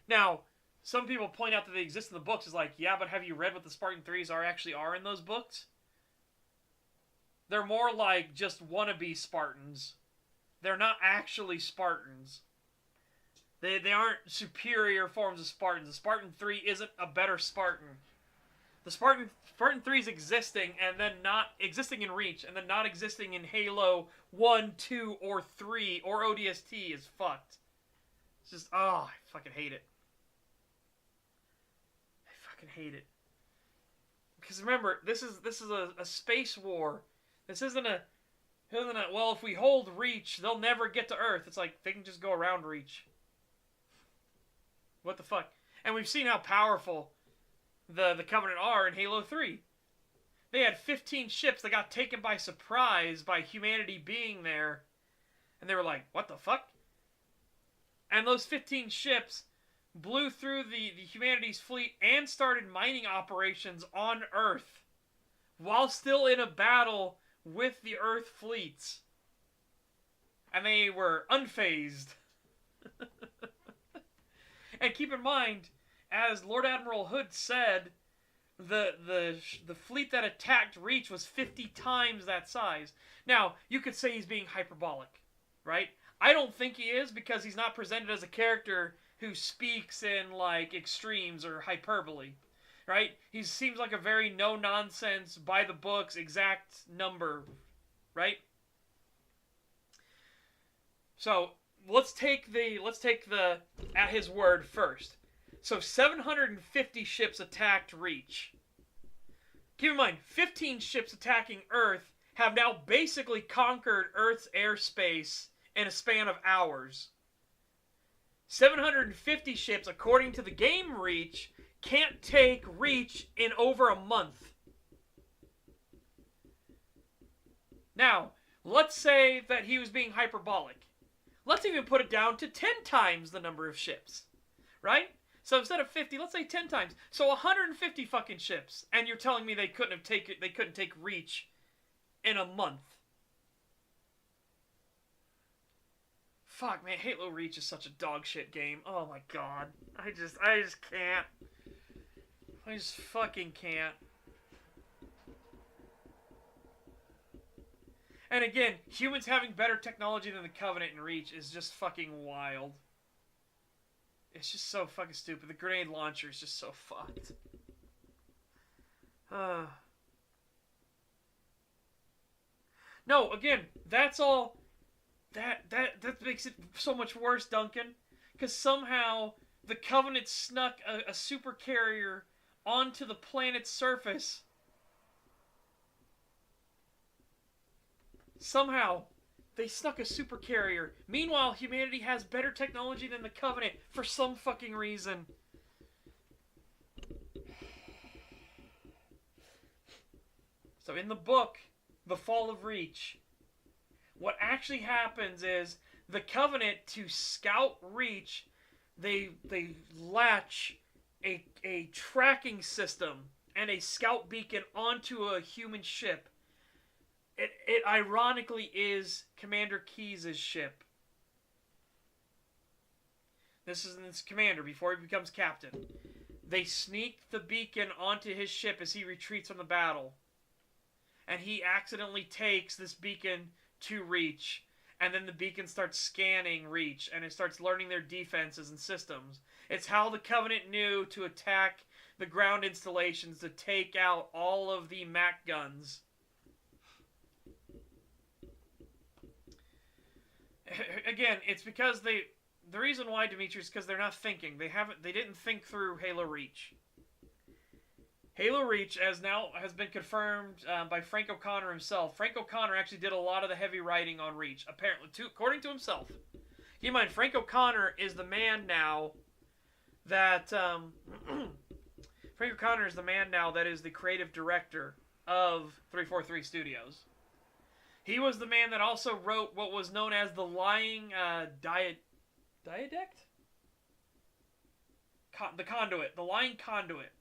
Now, some people point out that they exist in the books. It's like, yeah, but have you read what the Spartan 3's actually are in those books? They're more like just wannabe Spartans. They're not actually Spartans. They aren't superior forms of Spartans. The Spartan 3 isn't a better Spartan. The Spartan 3's existing and then not existing in Reach and then not existing in Halo 1, 2, or 3 or ODST is fucked. It's just, oh, I fucking hate it. I fucking hate it. Because remember, this is a space war. This isn't a well, if we hold Reach, they'll never get to Earth. It's like they can just go around Reach. What the fuck? And we've seen how powerful the Covenant are in Halo 3. They had 15 ships that got taken by surprise by humanity being there. And they were like, what the fuck? And those 15 ships blew through the humanity's fleet and started mining operations on Earth while still in a battle with the Earth fleets. And they were unfazed. And keep in mind, as Lord Admiral Hood said, the fleet that attacked Reach was 50 times that size. Now, you could say he's being hyperbolic, right? I don't think he is, because he's not presented as a character who speaks in, like, extremes or hyperbole, right? He seems like a very no-nonsense, by-the-books, exact number, right? So, let's take the at his word first. So 750 ships attacked Reach. Keep in mind, 15 ships attacking Earth have now basically conquered Earth's airspace in a span of hours. 750 ships, according to the game Reach, can't take Reach in over a month. Now, let's say that he was being hyperbolic. Let's even put it down to 10 times the number of ships. right? So instead of 50, let's say 10 times. So 150 fucking ships, and you're telling me they couldn't take Reach in a month. Fuck, man, Halo Reach is such a dog shit game. Oh my god. I just can't. I just fucking can't. And again, humans having better technology than the Covenant in Reach is just fucking wild. It's just so fucking stupid. The grenade launcher is just so fucked. No, again, that's all... That makes it so much worse, Duncan. Because somehow the Covenant snuck a super carrier onto the planet's surface. Somehow, they snuck a super carrier. Meanwhile, humanity has better technology than the Covenant for some fucking reason. So in the book, The Fall of Reach, what actually happens is the Covenant, to scout Reach, they latch a tracking system and a scout beacon onto a human ship. It ironically is Commander Keyes' ship. This is Commander before he becomes captain. They sneak the beacon onto his ship as he retreats from the battle. And he accidentally takes this beacon to Reach. And then the beacon starts scanning Reach. And it starts learning their defenses and systems. It's how the Covenant knew to attack the ground installations to take out all of the MAC guns. Again, it's because the reason why, Dimitri, is because they're not thinking. They didn't think through Halo Reach. Halo Reach, as now has been confirmed by Frank O'Connor himself. Frank O'Connor actually did a lot of the heavy writing on Reach, apparently, according to himself. Keep in mind, Frank O'Connor is the man now that Frank O'Connor is the man now that is the creative director of 343 Studios. He was the man that also wrote what was known as the Lying Diadect? The Conduit. The Lying Conduit.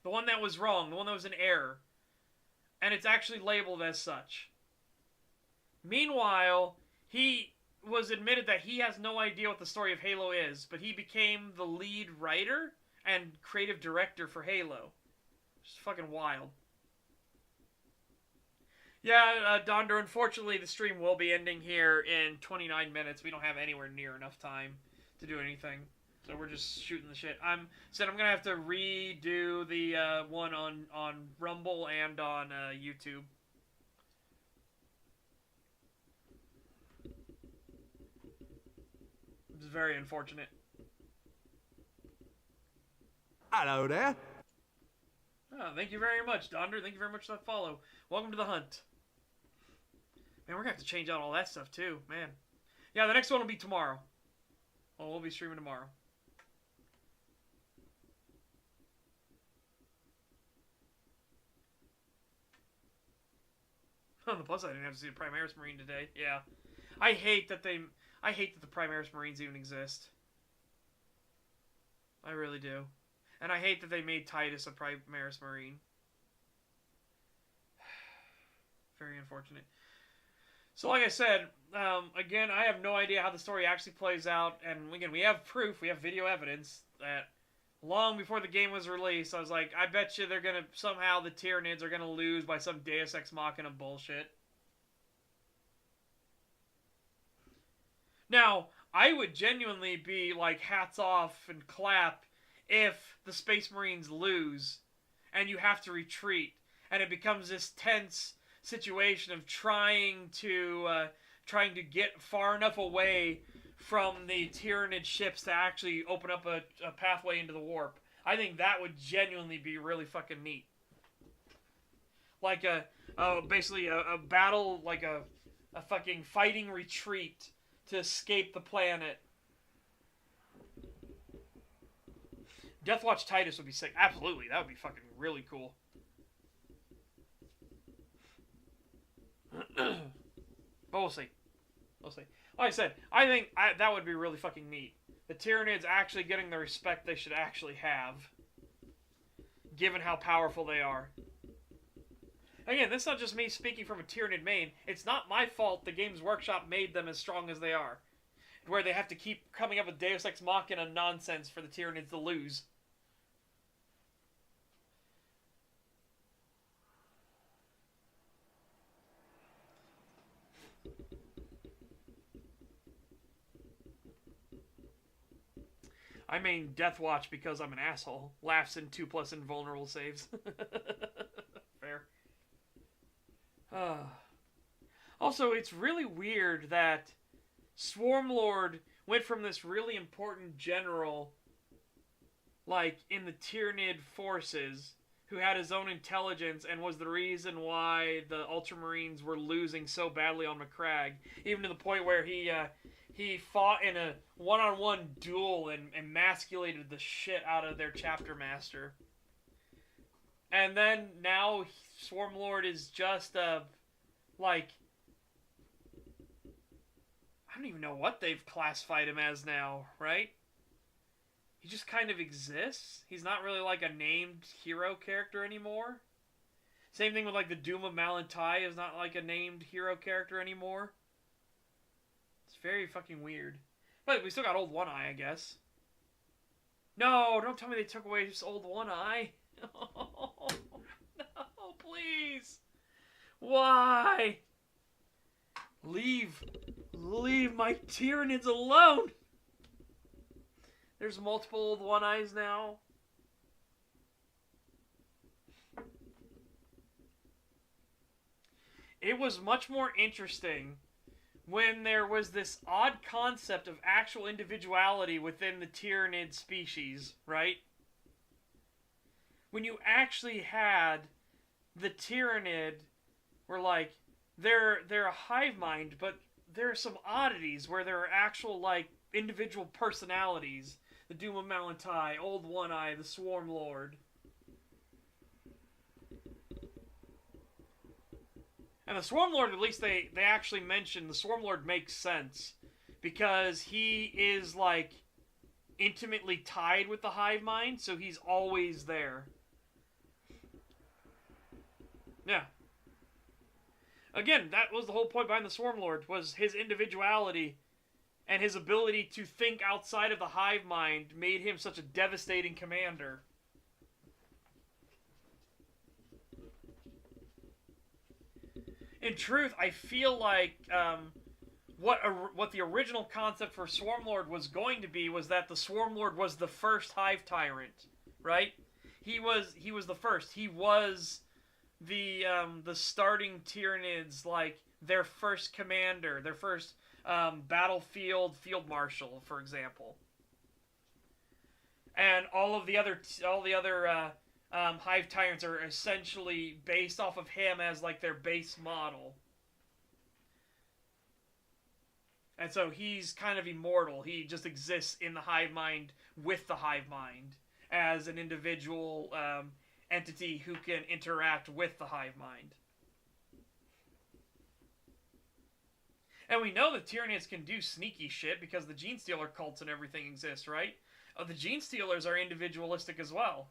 The one that was wrong. The one that was in error. And it's actually labeled as such. Meanwhile, he was admitted that he has no idea what the story of Halo is, but he became the lead writer and creative director for Halo. It's fucking wild. Yeah, Donder, unfortunately the stream will be ending here in 29 minutes. We don't have anywhere near enough time to do anything. So we're just shooting the shit. I'm going to have to redo the one on Rumble and on YouTube. It's very unfortunate. Hello there. Oh, thank you very much, Donder. Thank you very much for that follow. Welcome to the hunt. Man, we're going to have to change out all that stuff, too. Man. Yeah, the next one will be tomorrow. Well, we'll be streaming tomorrow. On the plus side, I didn't have to see the Primaris Marine today. Yeah. I hate that the Primaris Marines even exist. I really do. And I hate that they made Titus a Primaris Marine. Very unfortunate. So like I said, again, I have no idea how the story actually plays out. And again, we have proof, we have video evidence that long before the game was released, I was like, I bet you they're going to, somehow the Tyranids are going to lose by some Deus Ex Machina bullshit. Now, I would genuinely be like, hats off and clap if the Space Marines lose and you have to retreat. And it becomes this tense situation of trying to get far enough away from the Tyranid ships to actually open up a pathway into the warp. I think that would genuinely be really fucking neat. Like basically a battle, like a fucking fighting retreat to escape the planet. Deathwatch Titus would be sick. Absolutely, that would be fucking really cool. But we'll see. We'll see. Like I said, I think that would be really fucking neat. the Tyranids actually getting the respect they should actually have, given how powerful they are. Again, this is not just me speaking from a Tyranid main. It's not my fault the Games Workshop made them as strong as they are, where they have to keep coming up with Deus Ex Machina nonsense for the Tyranids to lose. I mean Deathwatch because I'm an asshole. Laughs in 2+ invulnerable saves. Fair. Also, it's really weird that Swarmlord went from this really important general, like, in the Tyranid forces, who had his own intelligence and was the reason why the Ultramarines were losing so badly on Macragge, even to the point where he fought in a one-on-one duel and emasculated the shit out of their chapter master. And then now Swarmlord is just like, I don't even know what they've classified him as now, right? He just kind of exists. He's not really like a named hero character anymore. Same thing with like the Doom of Malantai is not like a named hero character anymore. It's very fucking weird. But we still got Old One Eye, I guess. No, don't tell me they took away just Old One Eye. Oh, no, please. Why? Leave my Tyranids alone. There's multiple Old One Eyes now. It was much more interesting when there was this odd concept of actual individuality within the Tyranid species, right? When you actually had the Tyranid were like, they're a hive mind, but there are some oddities where there are actual, like, individual personalities. The Doom of Malantai, Old One Eye, the Swarm Lord. And the Swarm Lord, at least they actually mentioned, the Swarm Lord makes sense. Because he is, like, intimately tied with the hive mind, so he's always there. Yeah. Again, that was the whole point behind the Swarm Lord, was his individuality and his ability to think outside of the hive mind made him such a devastating commander. In truth, I feel like what the original concept for Swarmlord was going to be was that the Swarmlord was the first hive tyrant, right? He was the first. He was the starting Tyranids, like their first commander, their first battlefield field marshal, for example. And all the other hive tyrants are essentially based off of him as like their base model. And so he's kind of immortal. He just exists in the hive mind with the hive mind as an individual entity who can interact with the hive mind. And we know that Tyranids can do sneaky shit because the Gene Stealer cults and everything exist, right? The Gene Stealers are individualistic as well.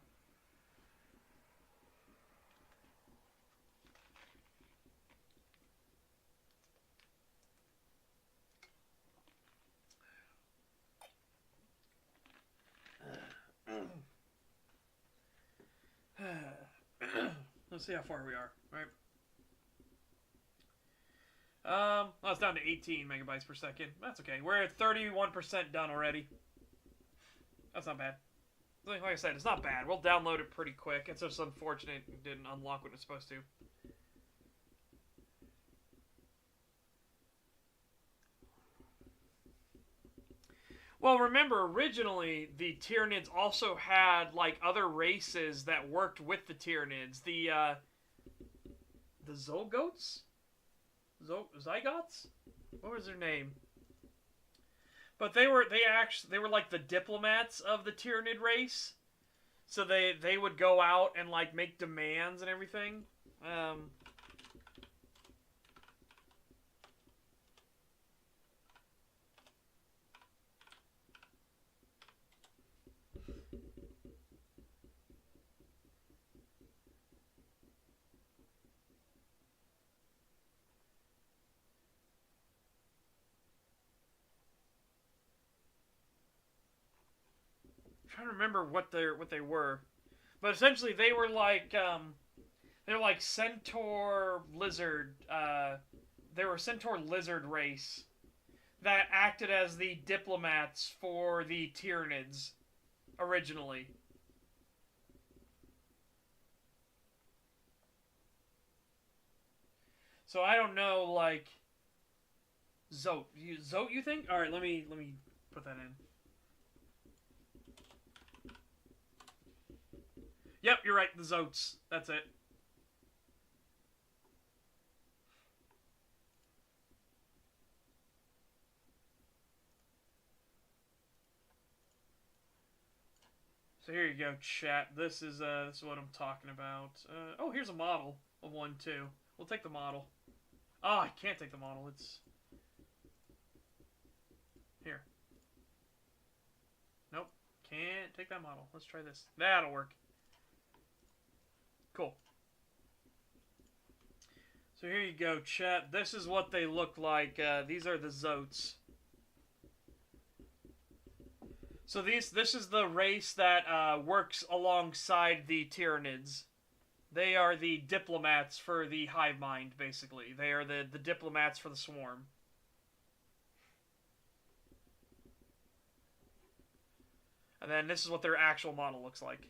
Let's see how far we are, right? Well, it's down to 18 megabytes per second. That's okay. We're at 31% done already. That's not bad. Like I said, it's not bad. We'll download it pretty quick. It's just unfortunate it didn't unlock what it's supposed to. Well, remember, originally, the Tyranids also had, like, other races that worked with the Tyranids. The Zolgoats? Zygots? What was their name? But they were like the diplomats of the Tyranid race. So they would go out and, like, make demands and everything. trying to remember what they were, but essentially they were like they're like centaur lizard. They were a centaur lizard race that acted as the diplomats for the Tyranids originally. So I don't know, like Zote. Zote, you think? All right, let me put that in. Yep, you're right. The Zotes. That's it. So here you go, chat. This is what I'm talking about. Oh, here's a model of one too. We'll take the model. Oh, I can't take the model. It's here. Nope, can't take that model. Let's try this. That'll work. Cool. So here you go, chat. This is what they look like. These are the Zotes. So this is the race that works alongside the Tyranids. They are the diplomats for the hive mind, basically. They are the diplomats for the swarm. And then this is what their actual model looks like.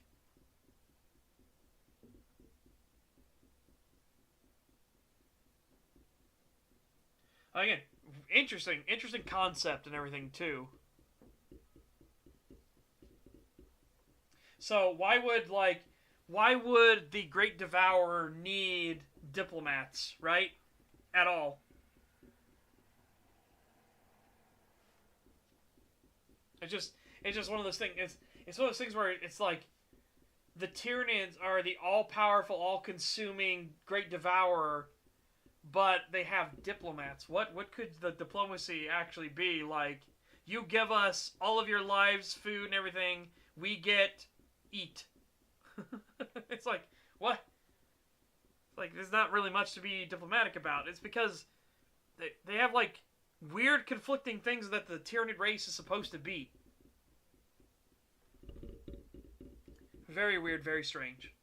Again, interesting concept and everything too. So why would the Great Devourer need diplomats, right? At all. It's just one of those things. It's one of those things where it's like the Tyranids are the all-powerful, all-consuming Great Devourer, but they have diplomats. What could the diplomacy actually be? Like, you give us all of your lives, food, and everything. We get eat. It's like, what? Like, there's not really much to be diplomatic about. It's because they have, like, weird conflicting things that the Tyranid race is supposed to be. Very weird, very strange.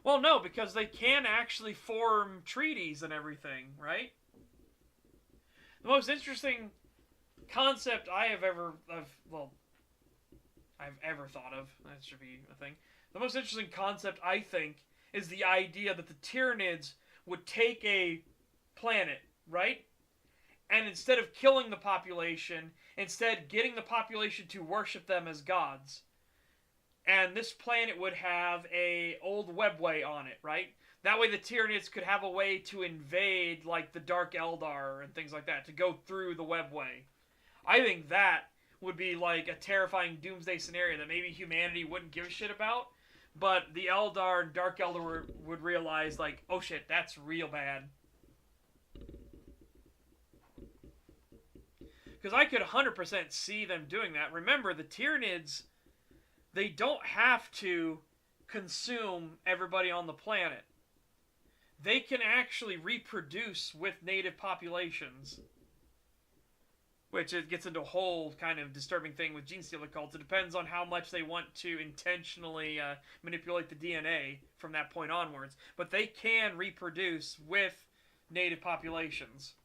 Well, no, because they can actually form treaties and everything, right? The most interesting concept I've ever thought of. That should be a thing. The most interesting concept, I think, is the idea that the Tyranids would take a planet, right? And instead of killing the population, instead getting the population to worship them as gods. And this planet would have a old webway on it, right? That way the Tyranids could have a way to invade, like, the Dark Eldar and things like that, to go through the webway. I think that would be, like, a terrifying doomsday scenario that maybe humanity wouldn't give a shit about, but the Eldar and Dark Eldar would realize, like, oh shit, that's real bad. Because I could 100% see them doing that. Remember, the Tyranids, they don't have to consume everybody on the planet. They can actually reproduce with native populations. Which it gets into a whole kind of disturbing thing with gene stealer cults. It depends on how much they want to intentionally manipulate the DNA from that point onwards. But they can reproduce with native populations.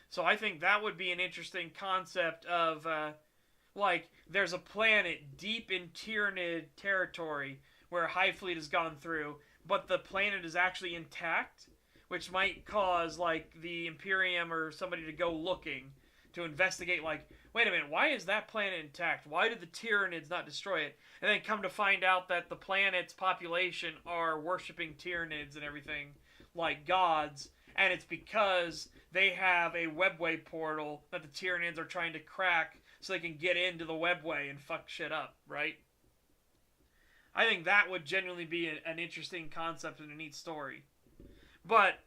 So I think that would be an interesting concept of, like, there's a planet deep in Tyranid territory where Hive Fleet has gone through, but the planet is actually intact, which might cause, like, the Imperium or somebody to go looking to investigate, like, wait a minute, why is that planet intact? Why did the Tyranids not destroy it? And then come to find out that the planet's population are worshipping Tyranids and everything like gods, and it's because they have a webway portal that the Tyranids are trying to crack so they can get into the webway and fuck shit up, right? I think that would genuinely be an interesting concept and a neat story. But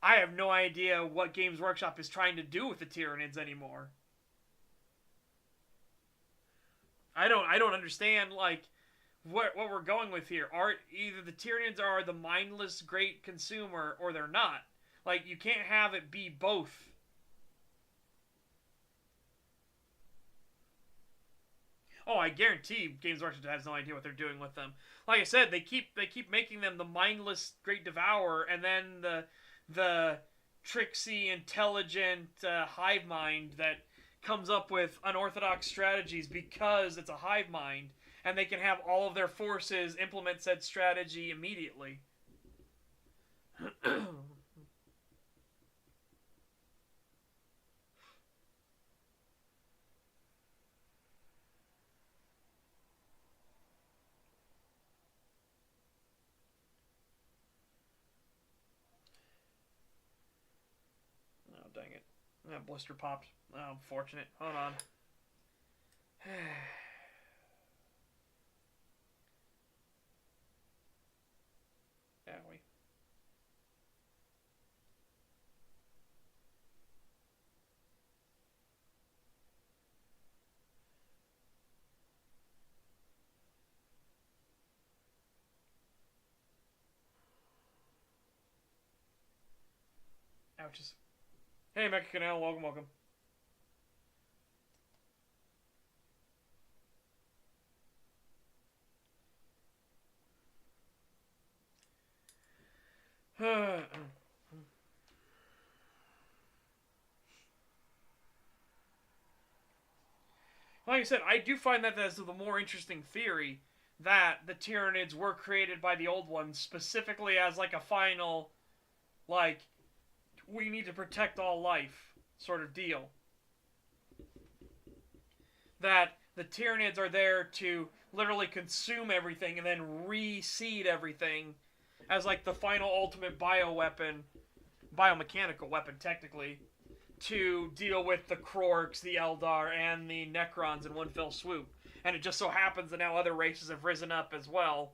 I have no idea what Games Workshop is trying to do with the Tyranids anymore. I don't understand, like, what we're going with here. Either the Tyranids are the mindless great consumer or they're not. Like, you can't have it be both. Oh, I guarantee Games Workshop has no idea what they're doing with them. Like I said, they keep making them the mindless Great Devourer, and then the tricksy, intelligent hive mind that comes up with unorthodox strategies because it's a hive mind, and they can have all of their forces implement said strategy immediately. Oh, dang it. That blister popped. Oh, unfortunate. Hold on. Yeah, we. Ouches. Hey, Mecha Canal, welcome. Like I said, I do find that as the more interesting theory that the Tyranids were created by the old ones specifically as like a final, like, we need to protect all life sort of deal. That the Tyranids are there to literally consume everything and then reseed everything as like the final ultimate biomechanical weapon technically, to deal with the Krorks, the Eldar, and the Necrons in one fell swoop. And it just so happens that now other races have risen up as well.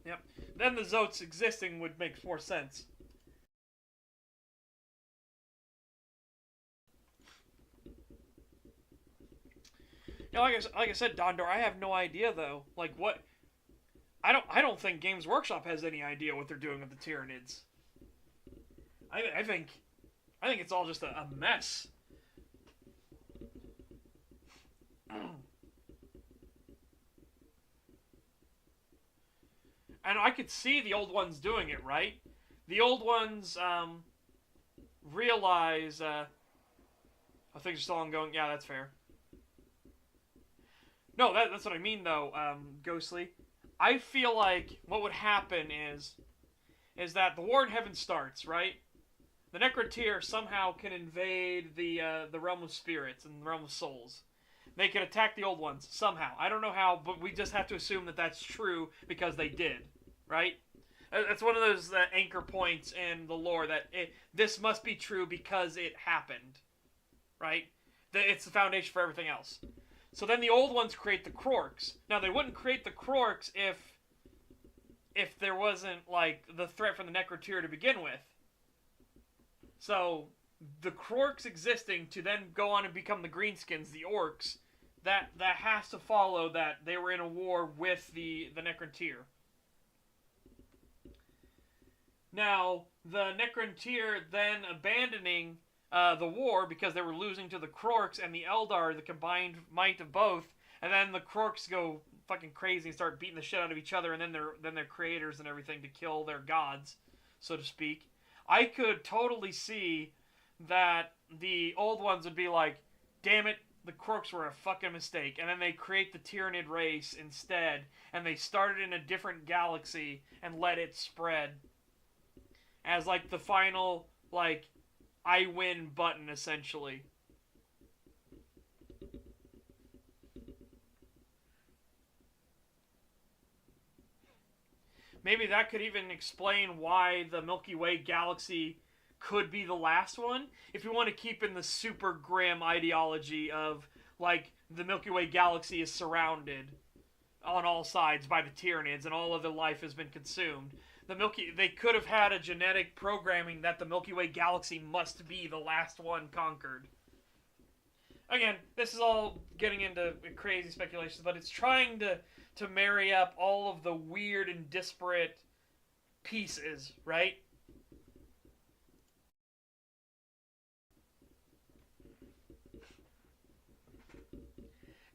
Yep. Then the Zotes existing would make more sense. Yeah, like I said, Dondor, I have no idea though. Like what? I don't think Games Workshop has any idea what they're doing with the Tyranids. I think it's all just a mess. And I could see the old ones doing it, right? The old ones realize things are still ongoing. Yeah, that's fair. No, that's what I mean though, Ghostly. I feel like what would happen is that the War in Heaven starts, right? The Necrotyr somehow can invade the realm of spirits and the realm of souls. They can attack the old ones somehow. I don't know how, but we just have to assume that that's true because they did, right? That's one of those anchor points in the lore that this must be true because it happened, right? It's the foundation for everything else. So then the old ones create the Krorks. Now they wouldn't create the Krorks if there wasn't like the threat from the Necrotyr to begin with. So the Krorks existing to then go on and become the Greenskins, the Orcs, that has to follow that they were in a war with the Necrotyr. Now the Necrotyr then abandoning the war because they were losing to the Krorks and the Eldar, the combined might of both, and then the Krorks go fucking crazy and start beating the shit out of each other, and then they're creators and everything to kill their gods, so to speak. I could totally see that the old ones would be like, damn it, the Krorks were a fucking mistake, and then they create the Tyranid race instead, and they started in a different galaxy and let it spread as like the final like I win button, essentially. Maybe that could even explain why the Milky Way galaxy could be the last one, if you want to keep in the super grim ideology of, like, the Milky Way galaxy is surrounded on all sides by the Tyranids and all of the life has been consumed. They could have had a genetic programming that the Milky Way galaxy must be the last one conquered. Again, this is all getting into crazy speculations, but it's trying to marry up all of the weird and disparate pieces, right?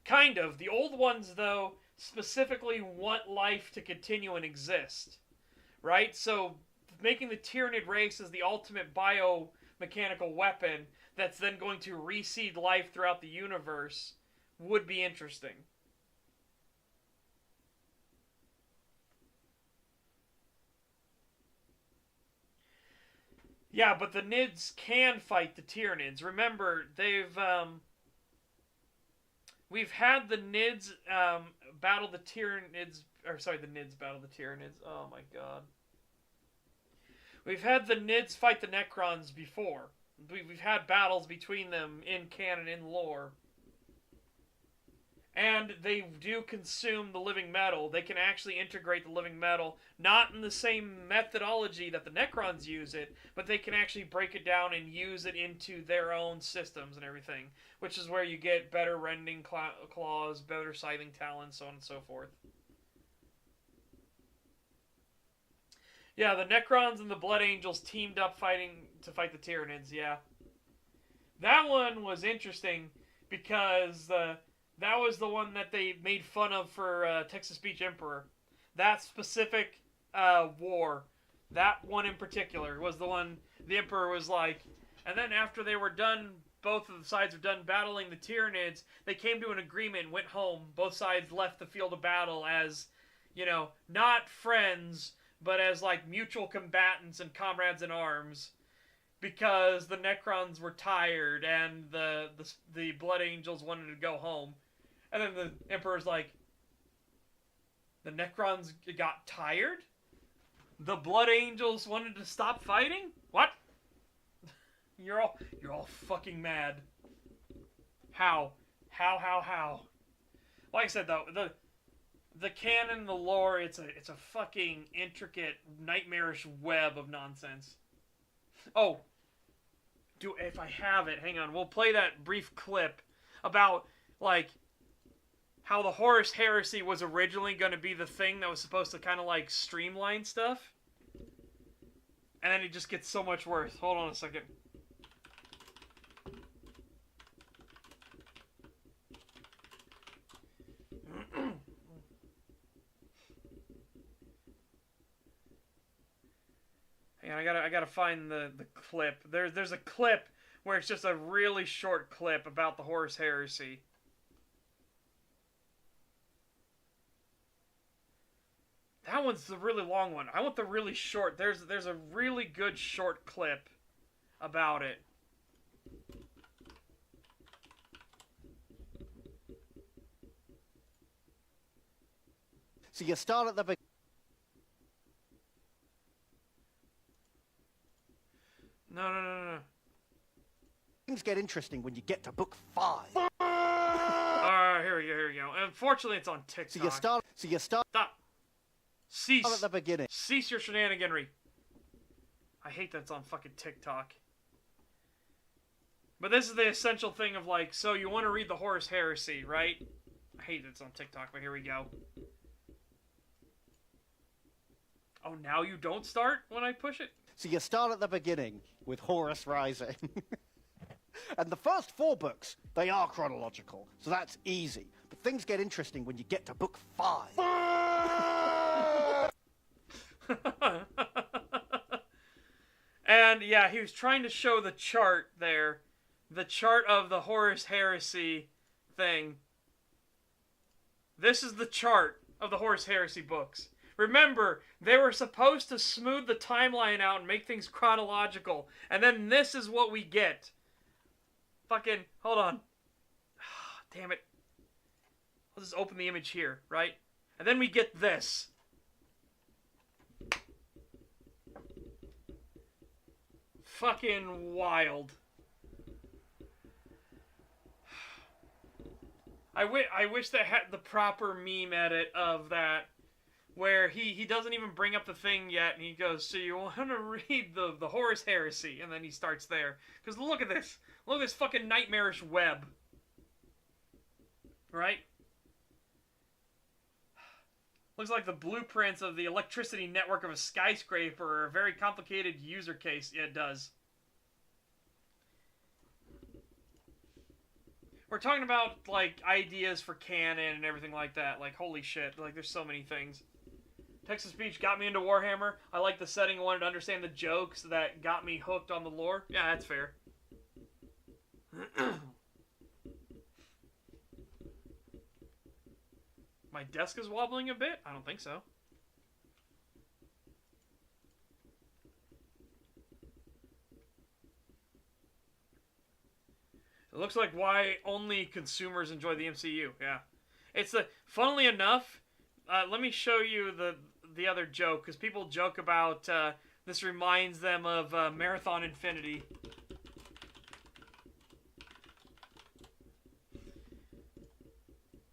Kind of. The old ones, though, specifically want life to continue and exist. Right? So, making the Tyranid race as the ultimate biomechanical weapon that's then going to reseed life throughout the universe would be interesting. Yeah, but the Nids can fight the Tyranids. Remember, we've had the Nids battle the Tyranids, or sorry, the Nids battle the Tyranids. Oh my god. We've had the Nids fight the Necrons before. We've had battles between them in canon, in lore. And they do consume the living metal. They can actually integrate the living metal, not in the same methodology that the Necrons use it, but they can actually break it down and use it into their own systems and everything, which is where you get better rending claws, better scything talents, so on and so forth. Yeah, the Necrons and the Blood Angels teamed up to fight the Tyranids, yeah. That one was interesting because that was the one that they made fun of for Texas Beach Emperor. That specific war, that one in particular, was the one the Emperor was like. And then after they were done, both of the sides were done battling the Tyranids, they came to an agreement and went home. Both sides left the field of battle as, not friends, but as like mutual combatants and comrades in arms. Because the Necrons were tired and the Blood Angels wanted to go home. And then the Emperor's like, the Necrons got tired? The Blood Angels wanted to stop fighting? What? You're all fucking mad. How? How? Like I said though, the canon, the lore, it's a fucking intricate, nightmarish web of nonsense. Oh, if I have it, hang on, we'll play that brief clip about, like, how the Horus Heresy was originally going to be the thing that was supposed to kind of, like, streamline stuff. And then it just gets so much worse. Hold on a second. Hang on, I gotta find the clip. There's a clip where it's just a really short clip about the Horus Heresy. That one's the really long one. I want the really short. There's a really good short clip about it. So you start at the beginning. No. Things get interesting when you get to book 5. Alright, here we go. Unfortunately, it's on TikTok. So you start. Stop. Cease. At the beginning. Cease your shenaniganry. I hate that it's on fucking TikTok. But this is the essential thing of, like, so you want to read the Horus Heresy, right? I hate that it's on TikTok, but here we go. Oh, now you don't start when I push it? So you start at the beginning with Horus Rising. And the first 4 books, they are chronological, so that's easy. But things get interesting when you get to book 5. And, yeah, he was trying to show the chart there. The chart of the Horus Heresy thing. This is the chart of the Horus Heresy books. Remember, they were supposed to smooth the timeline out and make things chronological. And then this is what we get. Fucking, hold on. Damn it. I'll just open the image here, right? And then we get this. Fucking wild. I wish they had the proper meme edit of that, where he doesn't even bring up the thing yet, and he goes, so you want to read the Horus Heresy, and then he starts there. Because look at this. Look at this fucking nightmarish web. Right? Looks like the blueprints of the electricity network of a skyscraper or a very complicated user case. Yeah, it does. we're talking about, like, ideas for canon and everything like that. Like, holy shit. Like, there's so many things. Texas Beach got me into Warhammer. I like the setting. I wanted to understand the jokes that got me hooked on the lore. Yeah, that's fair. My desk is wobbling a bit? I don't think so. It looks like why only consumers enjoy the MCU. Yeah. It's the... Funnily enough, let me show you the other joke, because people joke about this reminds them of Marathon Infinity.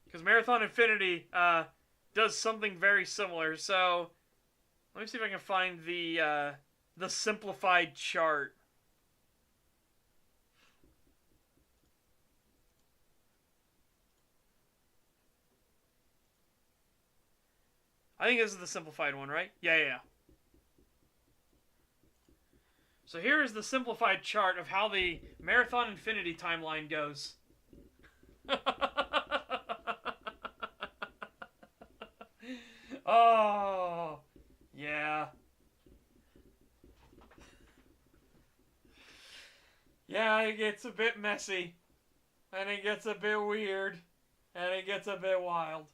Because Marathon Infinity does something very similar. So let me see if I can find the simplified chart. I think this is the simplified one, right? Yeah. So here is the simplified chart of how the Marathon Infinity timeline goes. Oh, yeah. Yeah, it gets a bit messy. And it gets a bit weird. And it gets a bit wild.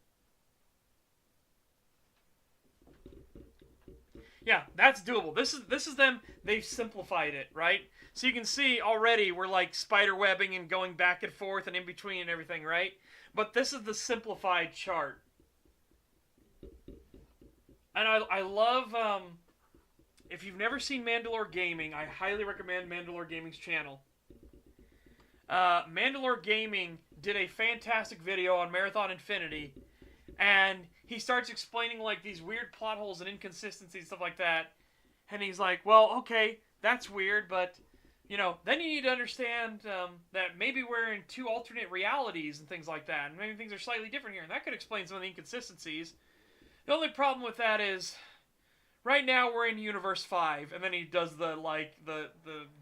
Yeah, that's doable. This is them. They've simplified it, right? So you can see already we're like spider webbing and going back and forth and in between and everything, right? But this is the simplified chart. And I love, if you've never seen Mandalore Gaming, I highly recommend Mandalore Gaming's channel. Mandalore Gaming did a fantastic video on Marathon Infinity, and he starts explaining, like, these weird plot holes and inconsistencies and stuff like that. And he's like, well, okay, that's weird, but, you know, then you need to understand that maybe we're in two alternate realities and things like that. And maybe things are slightly different here, and that could explain some of the inconsistencies. The only problem with that is, right now we're in Universe 5, and then he does the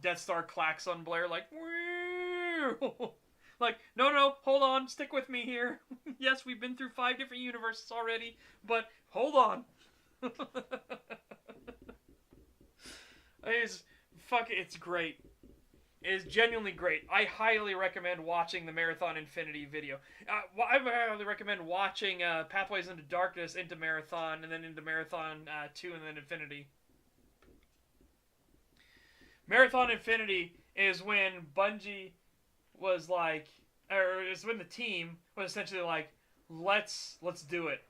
Death Star klaxon blare, like, woo! Like, no, hold on, stick with me here. Yes, we've been through 5 different universes already, but hold on. It's great. It is genuinely great. I highly recommend watching the Marathon Infinity video. I highly recommend watching Pathways into Darkness into Marathon, and then into Marathon 2, and then Infinity. Marathon Infinity is when Bungie was like, or is when the team was essentially like, let's do it.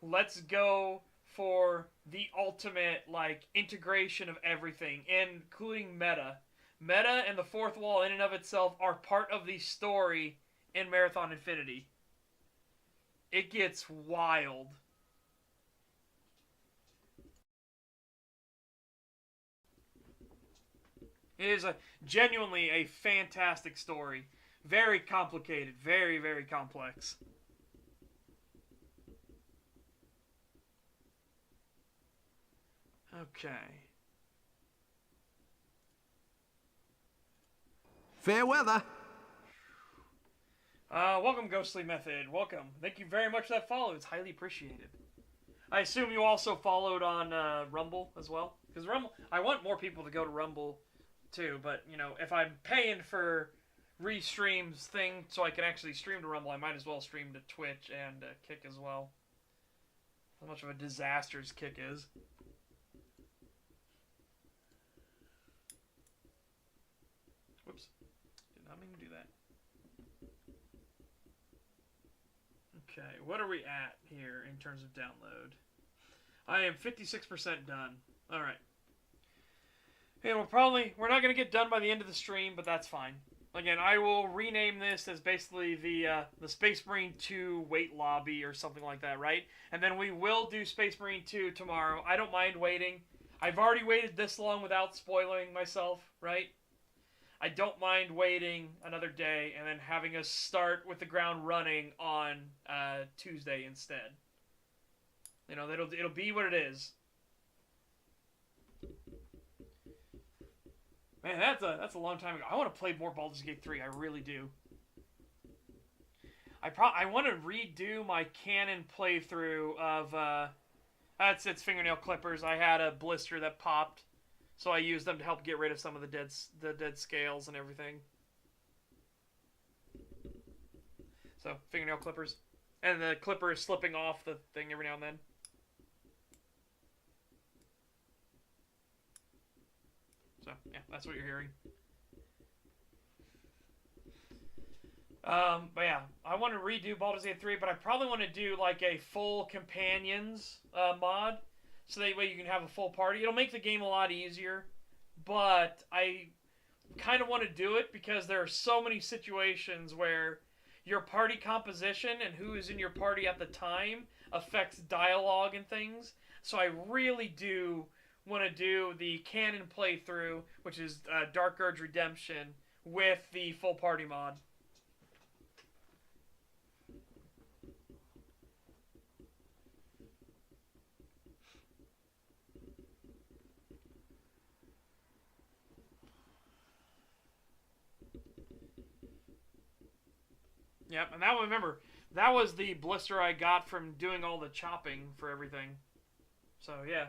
Let's go for the ultimate, like, integration of everything, including meta. Meta and the fourth wall in and of itself are part of the story in Marathon Infinity. It gets wild. It is genuinely a fantastic story. Very complicated. Very, very complex. Okay. Fair weather. Welcome, Ghostly Method. Welcome. Thank you very much for that follow. It's highly appreciated. I assume you also followed on Rumble as well? Because Rumble, I want more people to go to Rumble too, but, you know, if I'm paying for restreams thing so I can actually stream to Rumble, I might as well stream to Twitch and Kick as well. How much of a disaster Kick is. Whoops. Did not mean to do that. Okay, what are we at here in terms of download? I am 56% done. Alright. And we're not going to get done by the end of the stream, but that's fine. Again, I will rename this as basically the Space Marine 2 Wait Lobby or something like that, right? And then we will do Space Marine 2 tomorrow. I don't mind waiting. I've already waited this long without spoiling myself, right? I don't mind waiting another day and then having us start with the ground running on Tuesday instead. You know, it'll be what it is. Man, that's a long time ago. I want to play more Baldur's Gate 3. I really do. I want to redo my canon playthrough of it's fingernail clippers. I had a blister that popped, so I used them to help get rid of some of the dead scales and everything. So fingernail clippers, and the clipper is slipping off the thing every now and then. So yeah, that's what you're hearing. But yeah, I want to redo Baldur's Gate 3, but I probably want to do like a full companions mod, so that way you can have a full party. It'll make the game a lot easier, but I kind of want to do it because there are so many situations where your party composition and who is in your party at the time affects dialogue and things. So I really do want to do the canon playthrough, which is Dark Urge Redemption, with the full party mod. Yep, and that one, remember, that was the blister I got from doing all the chopping for everything. So, yeah.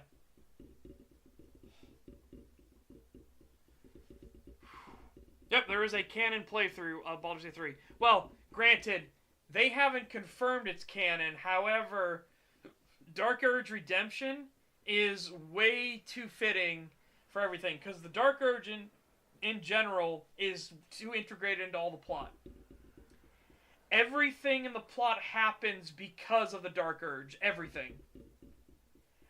Yep, there is a canon playthrough of Baldur's Gate 3. Well, granted, they haven't confirmed it's canon. However, Dark Urge Redemption is way too fitting for everything, because the Dark Urge in general is too integrated into all the plot. Everything in the plot happens because of the Dark Urge. Everything.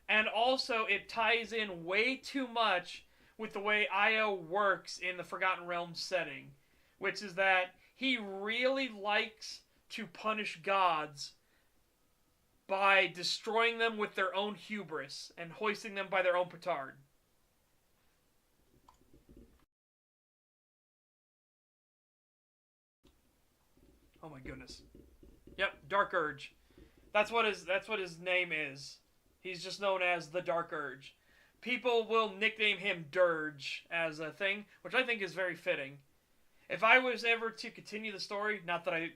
And also, it ties in way too much with the way Io works in the Forgotten Realms setting. Which is that he really likes to punish gods by destroying them with their own hubris and hoisting them by their own petard. Oh my goodness. Yep, Dark Urge. That's what his name is. He's just known as the Dark Urge. People will nickname him Dirge as a thing, which I think is very fitting. If I was ever to continue the story, not that I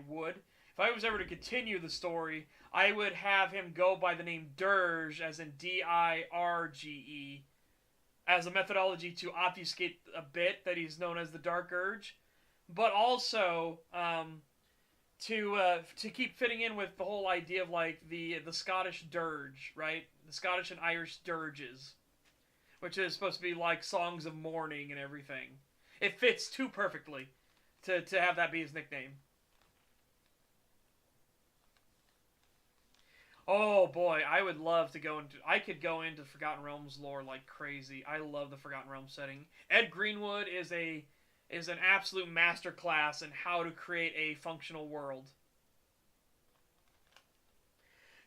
would, if I was ever to continue the story, I would have him go by the name Dirge, as in D-I-R-G-E, as a methodology to obfuscate a bit that he's known as the Dark Urge. But also to keep fitting in with the whole idea of like the Scottish dirge, right? The Scottish and Irish dirges, which is supposed to be like songs of mourning and everything. It fits too perfectly to have that be his nickname. Oh boy, I would love to go into... I could go into Forgotten Realms lore like crazy. I love the Forgotten Realms setting. Ed Greenwood is an absolute masterclass in how to create a functional world.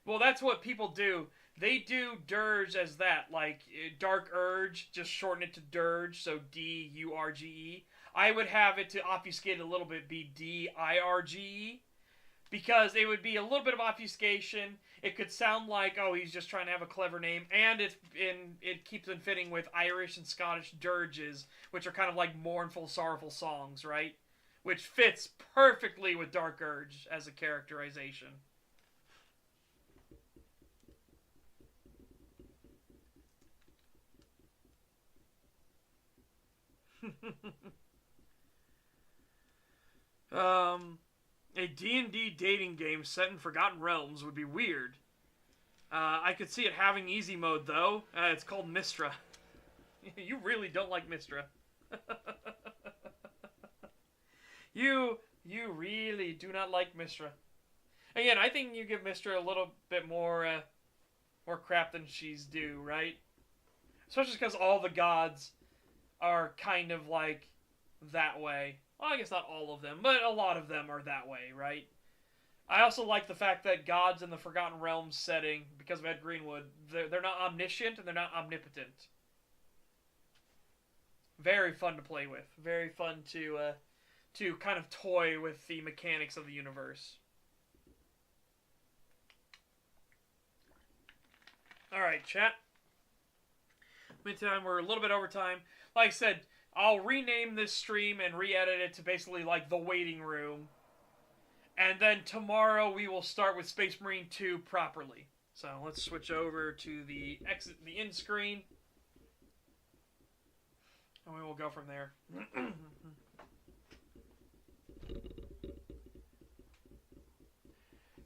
Well, that's what people do. They do Dirge as that, like Dark Urge, just shorten it to Dirge, so D-U-R-G-E. I would have it to obfuscate a little bit be D-I-R-G-E, because it would be a little bit of obfuscation. It could sound like, oh, he's just trying to have a clever name, and it keeps them fitting with Irish and Scottish dirges, which are kind of like mournful, sorrowful songs, right? Which fits perfectly with Dark Urge as a characterization. A D&D dating game set in Forgotten Realms would be weird. I could see it having easy mode, though. It's called Mistra. You really don't like Mistra. You really do not like Mistra. Again, I think you give Mistra a little bit more crap than she's due, right? Especially because all the gods are kind of like that way. Well, I guess not all of them, but a lot of them are that way, right? I also like the fact that gods in the Forgotten Realms setting, because of Ed Greenwood, they're not omniscient and they're not omnipotent. Very fun to play with. Very fun to kind of toy with the mechanics of the universe. Alright, chat. Meantime, we're a little bit over time. Like I said, I'll rename this stream and re-edit it to basically like The Waiting Room. And then tomorrow we will start with Space Marine 2 properly. So let's switch over to the end screen. And we will go from there.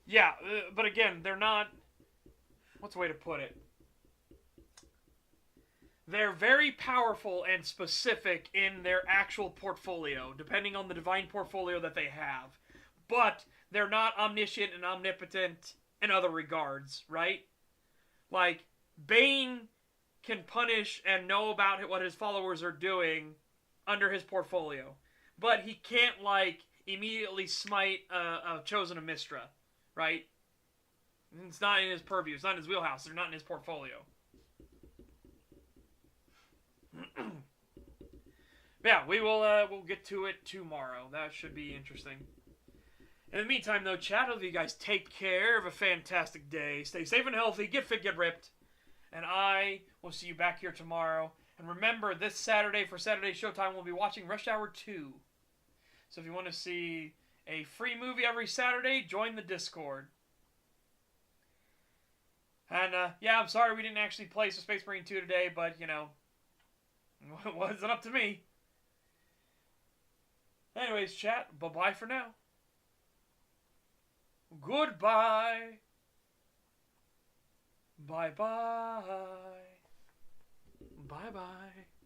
Yeah, but again, they're not... What's the way to put it? They're very powerful and specific in their actual portfolio, depending on the divine portfolio that they have. But they're not omniscient and omnipotent in other regards, right? Like, Bane can punish and know about what his followers are doing under his portfolio. But he can't, like, immediately smite a Chosen of Mistra, right? It's not in his purview. It's not in his wheelhouse. They're not in his portfolio. Yeah, we'll get to it tomorrow. That should be interesting. In the meantime, though, chat with you guys, take care. Have a fantastic day. Stay safe and healthy. Get fit, get ripped. And I will see you back here tomorrow. And remember, this Saturday for Saturday Showtime, we'll be watching Rush Hour 2. So if you want to see a free movie every Saturday, join the Discord. And, yeah, I'm sorry we didn't actually play some Space Marine 2 today, but, you know, it wasn't up to me. Anyways, chat, bye-bye for now. Goodbye. Bye-bye. Bye-bye.